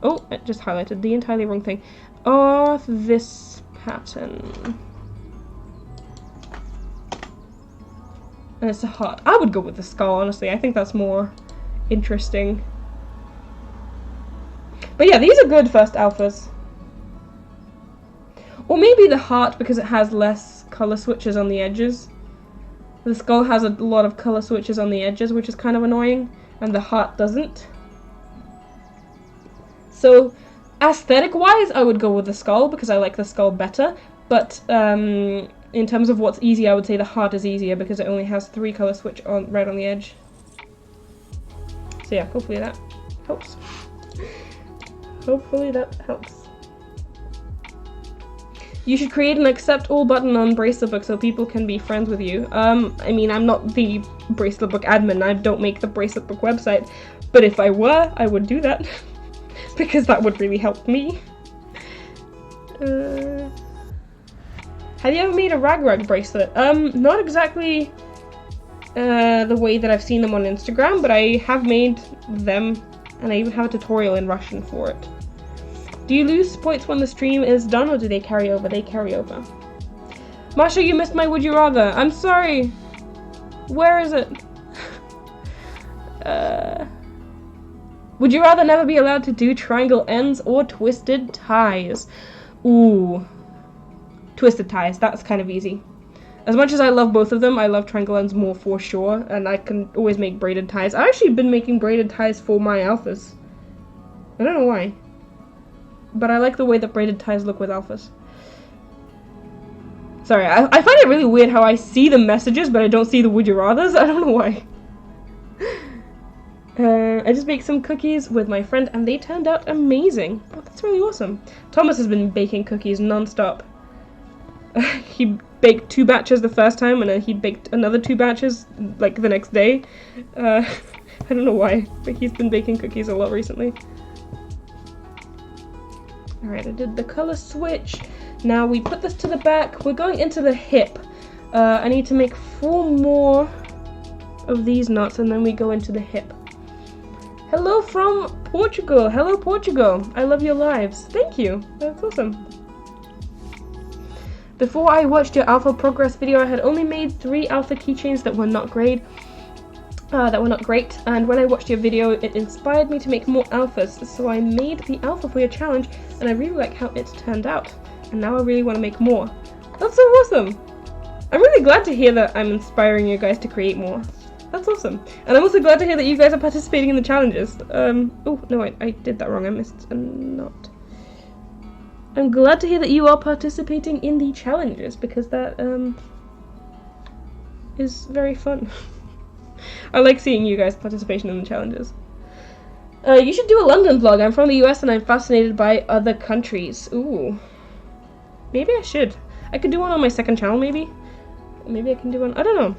oh, it just highlighted the entirely wrong thing. Or this pattern. And it's a heart. I would go with the skull, honestly. I think that's more interesting. But yeah, these are good first alphas. Or maybe the heart, because it has less color switches on the edges. The skull has a lot of color switches on the edges, which is kind of annoying. And the heart doesn't. So, aesthetic-wise, I would go with the skull, because I like the skull better. But, in terms of what's easy, I would say the heart is easier because it only has 3 color switch on right on the edge. So yeah, hopefully that helps. Hopefully that helps. You should create an accept all button on Bracelet Book so people can be friends with you. I mean, I'm not the Bracelet Book admin. I don't make the Bracelet Book website. But if I were, I would do that. Because that would really help me. Have you ever made a rag bracelet? Not exactly the way that I've seen them on Instagram, but I have made them, and I even have a tutorial in Russian for it. Do you lose points when the stream is done, or do they carry over? They carry over. Masha, you missed my Would You Rather. I'm sorry. Where is it? Would you rather never be allowed to do triangle ends or twisted ties? Ooh. Twisted ties, that's kind of easy. As much as I love both of them, I love triangle ends more for sure, and I can always make braided ties. I've actually been making braided ties for my alphas. I don't know why. But I like the way that braided ties look with alphas. Sorry, I find it really weird how I see the messages, but I don't see the Would You Rathers. I don't know why. I just baked some cookies with my friend, and they turned out amazing. Oh, that's really awesome. Thomas has been baking cookies non-stop. He baked 2 batches the first time, and then he baked another 2 batches, like, the next day. I don't know why, but he's been baking cookies a lot recently. Alright, I did the color switch. Now we put this to the back. We're going into the hip. I need to make 4 more of these knots, and then we go into the hip. Hello from Portugal. Hello, Portugal. I love your lives. Thank you. That's awesome. Before I watched your alpha progress video, I had only made 3 alpha keychains that were not great. And when I watched your video, it inspired me to make more alphas. So I made the alpha for your challenge, and I really like how it turned out. And now I really want to make more. That's so awesome. I'm really glad to hear that I'm inspiring you guys to create more. That's awesome. And I'm also glad to hear that you guys are participating in the challenges. Oh, no, I did that wrong. I missed a knot. I'm glad to hear that you are participating in the challenges, because that, is very fun. I like seeing you guys' participation in the challenges. You should do a London vlog. I'm from the US and I'm fascinated by other countries. Ooh. Maybe I should. I could do one on my second channel, maybe? Maybe I can do one. I don't know.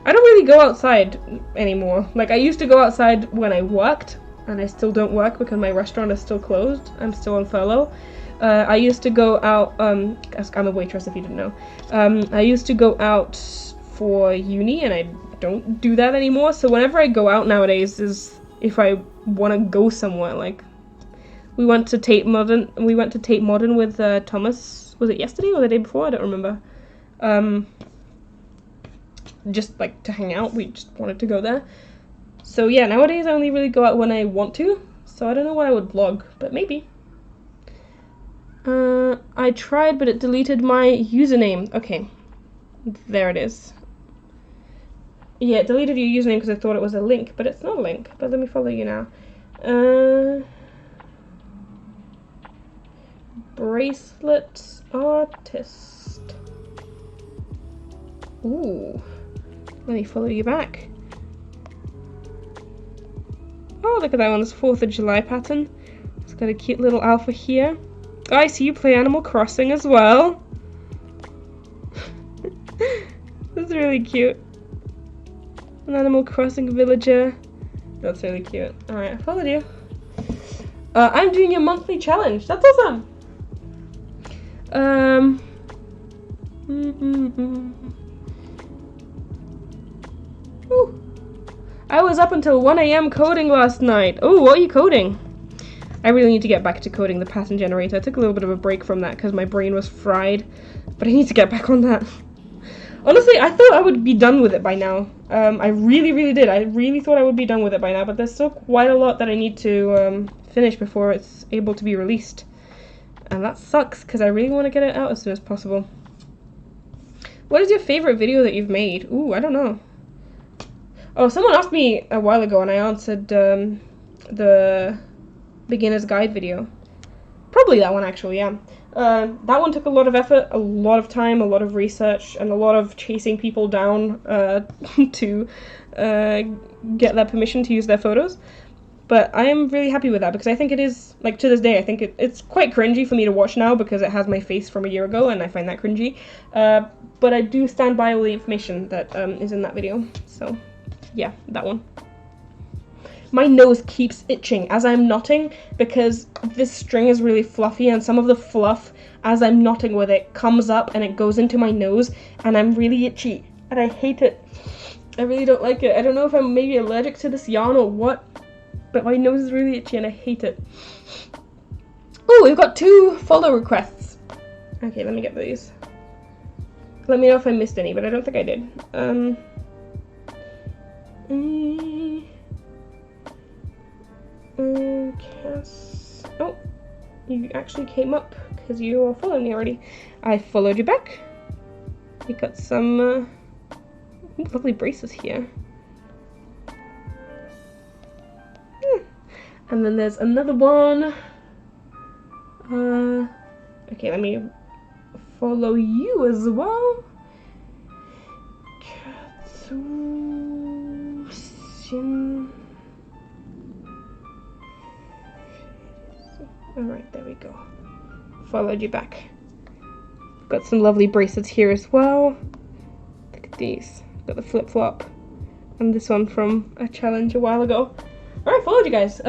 I don't really go outside anymore. Like, I used to go outside when I worked, and I still don't work because my restaurant is still closed. I'm still on furlough. I used to go out, I'm a waitress if you didn't know. I used to go out for uni, and I don't do that anymore. So whenever I go out nowadays is if I want to go somewhere. Like, we went to Tate Modern with Thomas. Was it yesterday or the day before? I don't remember. Just like to hang out. We just wanted to go there. So yeah, nowadays I only really go out when I want to. So I don't know what I would vlog, but maybe. I tried, but it deleted my username. Okay, there it is. Yeah, it deleted your username because I thought it was a link, but it's not a link. But let me follow you now. Bracelet Artist. Ooh. Let me follow you back. Oh, look at that one. This 4th of July pattern. It's got a cute little alpha here. Oh, I see you play Animal Crossing as well. That's really cute. An Animal Crossing villager. That's really cute. Alright, I followed you. I'm doing a monthly challenge. That's awesome. I was up until 1 AM coding last night. Oh, what are you coding? I really need to get back to coding the pattern generator. I took a little bit of a break from that because my brain was fried, but I need to get back on that. Honestly, I thought I would be done with it by now. I really, really did. I really thought I would be done with it by now, but there's still quite a lot that I need to finish before it's able to be released. And that sucks, because I really want to get it out as soon as possible. What is your favorite video that you've made? Ooh, I don't know. Oh, someone asked me a while ago, and I answered the beginner's guide video. Probably that one, actually, yeah. That one took a lot of effort, a lot of time, a lot of research, and a lot of chasing people down to get their permission to use their photos. But I am really happy with that, because I think it is, like, to this day, I think it's quite cringy for me to watch now, because it has my face from a year ago, and I find that cringy. But I do stand by all the information that is in that video. So, yeah, that one. My nose keeps itching as I'm knotting, because this string is really fluffy, and some of the fluff, as I'm knotting with it, comes up and it goes into my nose, and I'm really itchy, and I hate it. I really don't like it. I don't know if I'm maybe allergic to this yarn or what, but my nose is really itchy and I hate it. Oh, we've got 2 follow requests. Okay, let me get these. Let me know if I missed any, but I don't think I did. Cass. Oh, you actually came up because you are following me already. I followed you back. We got some lovely braces here. And then there's another one. Okay, let me follow you as well. Alright, there we go. Followed you back. Got some lovely bracelets here as well. Look at these. Got the flip-flop. And this one from a challenge a while ago. Alright, followed you guys.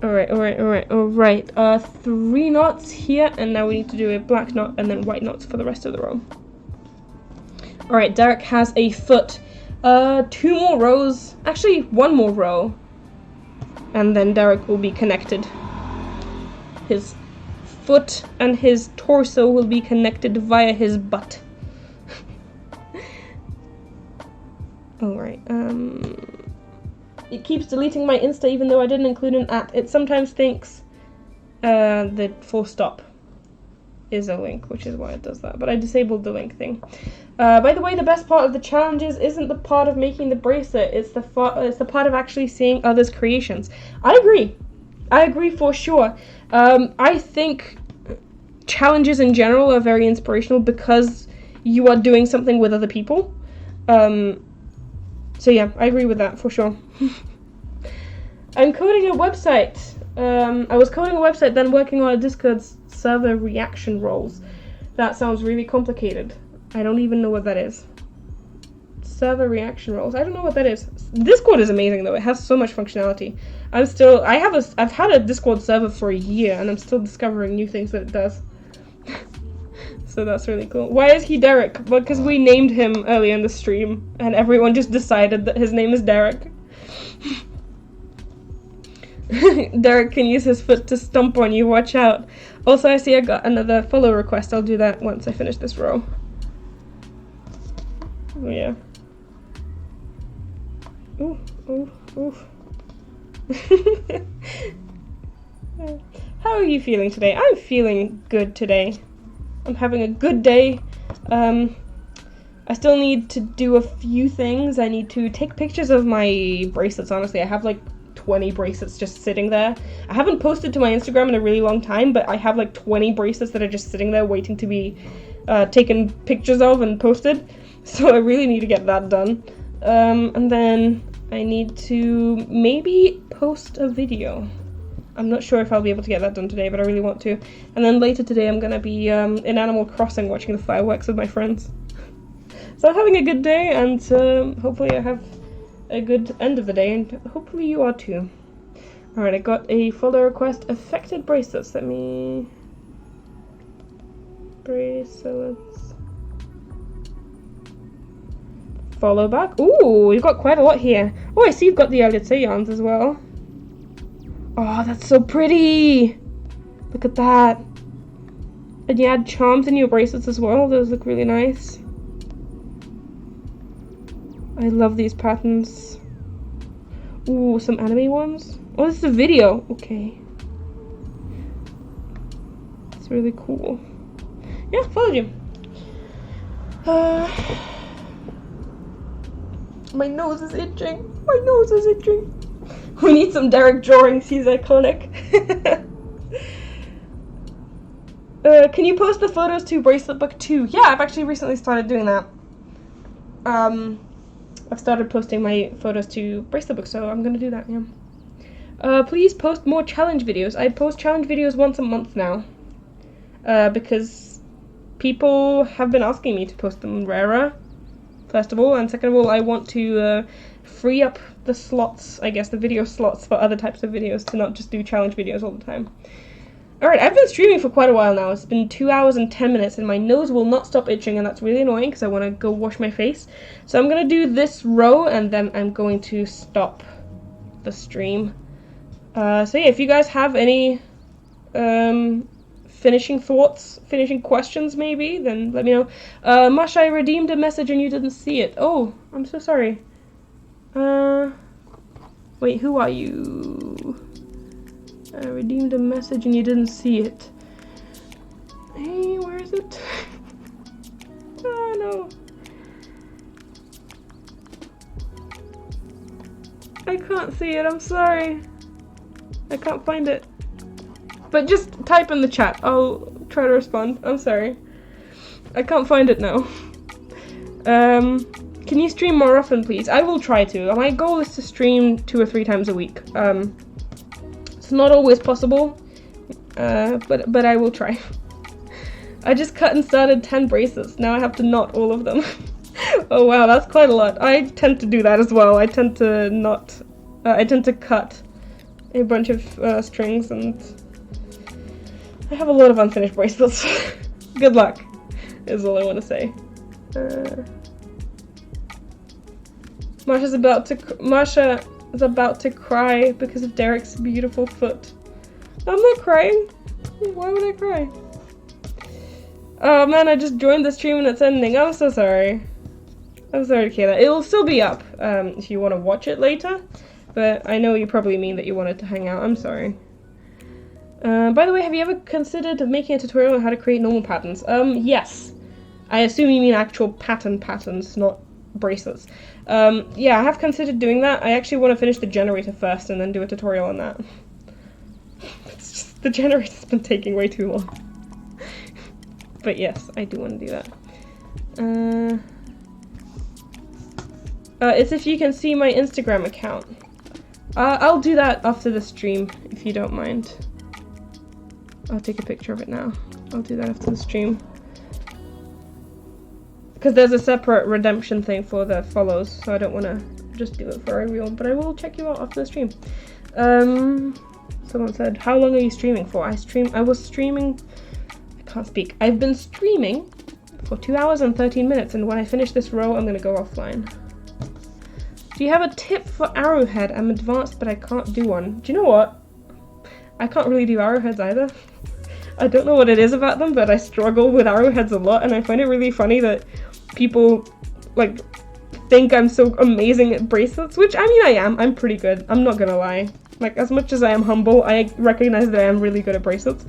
Alright. 3 knots here, and now we need to do a black knot and then white knots for the rest of the row. Alright, Derek has a foot. 2 more rows. Actually, 1 more row. And then Derek will be connected. His foot and his torso will be connected via his butt. Alright, it keeps deleting my Insta even though I didn't include an @ It sometimes thinks the full stop. is a link, which is why it does that. But I disabled the link thing. By the way, the best part of the challenges isn't the part of making the bracelet. It's the part of actually seeing others' creations. I agree. I agree for sure. I think challenges in general are very inspirational because you are doing something with other people. So yeah, I agree with that for sure. I'm coding a website. I was coding a website, then working on a Discord server reaction roles. That sounds really complicated. I don't even know what that is. Server reaction roles. I don't know what that is. Discord is amazing though. It has so much functionality. I've had a Discord server for a year and I'm still discovering new things that it does. So that's really cool. Why is he Derek? Well, because we named him earlier in the stream and everyone just decided that his name is Derek. Derek can use his foot to stomp on you, watch out. Also, I see I got another follow request. I'll do that once I finish this row. Oh yeah. Ooh, ooh, ooh. How are you feeling today? I'm feeling good today. I'm having a good day. I still need to do a few things. I need to take pictures of my bracelets, honestly. I have like 20 bracelets just sitting there. I haven't posted to my Instagram in a really long time, but I have like 20 bracelets that are just sitting there waiting to be taken pictures of and posted. So I really need to get that done. And then I need to maybe post a video. I'm not sure if I'll be able to get that done today, but I really want to. And then later today I'm gonna be in Animal Crossing watching the fireworks with my friends. So I'm having a good day, and hopefully I have a good end of the day, and hopefully you are too. Alright, I got a follow request. Affected bracelets. Let me... bracelets. Follow back. Ooh, you've got quite a lot here. Oh, I see you've got the Elite yarns as well. Oh, that's so pretty! Look at that. And you add charms in your bracelets as well. Those look really nice. I love these patterns. Ooh, some anime ones. Oh, this is a video. Okay. It's really cool. Yeah, followed you. My nose is itching. My nose is itching. We need some Derek drawings. He's iconic. Can you post the photos to Bracelet Book 2? Yeah, I've actually recently started doing that. I've started posting my photos to Bracelet Book, so I'm gonna do that, yeah. Please post more challenge videos. I post challenge videos once a month now. Because people have been asking me to post them rarer, first of all, and second of all, I want to free up the slots, I guess, the video slots for other types of videos, to not just do challenge videos all the time. Alright, I've been streaming for quite a while now. It's been 2 hours and 10 minutes, and my nose will not stop itching, and that's really annoying, because I want to go wash my face. So I'm going to do this row, and then I'm going to stop the stream. So yeah, if you guys have any finishing thoughts, finishing questions maybe, then let me know. Masha, I redeemed a message and you didn't see it. Oh, I'm so sorry. Wait, who are you? I redeemed a message and you didn't see it. Hey, where is it? Oh no. I can't see it, I'm sorry. I can't find it. But just type in the chat. I'll try to respond. I'm sorry. I can't find it now. Can you stream more often, please? I will try to. My goal is to stream 2 or 3 times a week. It's not always possible, but I will try. I just cut and started 10 bracelets. Now I have to knot all of them. Oh wow, that's quite a lot. I tend to do that as well. I tend to knot. I tend to cut a bunch of strings, and I have a lot of unfinished bracelets. Good luck, is all I want to say. Masha is about to cry because of Derek's beautiful foot. I'm not crying. Why would I cry? Oh man, I just joined the stream and it's ending. I'm so sorry. I'm sorry to hear that. It'll still be up if you want to watch it later, but I know you probably mean that you wanted to hang out. I'm sorry. By the way, have you ever considered making a tutorial on how to create normal patterns? Yes. I assume you mean actual patterns, not bracelets. Yeah, I have considered doing that. I actually want to finish the generator first and then do a tutorial on that. It's just, the generator's been taking way too long. But yes, I do want to do that. It's if you can see my Instagram account. I'll do that after the stream, if you don't mind. I'll take a picture of it now. I'll do that after the stream. Because there's a separate redemption thing for the follows, so I don't want to just do it for everyone, but I will check you out after the stream. Someone said, how long are you streaming for? I was streaming, I can't speak. I've been streaming for 2 hours and 13 minutes, and when I finish this row, I'm going to go offline. Do you have a tip for arrowhead? I'm advanced, but I can't do one. Do you know what? I can't really do arrowheads either. I don't know what it is about them, but I struggle with arrowheads a lot, and I find it really funny that people, like, think I'm so amazing at bracelets, which, I mean, I am. I'm pretty good. I'm not gonna lie. Like, as much as I am humble, I recognize that I am really good at bracelets.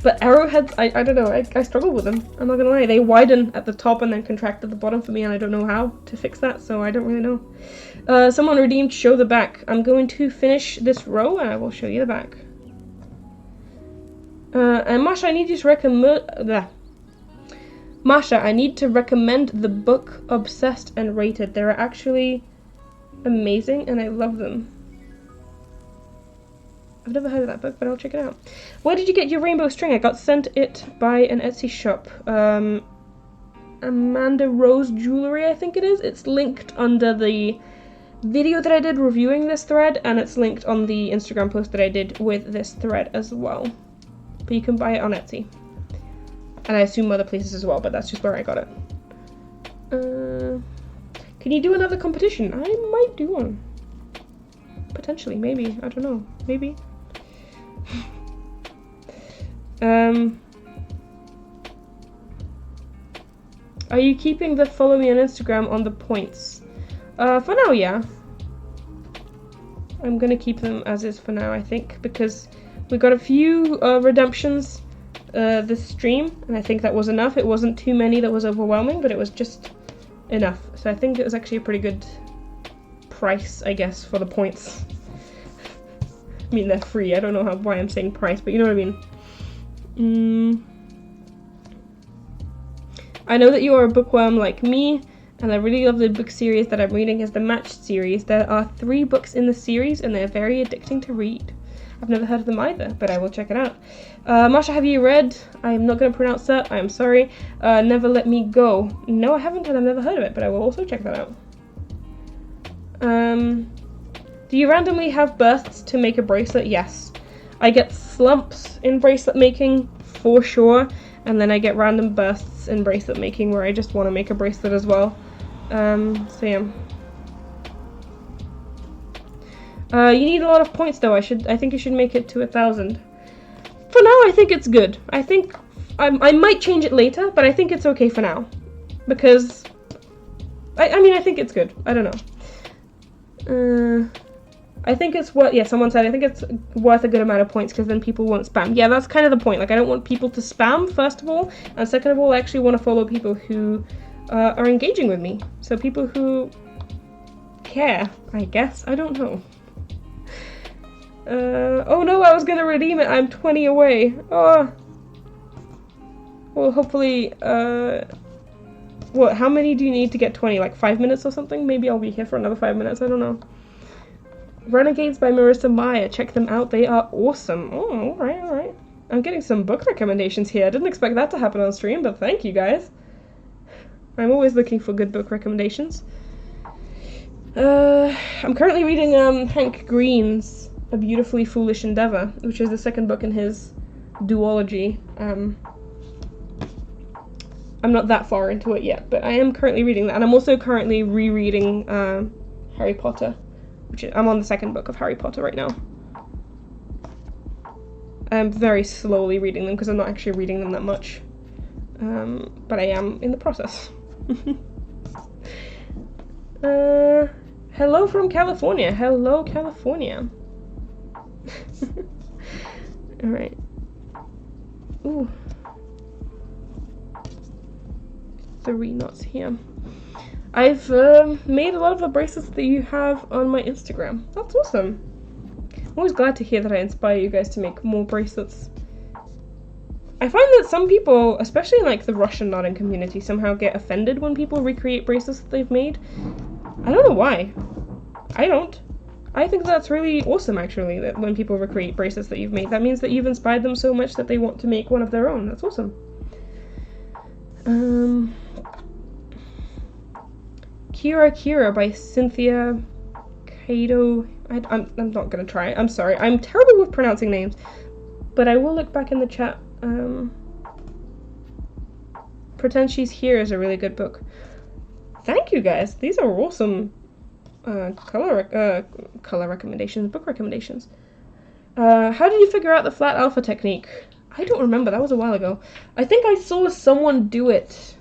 But arrowheads, I don't know, I struggle with them. I'm not gonna lie. They widen at the top and then contract at the bottom for me, and I don't know how to fix that, so I don't really know. Someone redeemed show the back. I'm going to finish this row, and I will show you the back. And Masha, I need you to recommend... Masha, I need to recommend the book Obsessed and Rated. They're actually amazing, and I love them. I've never heard of that book, but I'll check it out. Where did you get your rainbow string? I got sent it by an Etsy shop. Amanda Rose Jewelry, I think it is. It's linked under the video that I did reviewing this thread, and it's linked on the Instagram post that I did with this thread as well. But you can buy it on Etsy. And I assume other places as well, but that's just where I got it. Can you do another competition? I might do one. Potentially, maybe. I don't know. Maybe. Are you keeping the follow me on Instagram on the points? For now, yeah. I'm gonna keep them as is for now, I think, because we got a few redemptions this stream, and I think that was enough. It wasn't too many that was overwhelming, but it was just enough. So I think it was actually a pretty good price, I guess, for the points. I mean, they're free. I don't know why I'm saying price, but you know what I mean. I know that you are a bookworm like me, and I really love the book series that I'm reading is the Matched series. There are 3 books in the series, and they're very addicting to read. I've never heard of them either, but I will check it out. Masha, have you read, I'm not going to pronounce that, I am sorry, Never Let Me Go? No, I haven't, and I've never heard of it, but I will also check that out. Do you randomly have bursts to make a bracelet? Yes. I get slumps in bracelet making, for sure, and then I get random bursts in bracelet making where I just want to make a bracelet as well. So yeah. You need a lot of points though. I think you should make it to 1,000. For now, I think it's good. I think I might change it later, but I think it's okay for now. Because I mean, I think it's good. I don't know. I think it's worth, yeah, someone said, I think it's worth a good amount of points because then people won't spam. Yeah, that's kind of the point. Like, I don't want people to spam, first of all, and second of all, I actually want to follow people who are engaging with me. So people who care, I guess. I don't know. Oh no, I was gonna redeem it. I'm 20 away. Oh. Well, hopefully, what, how many do you need to get 20? Like 5 minutes or something? Maybe I'll be here for another 5 minutes. I don't know. Renegades by Marissa Meyer. Check them out. They are awesome. Oh, alright, alright. I'm getting some book recommendations here. I didn't expect that to happen on stream, but thank you guys. I'm always looking for good book recommendations. I'm currently reading Hank Green's A Beautifully Foolish Endeavor, which is the second book in his duology. I'm not that far into it yet, but I am currently reading that, and I'm also currently rereading Harry Potter, which I'm on the second book of Harry Potter right now. I'm very slowly reading them because I'm not actually reading them that much, but I am in the process. Hello from California. Hello, California. Alright. Ooh. 3 knots here. I've made a lot of the bracelets that you have on my Instagram. That's awesome. I'm always glad to hear that I inspire you guys to make more bracelets. I find that some people, especially in like the Russian knotting community, somehow get offended when people recreate bracelets that they've made. I don't know why. I don't. I think that's really awesome, actually, that when people recreate bracelets that you've made. That means that you've inspired them so much that they want to make one of their own. That's awesome. Kira Kira by Cynthia Kato. I'm not gonna try. I'm sorry. I'm terrible with pronouncing names, but I will look back in the chat. Pretend She's Here is a really good book. Thank you, guys. These are awesome color recommendations, book recommendations. How did you figure out the flat alpha technique? I don't remember. That was a while ago. I think I saw someone do it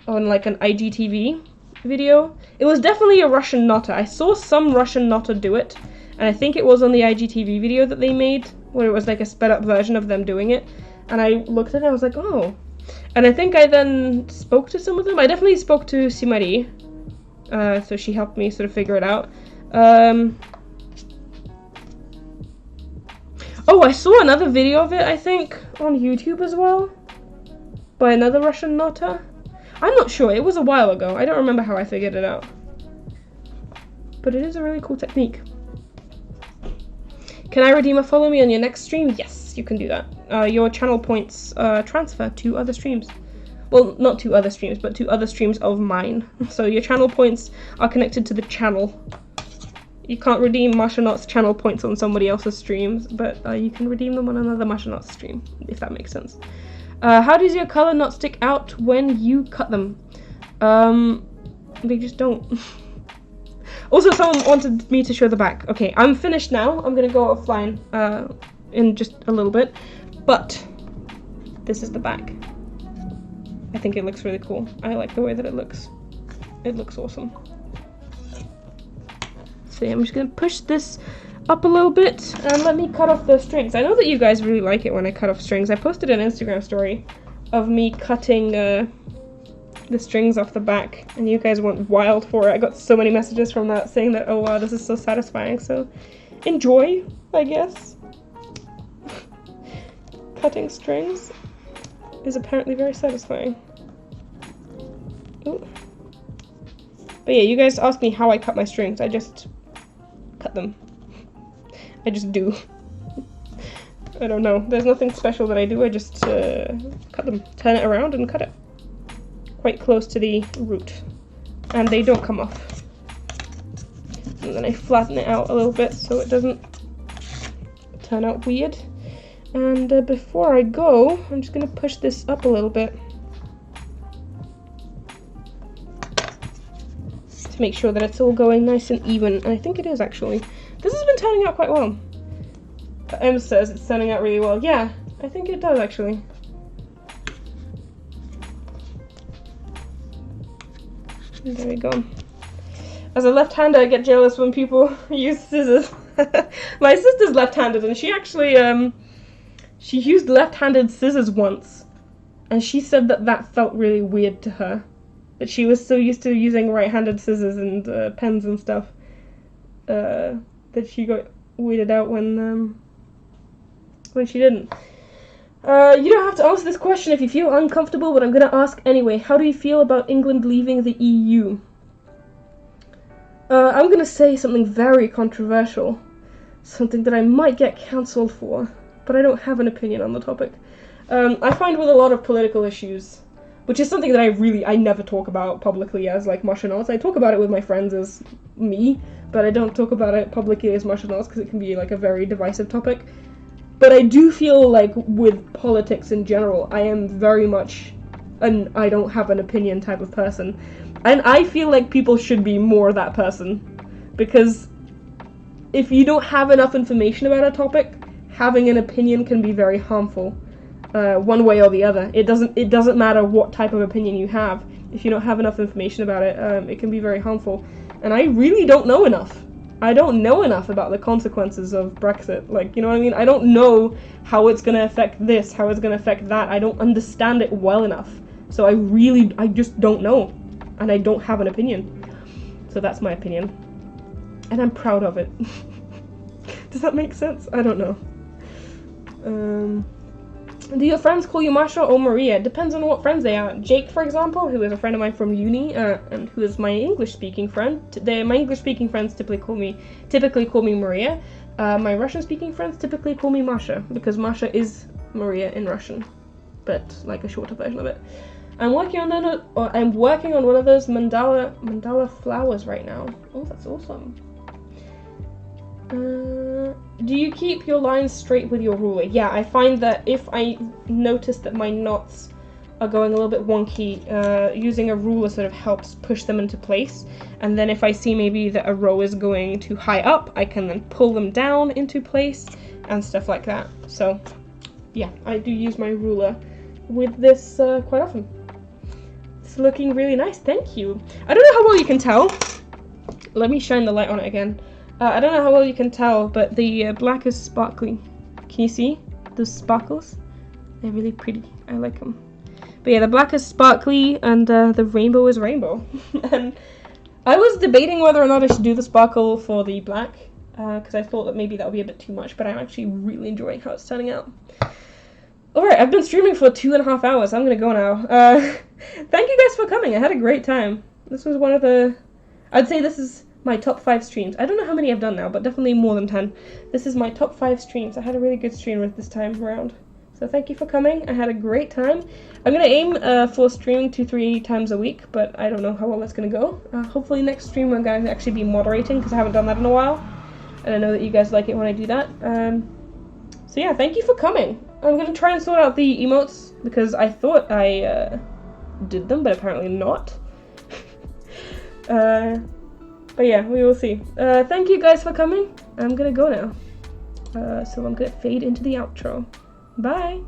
on like an IGTV video. It was definitely a Russian knotter. I saw some Russian knotter do it, and I think it was on the IGTV video that they made, where it was like a sped up version of them doing it. And I looked at it and I was like, oh. And I think I then spoke to some of them. I definitely spoke to Simari, so she helped me sort of figure it out. Oh, I saw another video of it, I think, on YouTube as well, by another Russian knotter. I'm not sure, it was a while ago. I don't remember how I figured it out. But it is a really cool technique. Can I redeem a follow me on your next stream? Yes, you can do that. Your channel points transfer to other streams. Well, not to other streams, but to other streams of mine. So your channel points are connected to the channel. You can't redeem Masha Knots channel points on somebody else's streams, but you can redeem them on another Masha Knots stream, if that makes sense. How does your color not stick out when you cut them? They just don't. Also, someone wanted me to show the back. Okay, I'm finished now. I'm gonna go offline in just a little bit, but this is the back. I think it looks really cool. I like the way that it looks. It looks awesome. So yeah, I'm just gonna push this up a little bit and let me cut off the strings. I know that you guys really like it when I cut off strings. I posted an Instagram story of me cutting the strings off the back, and you guys went wild for it. I got so many messages from that saying that, oh wow, this is so satisfying. So enjoy, I guess. Cutting strings is apparently very satisfying. Ooh. But yeah, you guys asked me how I cut my strings. I just cut them. I just do. I don't know. There's nothing special that I do. I just cut them, turn it around and cut it. Quite close to the root. And they don't come off. And then I flatten it out a little bit so it doesn't turn out weird. And before I go, I'm just going to push this up a little bit to make sure that it's all going nice and even. And I think it is, actually. This has been turning out quite well. Em says it's turning out really well. Yeah, I think it does, actually. And there we go. As a left-hander, I get jealous when people use scissors. My sister's left-handed, and she actually, she used left-handed scissors once. And she said that that felt really weird to her. That she was so used to using right-handed scissors and pens and stuff. That she got weirded out when she didn't. You don't have to answer this question if you feel uncomfortable, but I'm gonna ask anyway. How do you feel about England leaving the EU? I'm gonna say something very controversial. Something that I might get cancelled for, but I don't have an opinion on the topic. I find with a lot of political issues, which is something that I never talk about publicly as like Masha Knots. I talk about it with my friends as me, but I don't talk about it publicly as Masha Knots because it can be like a very divisive topic. But I do feel like with politics in general, I am very much an I don't have an opinion type of person. And I feel like people should be more that person. Because if you don't have enough information about a topic, having an opinion can be very harmful. One way or the other. It doesn't matter what type of opinion you have. If you don't have enough information about it, it can be very harmful. And I really don't know enough. I don't know enough about the consequences of Brexit. Like, you know what I mean? I don't know how it's gonna affect this, how it's gonna affect that. I don't understand it well enough. So I just don't know. And I don't have an opinion. So that's my opinion. And I'm proud of it. Does that make sense? I don't know. Do your friends call you Masha or Maria? It depends on what friends they are. Jake, for example, who is a friend of mine from uni, and who is my English-speaking friend. My English-speaking friends typically call me Maria. My Russian-speaking friends typically call me Masha, because Masha is Maria in Russian, but like a shorter version of it. I'm working on one of those mandala flowers right now. Oh, that's awesome. Do you keep your lines straight with your ruler? Yeah, I find that if I notice that my knots are going a little bit wonky, using a ruler sort of helps push them into place. And then if I see maybe that a row is going too high up, I can then pull them down into place and stuff like that. So yeah, I do use my ruler with this quite often. It's looking really nice, thank you. I don't know how well you can tell. Let me shine the light on it again. I don't know how well you can tell, but the black is sparkly. Can you see those sparkles? They're really pretty. I like them. But yeah, the black is sparkly, and the rainbow is rainbow. And I was debating whether or not I should do the sparkle for the black, because I thought that maybe that would be a bit too much, but I'm actually really enjoying how it's turning out. Alright, I've been streaming for 2.5 hours. I'm gonna go now. Thank you guys for coming. I had a great time. This was one of the... I'd say this is my top 5 streams. I don't know how many I've done now, but definitely more than 10. This is my top 5 streams. I had a really good stream with this time around. So thank you for coming. I had a great time. I'm going to aim for streaming 2-3 times a week, but I don't know how well that's going to go. Hopefully next stream I'm going to actually be moderating, because I haven't done that in a while. And I know that you guys like it when I do that. So yeah, thank you for coming. I'm going to try and sort out the emotes, because I thought I did them, but apparently not. But yeah, we will see. Thank you guys for coming. I'm gonna go now. So I'm gonna fade into the outro. Bye!